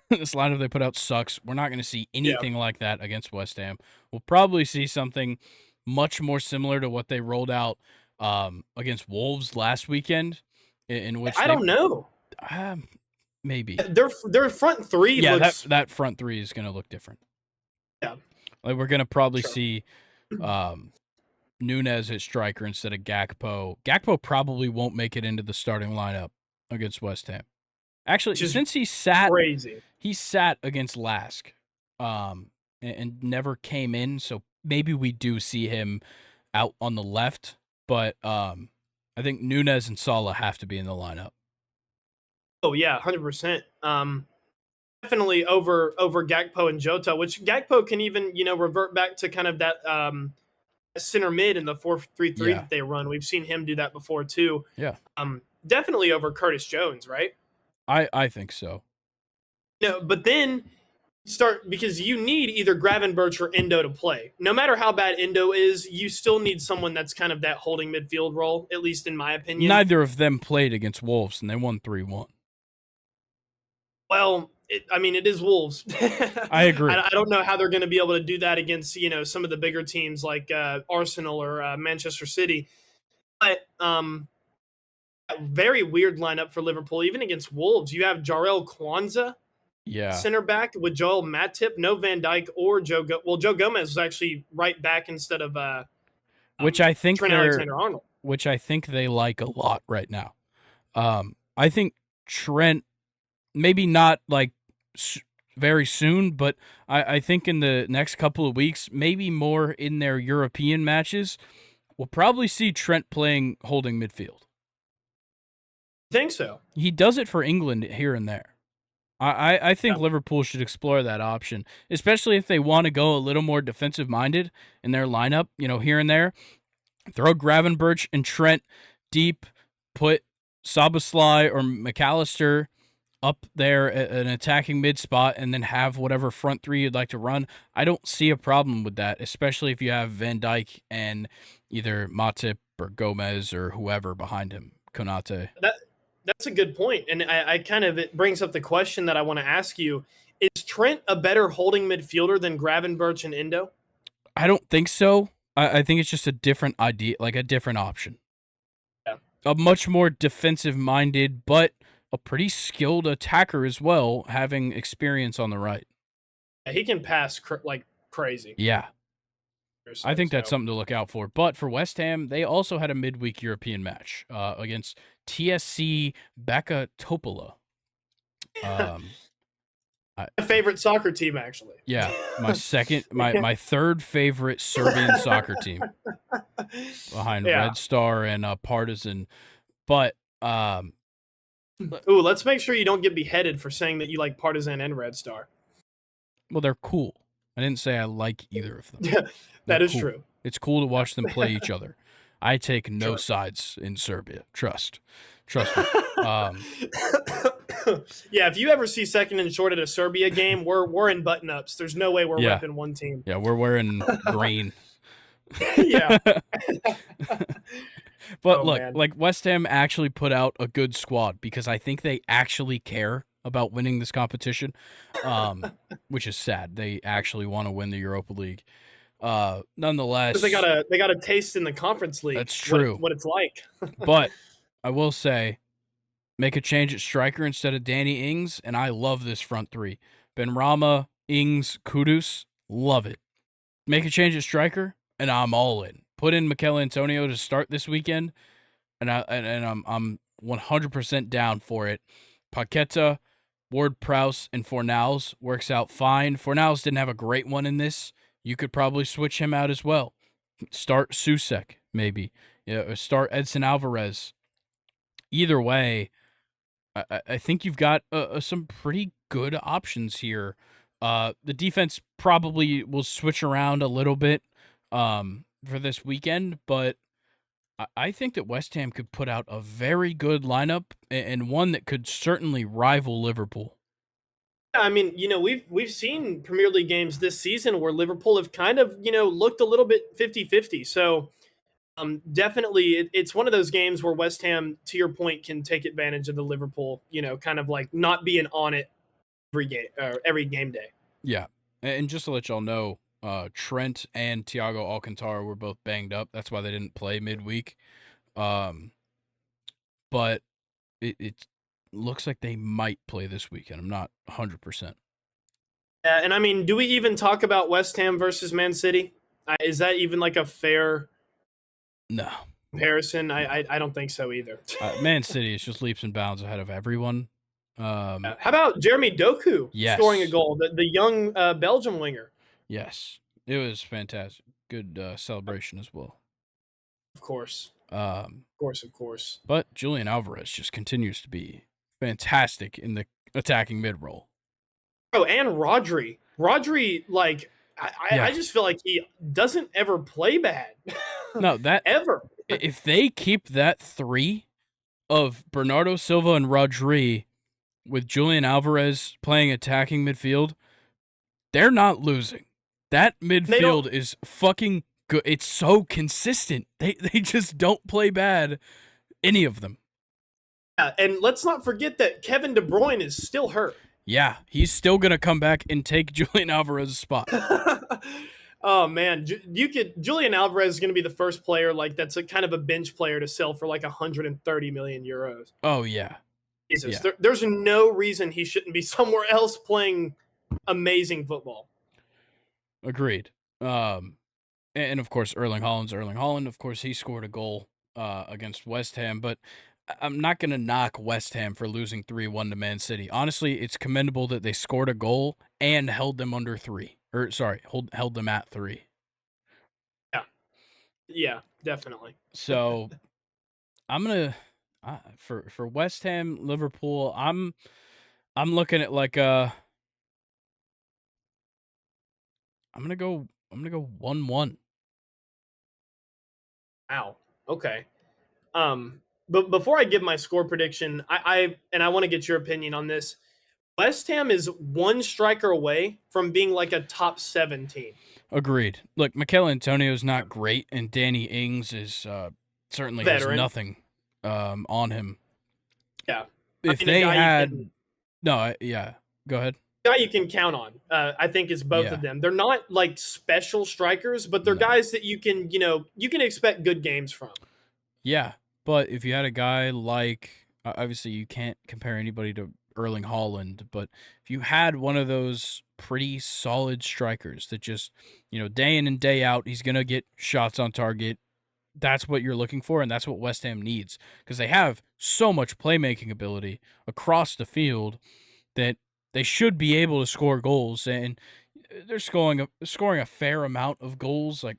Speaker 1: This lineup they put out sucks. We're not going to see anything like that against West Ham. We'll probably see something much more similar to what they rolled out against Wolves last weekend, in which
Speaker 2: I don't know.
Speaker 1: Maybe
Speaker 2: their front three.
Speaker 1: Yeah,
Speaker 2: looks...
Speaker 1: that front three is going to look different.
Speaker 2: Yeah,
Speaker 1: like we're going to probably see Nunez at striker instead of Gakpo. Gakpo probably won't make it into the starting lineup against West Ham. Actually, since he sat against Lask, and never came in, so maybe we do see him out on the left. But I think Nunez and Salah have to be in the lineup.
Speaker 2: Oh yeah, 100%. Definitely over Gakpo and Jota, which Gakpo can even revert back to kind of that center mid in the 4-3-3 that they run. We've seen him do that before too.
Speaker 1: Yeah.
Speaker 2: Definitely over Curtis Jones, right?
Speaker 1: I think so.
Speaker 2: No, but then because you need either Gravenberch or Endo to play. No matter how bad Endo is, you still need someone that's kind of that holding midfield role, at least in my opinion.
Speaker 1: Neither of them played against Wolves, and they won 3-1.
Speaker 2: Well, it is Wolves.
Speaker 1: I agree.
Speaker 2: I don't know how they're going to be able to do that against some of the bigger teams like Arsenal or Manchester City. But very weird lineup for Liverpool, even against Wolves. You have Jarrell Kwanzaa, center back, with Joel Matip, no Van Dijk or Joe Gomez was actually right back instead of
Speaker 1: which I think
Speaker 2: Trent Alexander-Arnold.
Speaker 1: Which I think they like a lot right now. I think Trent, maybe not like very soon, but I think in the next couple of weeks, maybe more in their European matches, we'll probably see Trent playing holding midfield.
Speaker 2: Think so.
Speaker 1: He does it for England here and there. I think Liverpool should explore that option, especially if they want to go a little more defensive-minded in their lineup, here and there. Throw Gravenberch and Trent deep, put Szoboszlai or McAllister up there at an attacking mid spot, and then have whatever front three you'd like to run. I don't see a problem with that, especially if you have Van Dijk and either Matip or Gomez or whoever behind him, Konate.
Speaker 2: That's a good point, and it brings up the question that I want to ask you: is Trent a better holding midfielder than Gravenberch and Endo?
Speaker 1: I don't think so. I think it's just a different idea, like a different option.
Speaker 2: Yeah.
Speaker 1: A much more defensive-minded, but a pretty skilled attacker as well, having experience on the right.
Speaker 2: Yeah, he can pass like crazy.
Speaker 1: Yeah. I think that's something to look out for. But for West Ham, they also had a midweek European match against TSC Beka Topola.
Speaker 2: My favorite soccer team, actually.
Speaker 1: Yeah, my third favorite Serbian soccer team, behind Red Star and Partizan. But
Speaker 2: let's make sure you don't get beheaded for saying that you like Partizan and Red Star.
Speaker 1: Well, they're cool. I didn't say I like either of them.
Speaker 2: Yeah, that is
Speaker 1: cool.
Speaker 2: true.
Speaker 1: It's cool to watch them play each other. I take no sides in Serbia. Trust me.
Speaker 2: Yeah, if you ever see second and short at a Serbia game, we're in button ups. There's no way we're repping one team.
Speaker 1: Yeah, we're wearing green.
Speaker 2: Yeah.
Speaker 1: But look, like West Ham actually put out a good squad because I think they actually care about winning this competition, which is sad. They actually want to win the Europa League. Nonetheless,
Speaker 2: they got a taste in the Conference League.
Speaker 1: That's true.
Speaker 2: What it's like.
Speaker 1: But I will say, make a change at striker instead of Danny Ings, and I love this front three. Benrahma, Ings, Kudus, love it. Make a change at striker, and I'm all in. Put in Mikel Antonio to start this weekend, and I'm 100% down for it. Paqueta, Ward-Prowse, and Fornals works out fine. Fornals didn't have a great one in this. You could probably switch him out as well. Start Susek, maybe. Or start Edson Alvarez. Either way, I think you've got some pretty good options here. The defense probably will switch around a little bit for this weekend, but I think that West Ham could put out a very good lineup and one that could certainly rival Liverpool.
Speaker 2: I mean, we've seen Premier League games this season where Liverpool have kind of, looked a little bit 50-50. So definitely it's one of those games where West Ham, to your point, can take advantage of the Liverpool, kind of like not being on it every game day.
Speaker 1: Yeah. And just to let y'all know, Trent and Thiago Alcantara were both banged up. That's why they didn't play midweek. But it looks like they might play this weekend. I'm not 100%.
Speaker 2: And I mean, do we even talk about West Ham versus Man City? Is that even like a fair
Speaker 1: No
Speaker 2: comparison? I don't think so either.
Speaker 1: Man City is just leaps and bounds ahead of everyone.
Speaker 2: How about Jeremy Doku scoring a goal? The young Belgium winger.
Speaker 1: Yes, it was fantastic. Good celebration as well.
Speaker 2: Of course. Of course.
Speaker 1: But Julian Alvarez just continues to be fantastic in the attacking mid role.
Speaker 2: Oh, and Rodri. Rodri, like, I just feel like he doesn't ever play bad.
Speaker 1: No, that
Speaker 2: ever.
Speaker 1: If they keep that three of Bernardo Silva and Rodri with Julian Alvarez playing attacking midfield, they're not losing. That midfield is fucking good. It's so consistent. They just don't play bad, any of them.
Speaker 2: Yeah, and let's not forget that Kevin De Bruyne is still hurt.
Speaker 1: Yeah, he's still going to come back and take Julian Alvarez's spot.
Speaker 2: Oh man, Julian Alvarez is going to be the first player that's a kind of a bench player to sell for like 130 million euros.
Speaker 1: Oh yeah.
Speaker 2: Jesus, yeah. There's no reason he shouldn't be somewhere else playing amazing football.
Speaker 1: Agreed. And of course Erling Haaland. Of course, he scored a goal against West Ham, but I'm not going to knock West Ham for losing 3-1 to Man City. Honestly, it's commendable that they scored a goal and held them under 3. Or sorry, held them at 3.
Speaker 2: Yeah, definitely.
Speaker 1: So I'm gonna for West Ham Liverpool. I'm looking at like I'm gonna go 1-1.
Speaker 2: Wow. Okay. But before I give my score prediction, I want to get your opinion on this. West Ham is one striker away from being like a top 7 team.
Speaker 1: Agreed. Look, Mikel Antonio's not great, and Danny Ings is certainly
Speaker 2: veteran.
Speaker 1: Has nothing on him.
Speaker 2: Yeah.
Speaker 1: If they had go ahead.
Speaker 2: Guy you can count on, I think, is both of them. They're not like special strikers, but they're guys that you can expect good games from.
Speaker 1: Yeah, but if you had a guy like, obviously you can't compare anybody to Erling Haaland, but if you had one of those pretty solid strikers that just, day in and day out, he's going to get shots on target. That's what you're looking for, and that's what West Ham needs, because they have so much playmaking ability across the field that they should be able to score goals, and they're scoring a fair amount of goals. Like,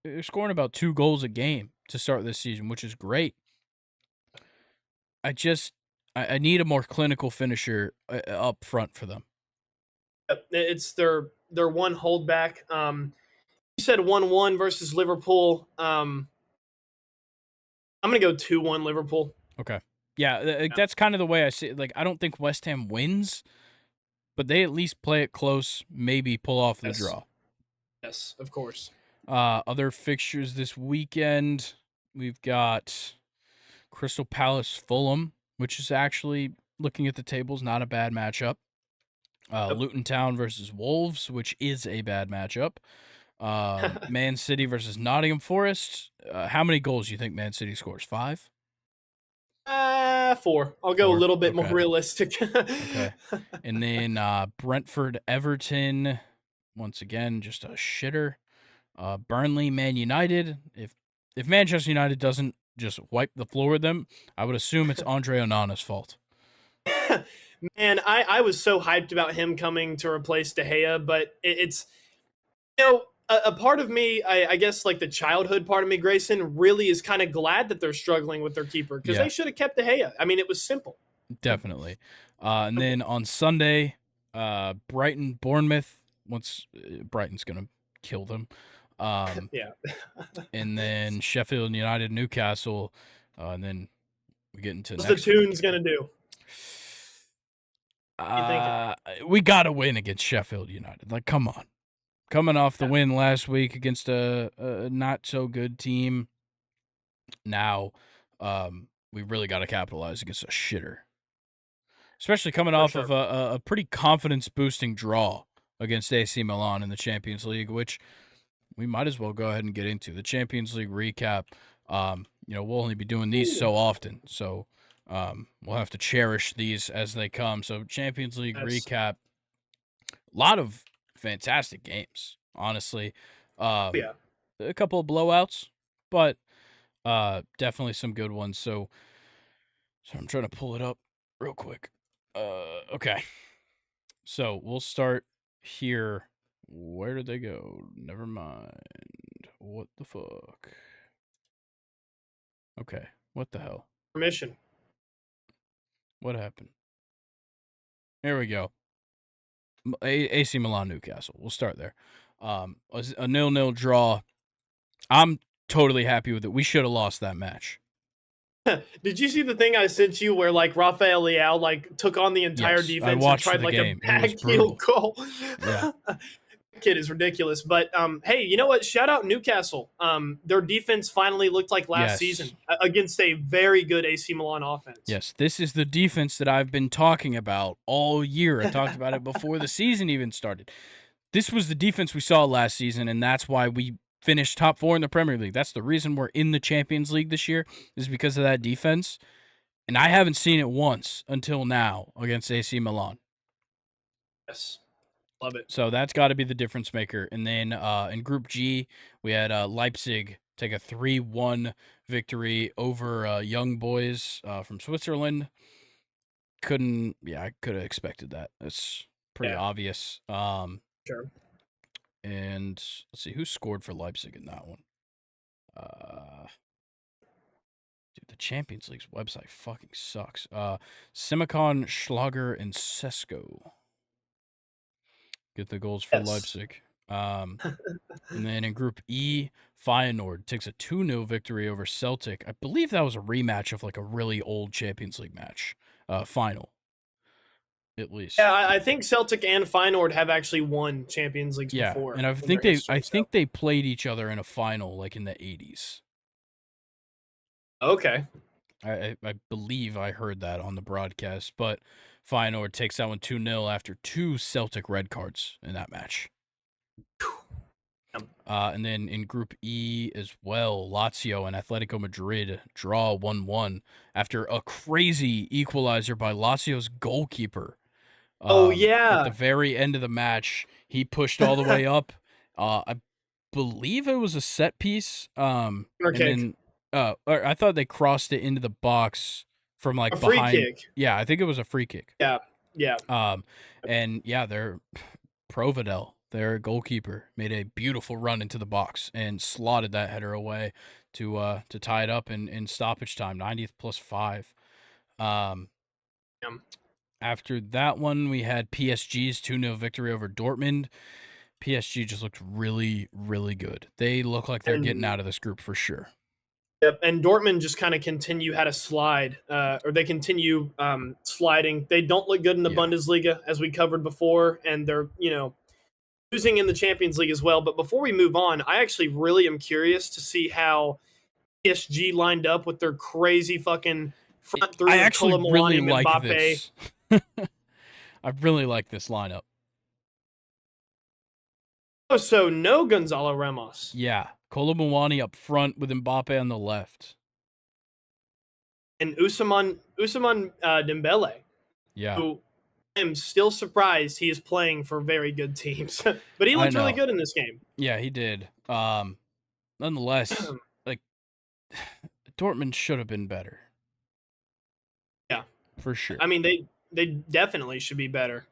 Speaker 1: they're scoring about 2 goals a game to start this season, which is great. I need a more clinical finisher up front for them.
Speaker 2: It's their one holdback. You said 1-1 versus Liverpool. I'm gonna go 2-1 Liverpool.
Speaker 1: Okay. Yeah, that's kind of the way I see it. Like, I don't think West Ham wins, but they at least play it close, maybe pull off the draw.
Speaker 2: Yes, of course.
Speaker 1: Other fixtures this weekend, we've got Crystal Palace Fulham, which is actually, looking at the tables, not a bad matchup. Luton Town versus Wolves, which is a bad matchup. Man City versus Nottingham Forest. How many goals do you think Man City scores? 5?
Speaker 2: 4. I'll go 4. A little bit more realistic.
Speaker 1: Okay. And then Brentford Everton, once again, just a shitter. Burnley Man United. If Manchester United doesn't just wipe the floor with them, I would assume it's Andre Onana's fault.
Speaker 2: Man, I was so hyped about him coming to replace De Gea, but it's, a part of me, I guess like the childhood part of me, Grayson, really is kind of glad that they're struggling with their keeper, because they should have kept De Gea. I mean, it was simple.
Speaker 1: Definitely. And then on Sunday, Brighton Bournemouth. Brighton's going to kill them.
Speaker 2: Yeah.
Speaker 1: And then Sheffield United, Newcastle, and then we get into
Speaker 2: What's the
Speaker 1: next week.
Speaker 2: Tunes gonna do? You thinking?
Speaker 1: We got to win against Sheffield United. Like, come on. Coming off the win last week against a not so good team. Now, we really got to capitalize against a shitter. Especially coming off of a pretty confidence boosting draw against AC Milan in the Champions League, which we might as well go ahead and get into. The Champions League recap. We'll only be doing these so often, so we'll have to cherish these as they come. So Champions League recap. A lot of fantastic games, honestly. A couple of blowouts, but definitely some good ones. So I'm trying to pull it up real quick. Okay. So we'll start here. Where did they go? Never mind. What the fuck? Okay. What the hell?
Speaker 2: Permission.
Speaker 1: What happened? Here we go. AC Milan Newcastle. We'll start there. A 0-0 draw. I'm totally happy with it. We should have lost that match.
Speaker 2: Did you see the thing I sent you where like Rafael Leao like took on the entire defense and tried like
Speaker 1: game.
Speaker 2: a backheel goal?
Speaker 1: Yeah.
Speaker 2: Kid is ridiculous. But hey, you know what? Shout out Newcastle. Their defense finally looked like last season against a very good AC Milan offense.
Speaker 1: Yes, this is the defense that I've been talking about all year. I talked about it before the season even started. This was the defense we saw last season, and that's why we finished top 4 in the Premier League. That's the reason we're in the Champions League this year, is because of that defense. And I haven't seen it once until now against AC Milan.
Speaker 2: Yes. Love it.
Speaker 1: So that's got to be the difference maker. And then in Group G, we had Leipzig take a 3-1 victory over Young Boys from Switzerland. I could have expected that. That's pretty obvious.
Speaker 2: Sure.
Speaker 1: And let's see, who scored for Leipzig in that one? Dude, the Champions League's website fucking sucks. Simicon, Schlager, and Sesko get the goals for Leipzig. And then in Group E, Feyenoord takes a 2-0 victory over Celtic. I believe that was a rematch of like a really old Champions League match, final, at least.
Speaker 2: Yeah, I think Celtic and Feyenoord have actually won Champions Leagues before.
Speaker 1: And I think they played each other in a final like in the 80s.
Speaker 2: Okay.
Speaker 1: I believe I heard that on the broadcast, but Feyenoord takes that one 2-0 after 2 Celtic red cards in that match. And then in Group E as well, Lazio and Atletico Madrid draw 1-1 after a crazy equalizer by Lazio's goalkeeper. At the very end of the match, he pushed all the way up. I believe it was a set piece. And then, I thought they crossed it into the box from like behind.
Speaker 2: Free kick.
Speaker 1: Yeah, I think it was a free kick.
Speaker 2: Yeah.
Speaker 1: They're Providel, their goalkeeper, made a beautiful run into the box and slotted that header away to tie it up in stoppage time, 90th plus 5. After that one, we had PSG's 2-0 victory over Dortmund. PSG just looked really, really good. They look like they're getting out of this group for sure.
Speaker 2: Yep, and Dortmund just kind of continue how to slide, or they continue sliding. They don't look good in the Bundesliga, as we covered before, and they're, losing in the Champions League as well. But before we move on, I actually really am curious to see how PSG lined up with their crazy fucking front three.
Speaker 1: I actually really like this. I really like this lineup.
Speaker 2: Oh, so no Gonzalo Ramos.
Speaker 1: Yeah. Kolomouani up front with Mbappe on the left.
Speaker 2: And Ousmane Dembele.
Speaker 1: Yeah.
Speaker 2: Who I am still surprised he is playing for very good teams. But he looked really good in this game.
Speaker 1: Yeah, he did. Nonetheless, like Dortmund should have been better.
Speaker 2: Yeah.
Speaker 1: For sure.
Speaker 2: I mean, they definitely should be better.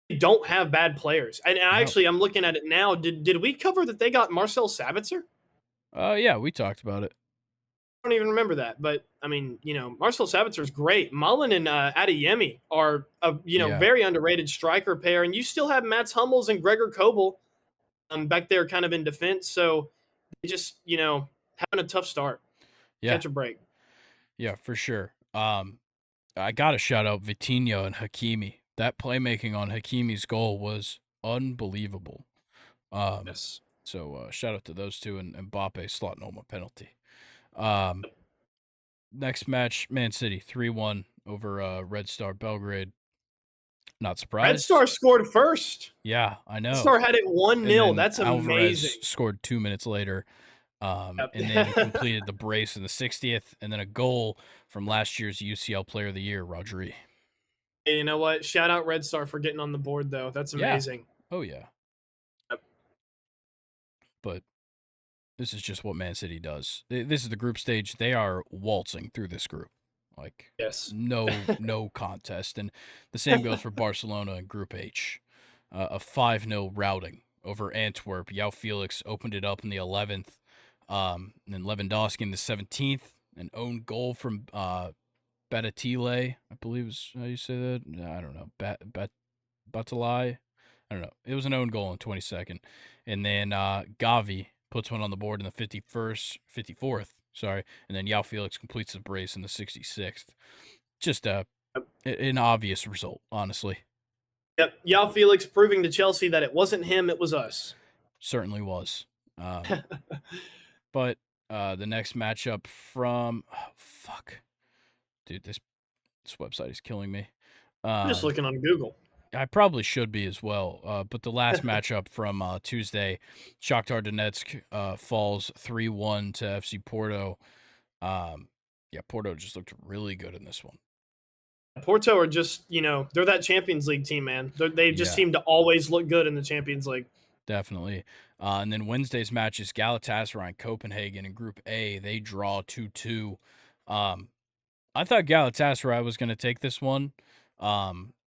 Speaker 2: They don't have bad players. And actually, I'm looking at it now. Did we cover that they got Marcel Sabitzer?
Speaker 1: Yeah, we talked about it.
Speaker 2: I don't even remember that. But, I mean, Marcel Sabitzer is great. Mullen and Adeyemi are, very underrated striker pair. And you still have Mats Hummels and Gregor Kobel. back there kind of in defense. So they just, having a tough start.
Speaker 1: Yeah,
Speaker 2: Catch a break.
Speaker 1: yeah, for sure. I gotta shout out Vitinho and Hakimi. That playmaking on Hakimi's goal was unbelievable.
Speaker 2: Yes.
Speaker 1: So shout out to those two and Mbappe slotting home a penalty. Um, next match, Man City 3-1 over Red Star Belgrade. Not
Speaker 2: Red
Speaker 1: surprised.
Speaker 2: Star scored first.
Speaker 1: Yeah, I know.
Speaker 2: Red Star had it 1-0.
Speaker 1: And then
Speaker 2: That's
Speaker 1: Alvarez
Speaker 2: amazing.
Speaker 1: scored 2 minutes later.
Speaker 2: Yep.
Speaker 1: And then completed the brace in the 60th, and then a goal from last year's UCL Player of the Year, Rodri.
Speaker 2: Hey, you know what? Shout out Red Star for getting on the board, though. That's amazing.
Speaker 1: Oh, yeah.
Speaker 2: Yep.
Speaker 1: But this is just what Man City does. This is the group stage. They are waltzing through this group. Like,
Speaker 2: Yes.
Speaker 1: no contest. And the same goes for Barcelona in Group H. A 5-0 routing over Antwerp. João Felix opened it up in the 11th. And then Lewandowski in the 17th. An own goal from Batatile, I believe is how you say that. I don't know. Batalai. I don't know. It was an own goal in 22nd. And then Gavi puts one on the board in the 54th. Sorry. And then João Felix completes the brace in the 66th. Just an obvious result, honestly.
Speaker 2: Yep. João Felix proving to Chelsea that it wasn't him, it was us.
Speaker 1: Certainly was. But the next matchup from dude, this website is killing me.
Speaker 2: I'm just looking on Google.
Speaker 1: I probably should be as well. But the last matchup from Tuesday, Shakhtar Donetsk falls 3-1 to FC Porto. Yeah, Porto just looked really good in this one.
Speaker 2: Porto are just, they're that Champions League team, man. They just seem to always look good in the Champions League.
Speaker 1: Definitely. And then Wednesday's match is Galatasaray and Copenhagen in Group A. They draw 2-2. I thought Galatasaray was going to take this one,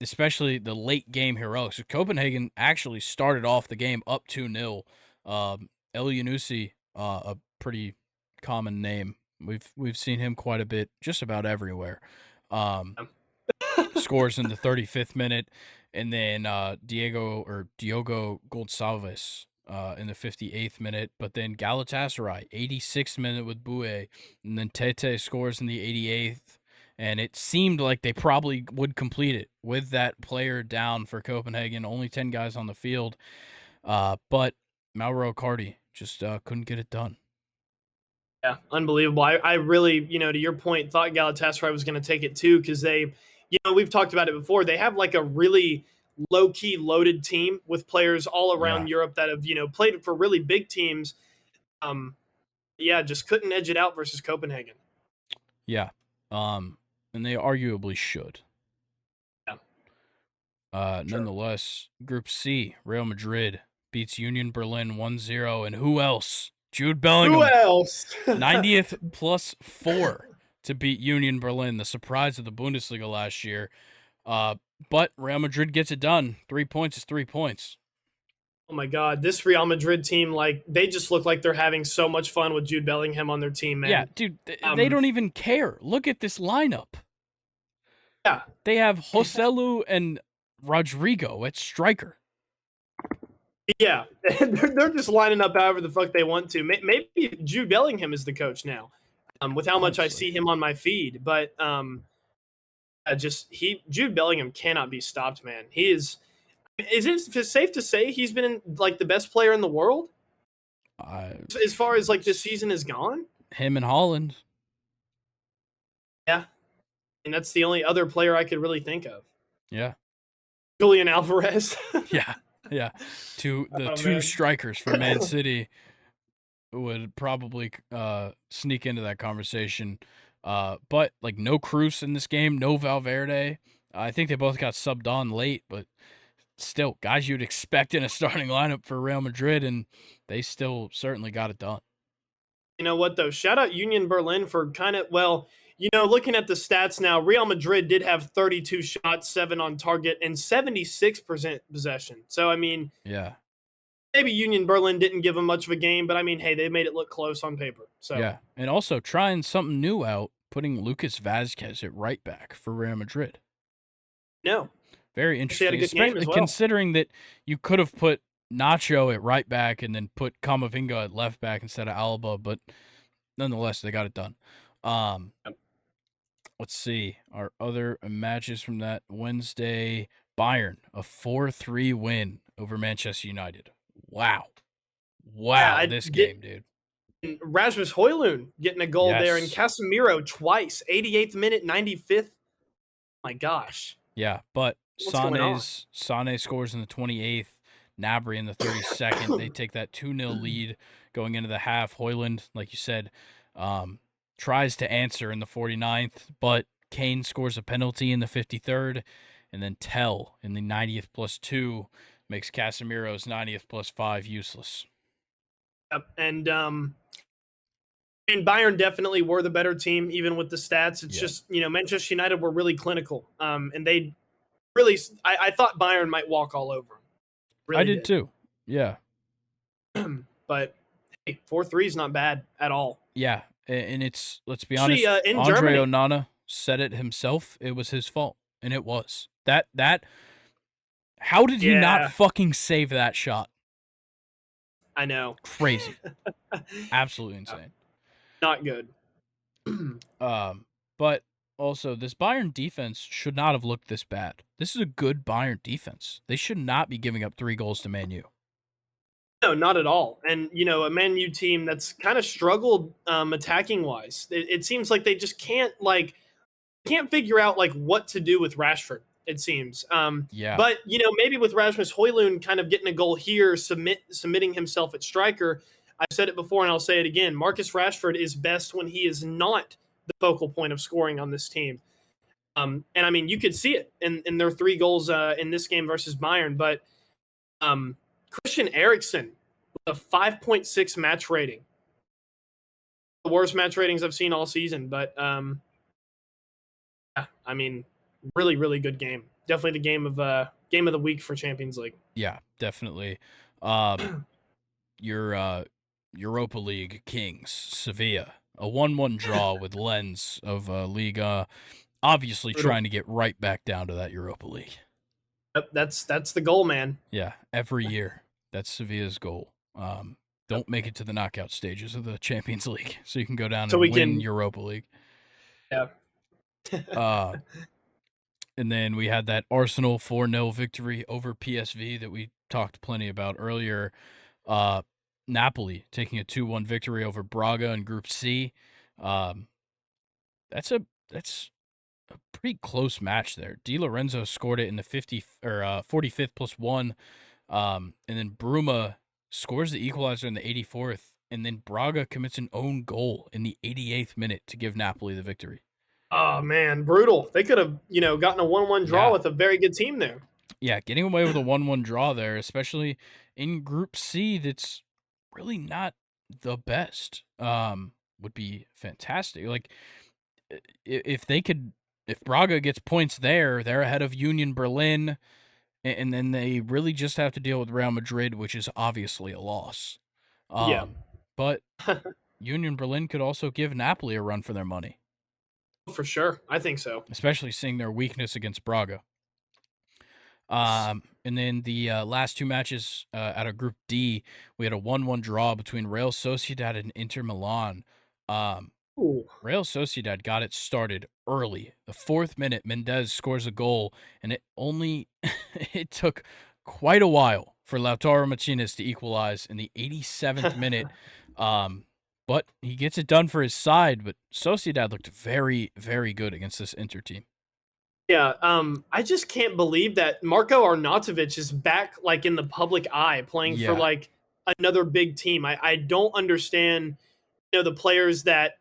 Speaker 1: especially the late game heroics. So Copenhagen actually started off the game up 2-0. El Yunusi, a pretty common name. We've seen him quite a bit, just about everywhere. Scores in the 35th minute, and then Diogo Gonçalves in the 58th minute. But then Galatasaray, 86th minute with Boué, and then Tete scores in the 88th. And it seemed like they probably would complete it with that player down for Copenhagen. Only 10 guys on the field. But Mauro Icardi just couldn't get it done.
Speaker 2: Yeah, unbelievable. I really, to your point, thought Galatasaray was going to take it too because they, we've talked about it before. They have like a really low-key loaded team with players all around Europe that have, played for really big teams. Just couldn't edge it out versus Copenhagen.
Speaker 1: Yeah. And they arguably should.
Speaker 2: Yeah.
Speaker 1: Nonetheless, Group C, Real Madrid beats Union Berlin 1-0. And who else? Jude Bellingham.
Speaker 2: Who else?
Speaker 1: 90th +4 to beat Union Berlin, the surprise of the Bundesliga last year. But Real Madrid gets it done. 3 points is 3 points.
Speaker 2: Oh, my God. This Real Madrid team, they just look like they're having so much fun with Jude Bellingham on their team, man.
Speaker 1: Yeah, dude, they don't even care. Look at this lineup.
Speaker 2: Yeah.
Speaker 1: They have Joselu and Rodrigo at striker.
Speaker 2: Yeah. They're just lining up however the fuck they want to. Maybe Jude Bellingham is the coach now, with how much I see him on my feed. But Jude Bellingham cannot be stopped, man. He is... Is it safe to say he's been the best player in the world? As far as this season is gone?
Speaker 1: Him and Haaland.
Speaker 2: Yeah. And that's the only other player I could really think of.
Speaker 1: Yeah.
Speaker 2: Julian Alvarez.
Speaker 1: Yeah. Two strikers for Man City would probably sneak into that conversation. But no Cruz in this game, no Valverde. I think they both got subbed on late, but still, guys you'd expect in a starting lineup for Real Madrid, and they still certainly got it done.
Speaker 2: You know what, though? Shout out Union Berlin for looking at the stats now, Real Madrid did have 32 shots, 7 on target, and 76% possession. So,
Speaker 1: yeah,
Speaker 2: maybe Union Berlin didn't give them much of a game, but, hey, they made it look close on paper. So
Speaker 1: yeah, and also trying something new out, putting Lucas Vazquez at right back for Real Madrid.
Speaker 2: No.
Speaker 1: Very interesting,
Speaker 2: Had a good game as well.
Speaker 1: Considering that you could have put Nacho at right back and then put Camavinga at left back instead of Alaba, but nonetheless, they got it done. Let's see. Our other matches from that Wednesday, Bayern, a 4-3 win over Manchester United. Wow. Wow, this game, dude.
Speaker 2: Rasmus Højlund getting a goal there, and
Speaker 1: Yes.
Speaker 2: Casemiro twice, 88th minute, 95th. My gosh.
Speaker 1: Yeah, but
Speaker 2: What's going on?
Speaker 1: Sane scores in the 28th, Gnabry in the 32nd. They take that 2-0 lead going into the half. Højlund, like you said, tries to answer in the 49th, but Kane scores a penalty in the 53rd, and then Tell in the 90th +2 makes Casemiro's 90th +5 useless.
Speaker 2: Yep. And Bayern definitely were the better team, even with the stats. It's just, Manchester United were really clinical. And they really, I thought Bayern might walk all over them.
Speaker 1: Really I did too. Yeah.
Speaker 2: But hey, 4-3 is not bad at all.
Speaker 1: Yeah. And it's, let's be honest, Andre Onana said it himself. It was his fault. And it was. How did he not fucking save that shot?
Speaker 2: I know.
Speaker 1: Crazy. Absolutely insane.
Speaker 2: Not good.
Speaker 1: But also, this Bayern defense should not have looked this bad. This is a good Bayern defense. They should not be giving up 3 goals to Man U.
Speaker 2: No, not at all. And, a Man U team that's kind of struggled attacking-wise. It seems like they just can't figure out, what to do with Rashford, it seems.
Speaker 1: Yeah.
Speaker 2: But, maybe with Rasmus Højlund kind of getting a goal here, submitting himself at striker, I've said it before and I'll say it again, Marcus Rashford is best when he is not the focal point of scoring on this team. And, I mean, you could see it in their 3 goals in this game versus Bayern. But Christian Eriksen with a 5.6 match rating. The worst match ratings I've seen all season. But, yeah, I mean, really, really good game. Definitely the game of the week for Champions League.
Speaker 1: Yeah, definitely. Your Europa League kings, Sevilla, a 1-1 draw with Lens of Liga, obviously trying to get right back down to that Europa League.
Speaker 2: Yep, that's the goal, man.
Speaker 1: Yeah, every year. That's Sevilla's goal. Don't make it to the knockout stages of the Champions League so you can go down and win Europa League.
Speaker 2: Yeah.
Speaker 1: And then we had that Arsenal 4-0 victory over PSV that we talked plenty about earlier. Napoli taking a 2-1 victory over Braga in Group C. That's a pretty close match there. Di Lorenzo scored it in the 45th +1, and then Bruma scores the equalizer in the 84th, and then Braga commits an own goal in the 88th minute to give Napoli the victory.
Speaker 2: Oh man, brutal! They could have gotten a 1-1 draw with a very good team there.
Speaker 1: Yeah, getting away with a 1-1 draw there, especially in Group C, that's really not the best, would be fantastic. Like, if Braga gets points there, they're ahead of Union Berlin, and then they really just have to deal with Real Madrid, which is obviously a loss. But Union Berlin could also give Napoli a run for their money.
Speaker 2: For sure. I think so.
Speaker 1: Especially seeing their weakness against Braga. And then the last 2 matches out of Group D, we had a 1-1 draw between Real Sociedad and Inter Milan. Real Sociedad got it started early. The 4th minute, Mendez scores a goal, and it took quite a while for Lautaro Martinez to equalize in the 87th minute. But he gets it done for his side, but Sociedad looked very, very good against this Inter team.
Speaker 2: Yeah, I just can't believe that Marko Arnautovic is back in the public eye playing for another big team. I don't understand the players that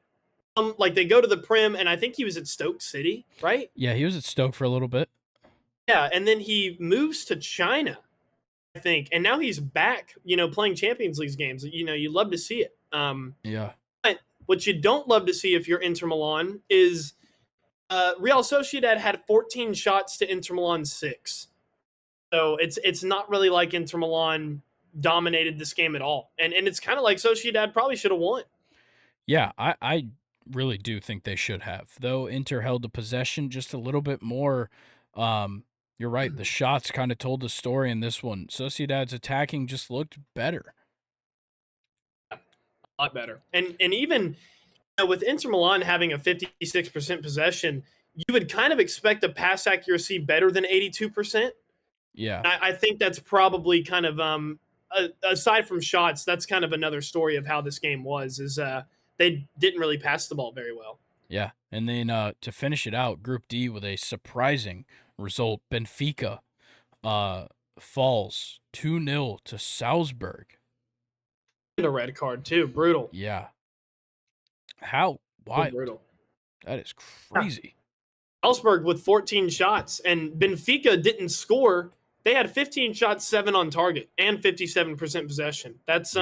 Speaker 2: they go to the Prem, and I think he was at Stoke City, right?
Speaker 1: Yeah, he was at Stoke for a little bit.
Speaker 2: Yeah, and then he moves to China, I think, and now he's back, playing Champions League games. You love to see it.
Speaker 1: Yeah.
Speaker 2: But what you don't love to see if you're Inter Milan is Real Sociedad had 14 shots to Inter Milan 6. So it's not really like Inter Milan dominated this game at all. And it's kind of like Sociedad probably should have won.
Speaker 1: Yeah, I really do think they should have. Though Inter held the possession just a little bit more You're right. The shots kind of told the story in this one. Sociedad's attacking just looked better.
Speaker 2: A lot better. And even with Inter Milan having a 56% possession, you would kind of expect a pass accuracy better than 82%.
Speaker 1: Yeah.
Speaker 2: I think that's probably kind of aside from shots, that's kind of another story of how this game was. Is they didn't really pass the ball very well.
Speaker 1: Yeah. And then to finish it out, Group D with a surprising result, Benfica falls 2-0 to Salzburg.
Speaker 2: And a red card too, brutal.
Speaker 1: Yeah. How wild?
Speaker 2: Brutal.
Speaker 1: That is crazy.
Speaker 2: Salzburg with 14 shots, and Benfica didn't score. They had 15 shots, 7 on target, and 57% possession. That's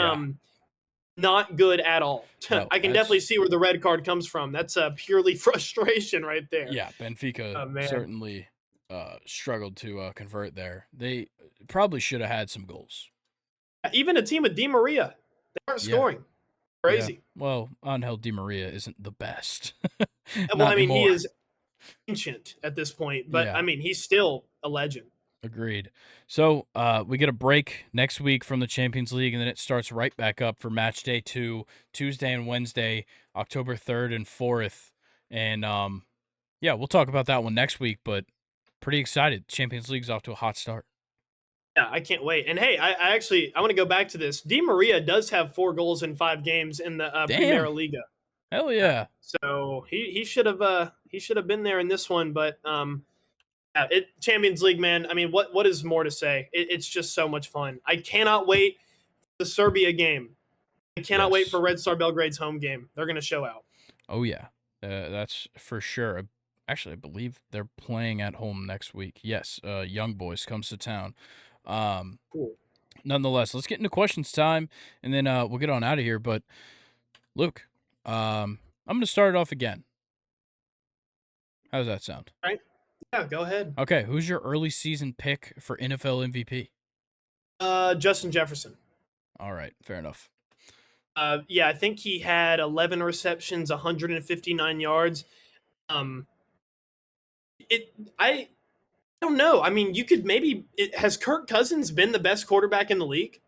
Speaker 2: not good at all.
Speaker 1: No,
Speaker 2: I can definitely see where the red card comes from. That's purely frustration right there.
Speaker 1: Yeah, Benfica certainly struggled to convert there. They probably should have had some goals.
Speaker 2: Even a team with Di Maria, they aren't scoring. Crazy.
Speaker 1: Yeah. Well, Angel Di Maria isn't the best.
Speaker 2: Well, I mean, he is ancient at this point, but I mean, he's still a legend.
Speaker 1: Agreed. So we get a break next week from the Champions League, and then it starts right back up for Matchday 2, Tuesday and Wednesday, October 3rd and 4th. And, we'll talk about that one next week, but pretty excited. Champions League's off to a hot start.
Speaker 2: Yeah, I can't wait. And, hey, I want to go back to this. Di Maria does have 4 goals in 5 games in the Primera Liga.
Speaker 1: Hell yeah.
Speaker 2: So he should have been there in this one, but Champions League, man. I mean, what is more to say? It's just so much fun. I cannot wait for the Serbia game. I cannot wait for Red Star Belgrade's home game. They're going to show out.
Speaker 1: Oh, yeah. That's for sure. Actually, I believe they're playing at home next week. Yes, Young Boys comes to town.
Speaker 2: Cool.
Speaker 1: Nonetheless, let's get into questions time, and then we'll get on out of here. But, Luke, I'm going to start it off again. How does that sound?
Speaker 2: All right. Yeah, go ahead.
Speaker 1: Okay, who's your early season pick for NFL MVP?
Speaker 2: Justin Jefferson.
Speaker 1: All right, fair enough.
Speaker 2: I think he had 11 receptions, 159 yards. I don't know. I mean, you could has Kirk Cousins been the best quarterback in the league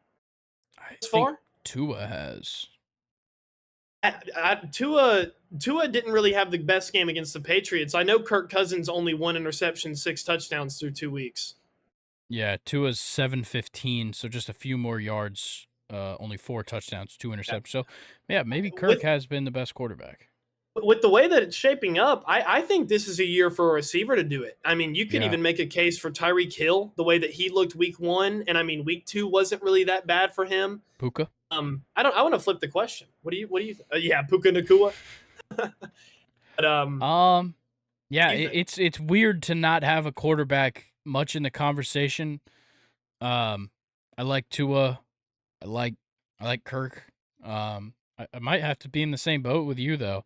Speaker 2: as far?
Speaker 1: Tua has.
Speaker 2: Tua didn't really have the best game against the Patriots. I know Kirk Cousins only 1 interception, 6 touchdowns through 2 weeks.
Speaker 1: Yeah, Tua's 715, so just a few more yards, only 4 touchdowns, 2 interceptions. So, yeah, maybe Kirk has been the best quarterback.
Speaker 2: With the way that it's shaping up, I think this is a year for a receiver to do it. I mean, you can even make a case for Tyreek Hill, the way that he looked week 1, and I mean, week 2 wasn't really that bad for him.
Speaker 1: Puka?
Speaker 2: I want to flip the question. What do you Puka Nacua? But
Speaker 1: it's weird to not have a quarterback much in the conversation. I like Tua. I like Kirk. I might have to be in the same boat with you though.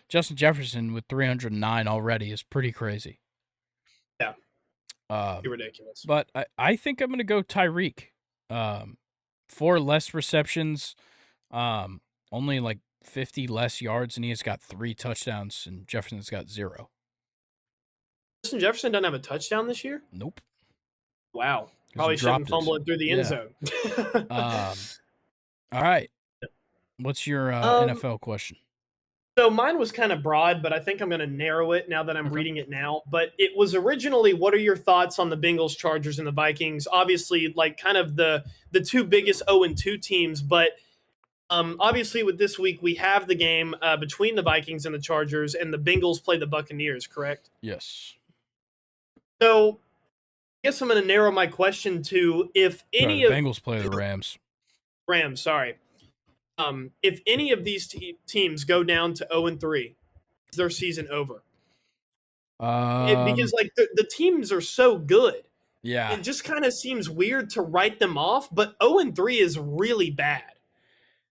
Speaker 1: Justin Jefferson with 309 already is pretty crazy.
Speaker 2: Yeah. Ridiculous.
Speaker 1: But I think I'm going to go Tyreek. 4 less receptions, only like 50 less yards, and he has got 3 touchdowns, and Jefferson's got 0.
Speaker 2: Justin Jefferson doesn't have a touchdown this year?
Speaker 1: Nope.
Speaker 2: Wow. Probably shouldn't fumble it through the end zone.
Speaker 1: All right. What's your NFL question?
Speaker 2: So mine was kind of broad, but I think I'm going to narrow it now that I'm reading it now. But it was originally, what are your thoughts on the Bengals, Chargers, and the Vikings? Obviously, like kind of the 2 biggest 0-2 teams. But obviously, with this week, we have the game between the Vikings and the Chargers, and the Bengals play the Buccaneers, correct?
Speaker 1: Yes.
Speaker 2: So I guess I'm going to narrow my question to if any of
Speaker 1: Bengals play the Rams.
Speaker 2: Rams, sorry. If any of these teams go down to 0-3, is their season over? Because like the teams are so good.
Speaker 1: Yeah.
Speaker 2: It just kind of seems weird to write them off, but 0-3 is really bad.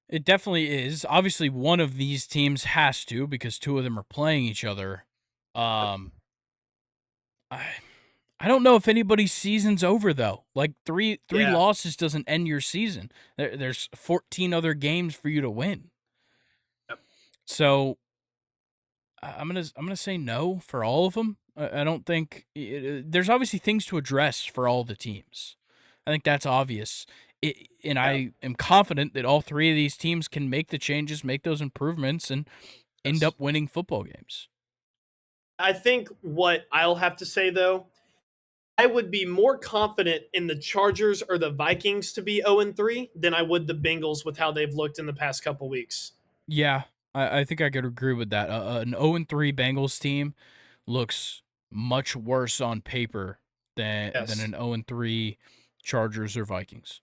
Speaker 1: It definitely is. Obviously, one of these teams has to because 2 of them are playing each other. I don't know if anybody's season's over though. Like 3 losses doesn't end your season. There's 14 other games for you to win.
Speaker 2: Yep.
Speaker 1: So I'm gonna say no for all of them. I don't think there's obviously things to address for all the teams. I think that's obvious. And
Speaker 2: Yeah.
Speaker 1: I am confident that all three of these teams can make the changes, make those improvements, and end
Speaker 2: Yes.
Speaker 1: up winning football games.
Speaker 2: I think what I'll have to say though, I would be more confident in the Chargers or the Vikings to be 0-3 than I would the Bengals with how they've looked in the past couple weeks.
Speaker 1: Yeah, I think I could agree with that. An 0-3 Bengals team looks much worse on paper than
Speaker 2: Yes.
Speaker 1: an 0-3 Chargers or Vikings.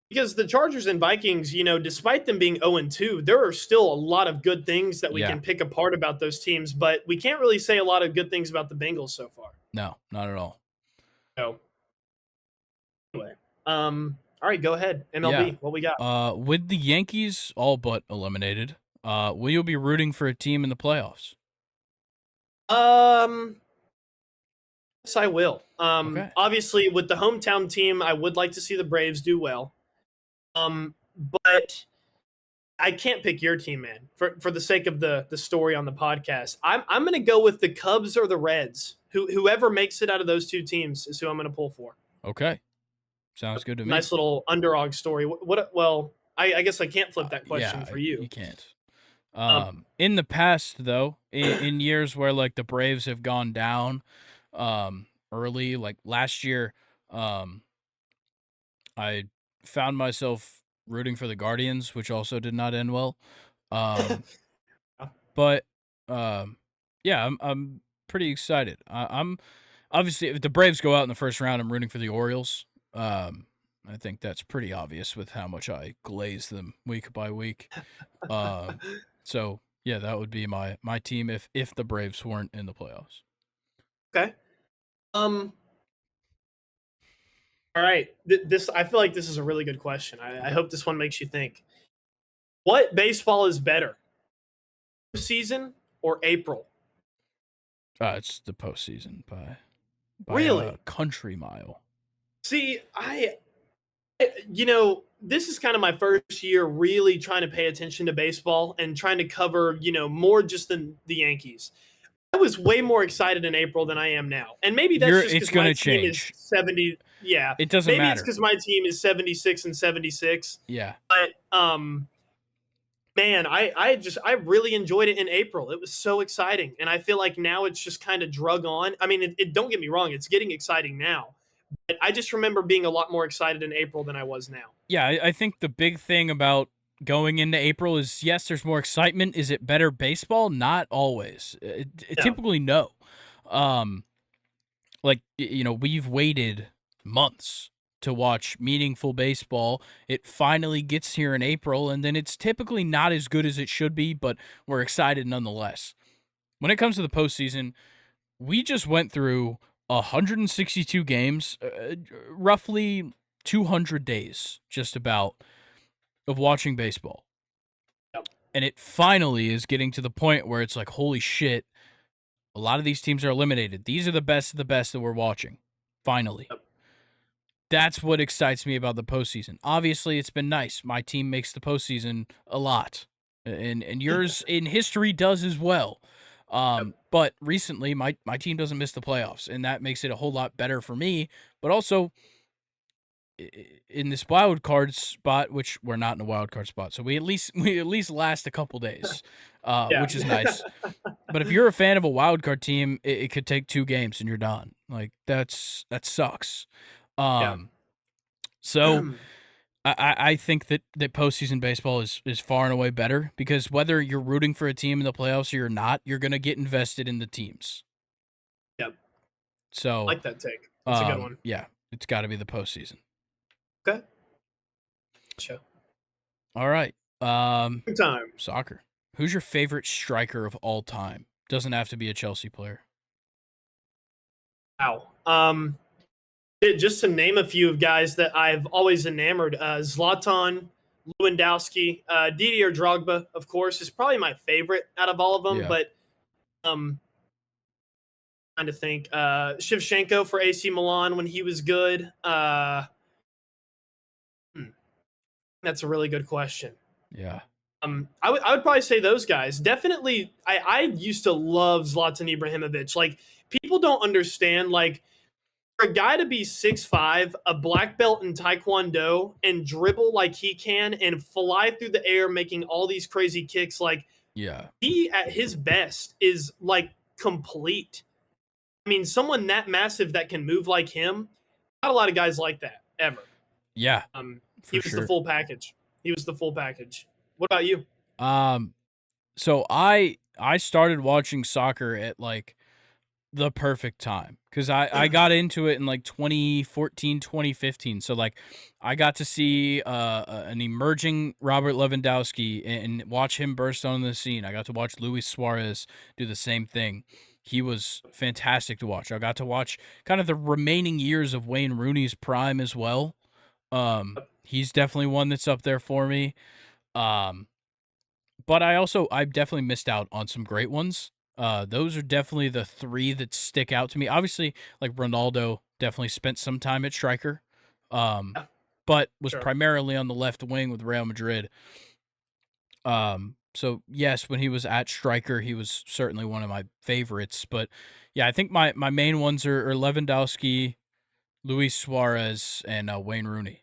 Speaker 2: Because the Chargers and Vikings, despite them being 0-2, there are still a lot of good things that we
Speaker 1: Yeah,
Speaker 2: can pick apart about those teams, but we can't really say a lot of good things about the Bengals so far.
Speaker 1: no, not at all.
Speaker 2: So, anyway, all right, go ahead.
Speaker 1: Yeah.
Speaker 2: MLB, what we got?
Speaker 1: With the Yankees all but eliminated, will you be rooting for a team in the playoffs?
Speaker 2: Um, yes, I will.
Speaker 1: Okay.
Speaker 2: Obviously, with the hometown team, I would like to see the Braves do well. But I can't pick your team, man. For the sake of the story on the podcast, I'm going to go with the Cubs or the Reds. Whoever makes it out of those two teams is who I'm going to pull for.
Speaker 1: Okay. Sounds good to me.
Speaker 2: Nice little underdog story. Well, I guess I can't flip that question
Speaker 1: Yeah,
Speaker 2: for
Speaker 1: you
Speaker 2: you.
Speaker 1: can't.
Speaker 2: Um,
Speaker 1: In the past though, in years where like the Braves have gone down, early, like last year, I found myself rooting for the Guardians, which also did not end well. Um, but yeah, I'm pretty excited. I'm obviously if the Braves go out in the first round, I'm rooting for the Orioles. I think that's pretty obvious with how much I glaze them week by week. So yeah, that would be my team if the Braves weren't in the playoffs.
Speaker 2: okay. All right. This I feel like this is a really good question. I hope this one makes you think. What baseball is better, season or April?
Speaker 1: It's the postseason by a
Speaker 2: Really?
Speaker 1: country mile.
Speaker 2: See, this is kind of my first year really trying to pay attention to baseball and trying to cover, more just than the Yankees. I was way more excited in April than I am now. And maybe that's just
Speaker 1: It's
Speaker 2: because my
Speaker 1: gonna
Speaker 2: team is
Speaker 1: change.
Speaker 2: 70. Yeah.
Speaker 1: It doesn't
Speaker 2: Maybe it's
Speaker 1: matter.
Speaker 2: because my team is 76 and 76.
Speaker 1: Yeah.
Speaker 2: But man, I really enjoyed it in April. It was so exciting. And I feel like now it's just kind of drug on. I mean, don't get me wrong, it's getting exciting now. But I just remember being a lot more excited in April than I was now.
Speaker 1: Yeah, I think the big thing about going into April is yes, there's more excitement. Is it better baseball? Not always.
Speaker 2: No.
Speaker 1: Typically, no. Um, like we've waited months to watch meaningful baseball. It finally gets here in April, and then it's typically not as good as it should be, but we're excited nonetheless. When it comes to the postseason, we just went through 162 games, roughly 200 days, just about, of watching baseball.
Speaker 2: Yep.
Speaker 1: And it finally is getting to the point where it's like, holy shit, a lot of these teams are eliminated. These are the best of the best that we're watching. Finally.
Speaker 2: Yep.
Speaker 1: That's what excites me about the postseason. Obviously, it's been nice. My team makes the postseason a lot. And yours in history does as well.
Speaker 2: Yep.
Speaker 1: But recently, my team doesn't miss the playoffs, and that makes it a whole lot better for me. But also, in this wild card spot, which we're not in a wild card spot, so we at least last a couple days,
Speaker 2: Yeah.
Speaker 1: which is nice. But if you're a fan of a wild card team, it could take 2 games and you're done. Like that sucks.
Speaker 2: Yeah.
Speaker 1: So I think that postseason baseball is far and away better because whether you're rooting for a team in the playoffs or you're not, you're gonna get invested in the teams.
Speaker 2: Yep. I
Speaker 1: So
Speaker 2: like that take. That's a good one.
Speaker 1: yeah, it's got to be the postseason.
Speaker 2: Okay. Sure.
Speaker 1: All right.
Speaker 2: Good time.
Speaker 1: Soccer. Who's your favorite striker of all time? Doesn't have to be a Chelsea player.
Speaker 2: Wow. Just to name a few of guys that I've always enamored, Zlatan, Lewandowski, Didier Drogba, of course, is probably my favorite out of all of them.
Speaker 1: Yeah.
Speaker 2: But trying to think, Shevchenko for AC Milan when he was good. That's a really good question.
Speaker 1: Yeah.
Speaker 2: I would probably say those guys. Definitely, I used to love Zlatan Ibrahimovic. Like, people don't understand, like, for a guy to be 6'5", a black belt in Taekwondo, and dribble like he can and fly through the air making all these crazy kicks, like,
Speaker 1: Yeah.
Speaker 2: he at his best is like complete. I mean, someone that massive that can move like him, not a lot of guys like that ever.
Speaker 1: Yeah,
Speaker 2: He
Speaker 1: for
Speaker 2: was the
Speaker 1: sure.
Speaker 2: full package. He was the full package. What about you?
Speaker 1: So I started watching soccer at like the perfect time because I got into it in like 2014, 2015. So like I got to see an emerging Robert Lewandowski and watch him burst onto the scene. I got to watch Luis Suarez do the same thing. He was fantastic to watch. I got to watch kind of the remaining years of Wayne Rooney's prime as well. He's definitely one that's up there for me. But I definitely missed out on some great ones. Those are definitely the three that stick out to me. Obviously, like Ronaldo definitely spent some time at striker,
Speaker 2: Yeah,
Speaker 1: but was
Speaker 2: sure.
Speaker 1: primarily on the left wing with Real Madrid. So yes, when he was at striker, he was certainly one of my favorites. But yeah, I think my main ones are Lewandowski, Luis Suarez, and Wayne Rooney.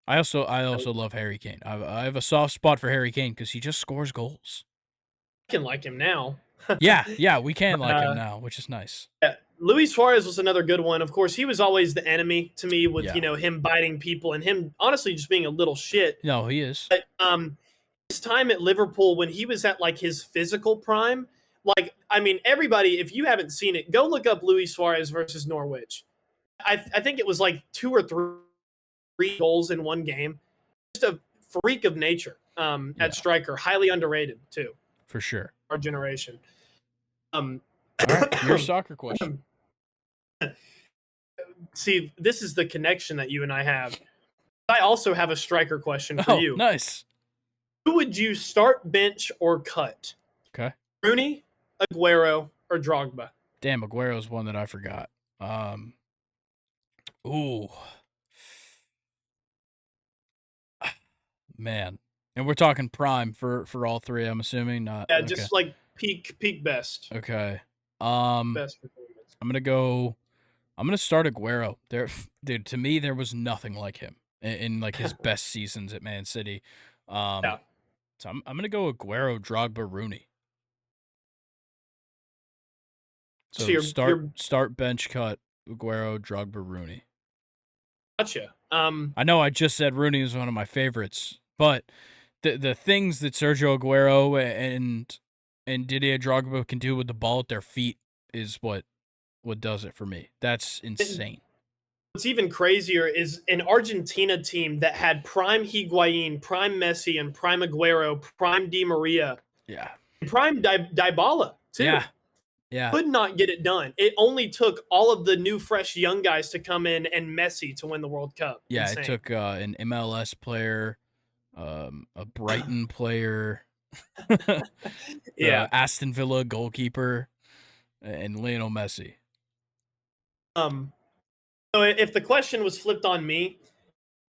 Speaker 1: I also love Harry Kane. I have a soft spot for Harry Kane because he just scores goals.
Speaker 2: I can like him now.
Speaker 1: Yeah, we can
Speaker 2: But,
Speaker 1: like him now, which is nice.
Speaker 2: yeah, Luis Suarez was another good one. Of course, he was always the enemy to me with,
Speaker 1: Yeah.
Speaker 2: him biting people and him honestly just being a little shit.
Speaker 1: No, he is.
Speaker 2: But his time at Liverpool when he was at like his physical prime, like, I mean, everybody, if you haven't seen it, go look up Luis Suarez versus Norwich. I think it was like 2 or 3 goals in one game. Just a freak of nature
Speaker 1: Yeah,
Speaker 2: at striker, highly underrated too,
Speaker 1: for sure.
Speaker 2: our generation. Um,
Speaker 1: All right, your soccer question.
Speaker 2: See, this is the connection that you and I have. I also have a striker question for
Speaker 1: Oh,
Speaker 2: you.
Speaker 1: nice.
Speaker 2: Who would you start, bench, or cut?
Speaker 1: Okay.
Speaker 2: Rooney, Aguero, or Drogba?
Speaker 1: Damn, Aguero's one that I forgot. Ooh, man. And we're talking prime for all three, I'm assuming. Not
Speaker 2: Yeah,
Speaker 1: okay.
Speaker 2: just like peak best.
Speaker 1: Okay.
Speaker 2: Best performance.
Speaker 1: I'm gonna start Aguero. Dude, to me, there was nothing like him in like his best seasons at Man City.
Speaker 2: Yeah.
Speaker 1: So I'm gonna go Aguero, Drogba, Rooney.
Speaker 2: So
Speaker 1: So start
Speaker 2: you're
Speaker 1: start bench cut Aguero, Drogba, Rooney.
Speaker 2: gotcha.
Speaker 1: I know I just said Rooney is one of my favorites, but the things that Sergio Aguero and Didier Drogba can do with the ball at their feet is what does it for me. That's insane.
Speaker 2: What's even crazier is an Argentina team that had prime Higuain, prime Messi, and prime Aguero, prime Di Maria,
Speaker 1: Yeah.
Speaker 2: and prime Dybala too.
Speaker 1: Yeah.
Speaker 2: Could not get it done. It only took all of the new, fresh, young guys to come in and Messi to win the World Cup.
Speaker 1: Yeah,
Speaker 2: Insane.
Speaker 1: it took an MLS player, a Brighton player,
Speaker 2: Yeah.
Speaker 1: Aston Villa goalkeeper, and Lionel Messi.
Speaker 2: So if the question was flipped on me,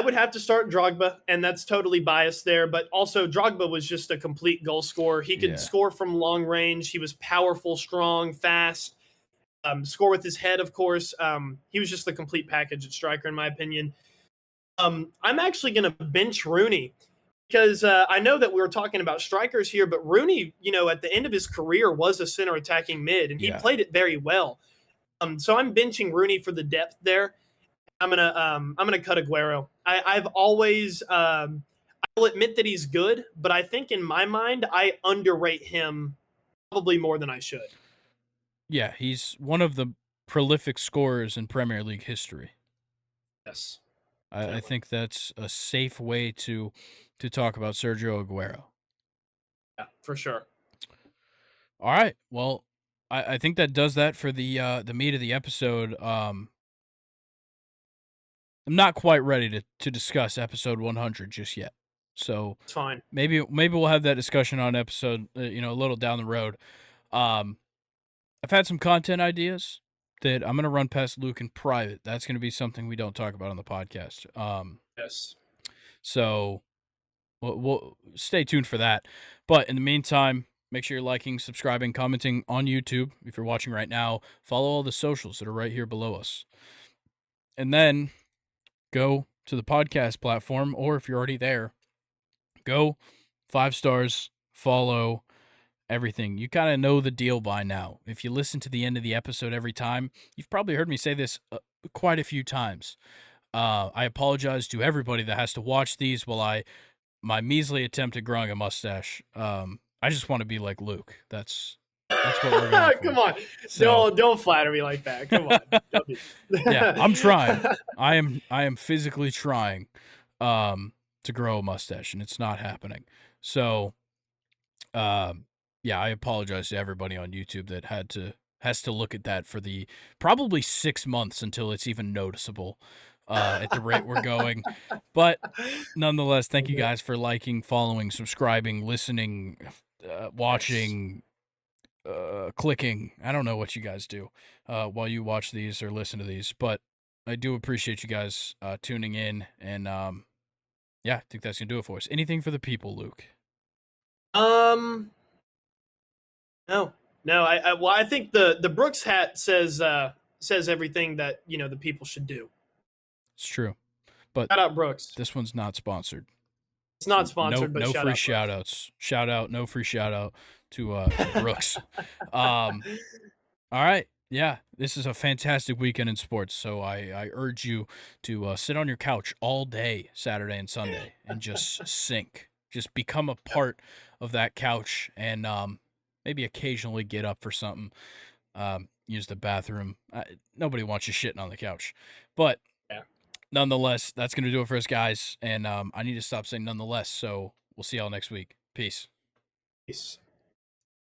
Speaker 2: I would have to start Drogba, and that's totally biased there. But also, Drogba was just a complete goal scorer. He could
Speaker 1: Yeah.
Speaker 2: score from long range. He was powerful, strong, fast. Score with his head, of course. He was just the complete package at striker, in my opinion. I'm actually going to bench Rooney because I know that we were talking about strikers here, but Rooney, at the end of his career, was a center attacking mid, and he
Speaker 1: Yeah.
Speaker 2: played it very well. So I'm benching Rooney for the depth there. I'm gonna cut Aguero. I've always I'll admit that he's good, but I think in my mind I underrate him probably more than I should.
Speaker 1: Yeah, he's one of the prolific scorers in Premier League history.
Speaker 2: Yes,
Speaker 1: I think that's a safe way to talk about Sergio Aguero.
Speaker 2: yeah, for sure.
Speaker 1: All right. Well, I think that does that for the meat of the episode. I'm not quite ready to discuss episode 100 just yet. So
Speaker 2: It's fine.
Speaker 1: maybe we'll have that discussion on episode a little down the road. I've had some content ideas that I'm going to run past Luke in private. That's going to be something we don't talk about on the podcast.
Speaker 2: Yes.
Speaker 1: So we'll stay tuned for that. But in the meantime, make sure you're liking, subscribing, commenting on YouTube. If you're watching right now, follow all the socials that are right here below us. And then go to the podcast platform, or if you're already there, go 5 stars, follow everything. You kind of know the deal by now. If you listen to the end of the episode every time, you've probably heard me say this quite a few times. I apologize to everybody that has to watch these while my measly attempt at growing a mustache. I just want to be like Luke. That's what we're going for.
Speaker 2: Come on.
Speaker 1: So,
Speaker 2: don't flatter me like that. Come on.
Speaker 1: yeah, I'm trying. I am physically trying to grow a mustache, and it's not happening. So yeah, I apologize to everybody on YouTube that has to look at that for the probably 6 months until it's even noticeable at the rate we're going. But nonetheless, thank you guys for liking, following, subscribing, listening, watching, clicking. I don't know what you guys do while you watch these or listen to these, but I do appreciate you guys tuning in. And yeah, I think that's gonna do it for us. Anything for the people, Luke?
Speaker 2: No. I think the Brooks hat says everything that the people should do.
Speaker 1: It's true, but
Speaker 2: shout out Brooks.
Speaker 1: This one's not sponsored.
Speaker 2: It's not sponsored, but
Speaker 1: no
Speaker 2: shout
Speaker 1: free
Speaker 2: out
Speaker 1: shout outs. Shout out, no free shout out to Brooks. All right. Yeah, this is a fantastic weekend in sports. So I urge you to sit on your couch all day, Saturday and Sunday, and just sink. Just become a part of that couch, and maybe occasionally get up for something. Use the bathroom. Nobody wants you shitting on the couch. But nonetheless, that's going to do it for us, guys. And I need to stop saying nonetheless. So we'll see y'all next week. Peace.
Speaker 2: Peace.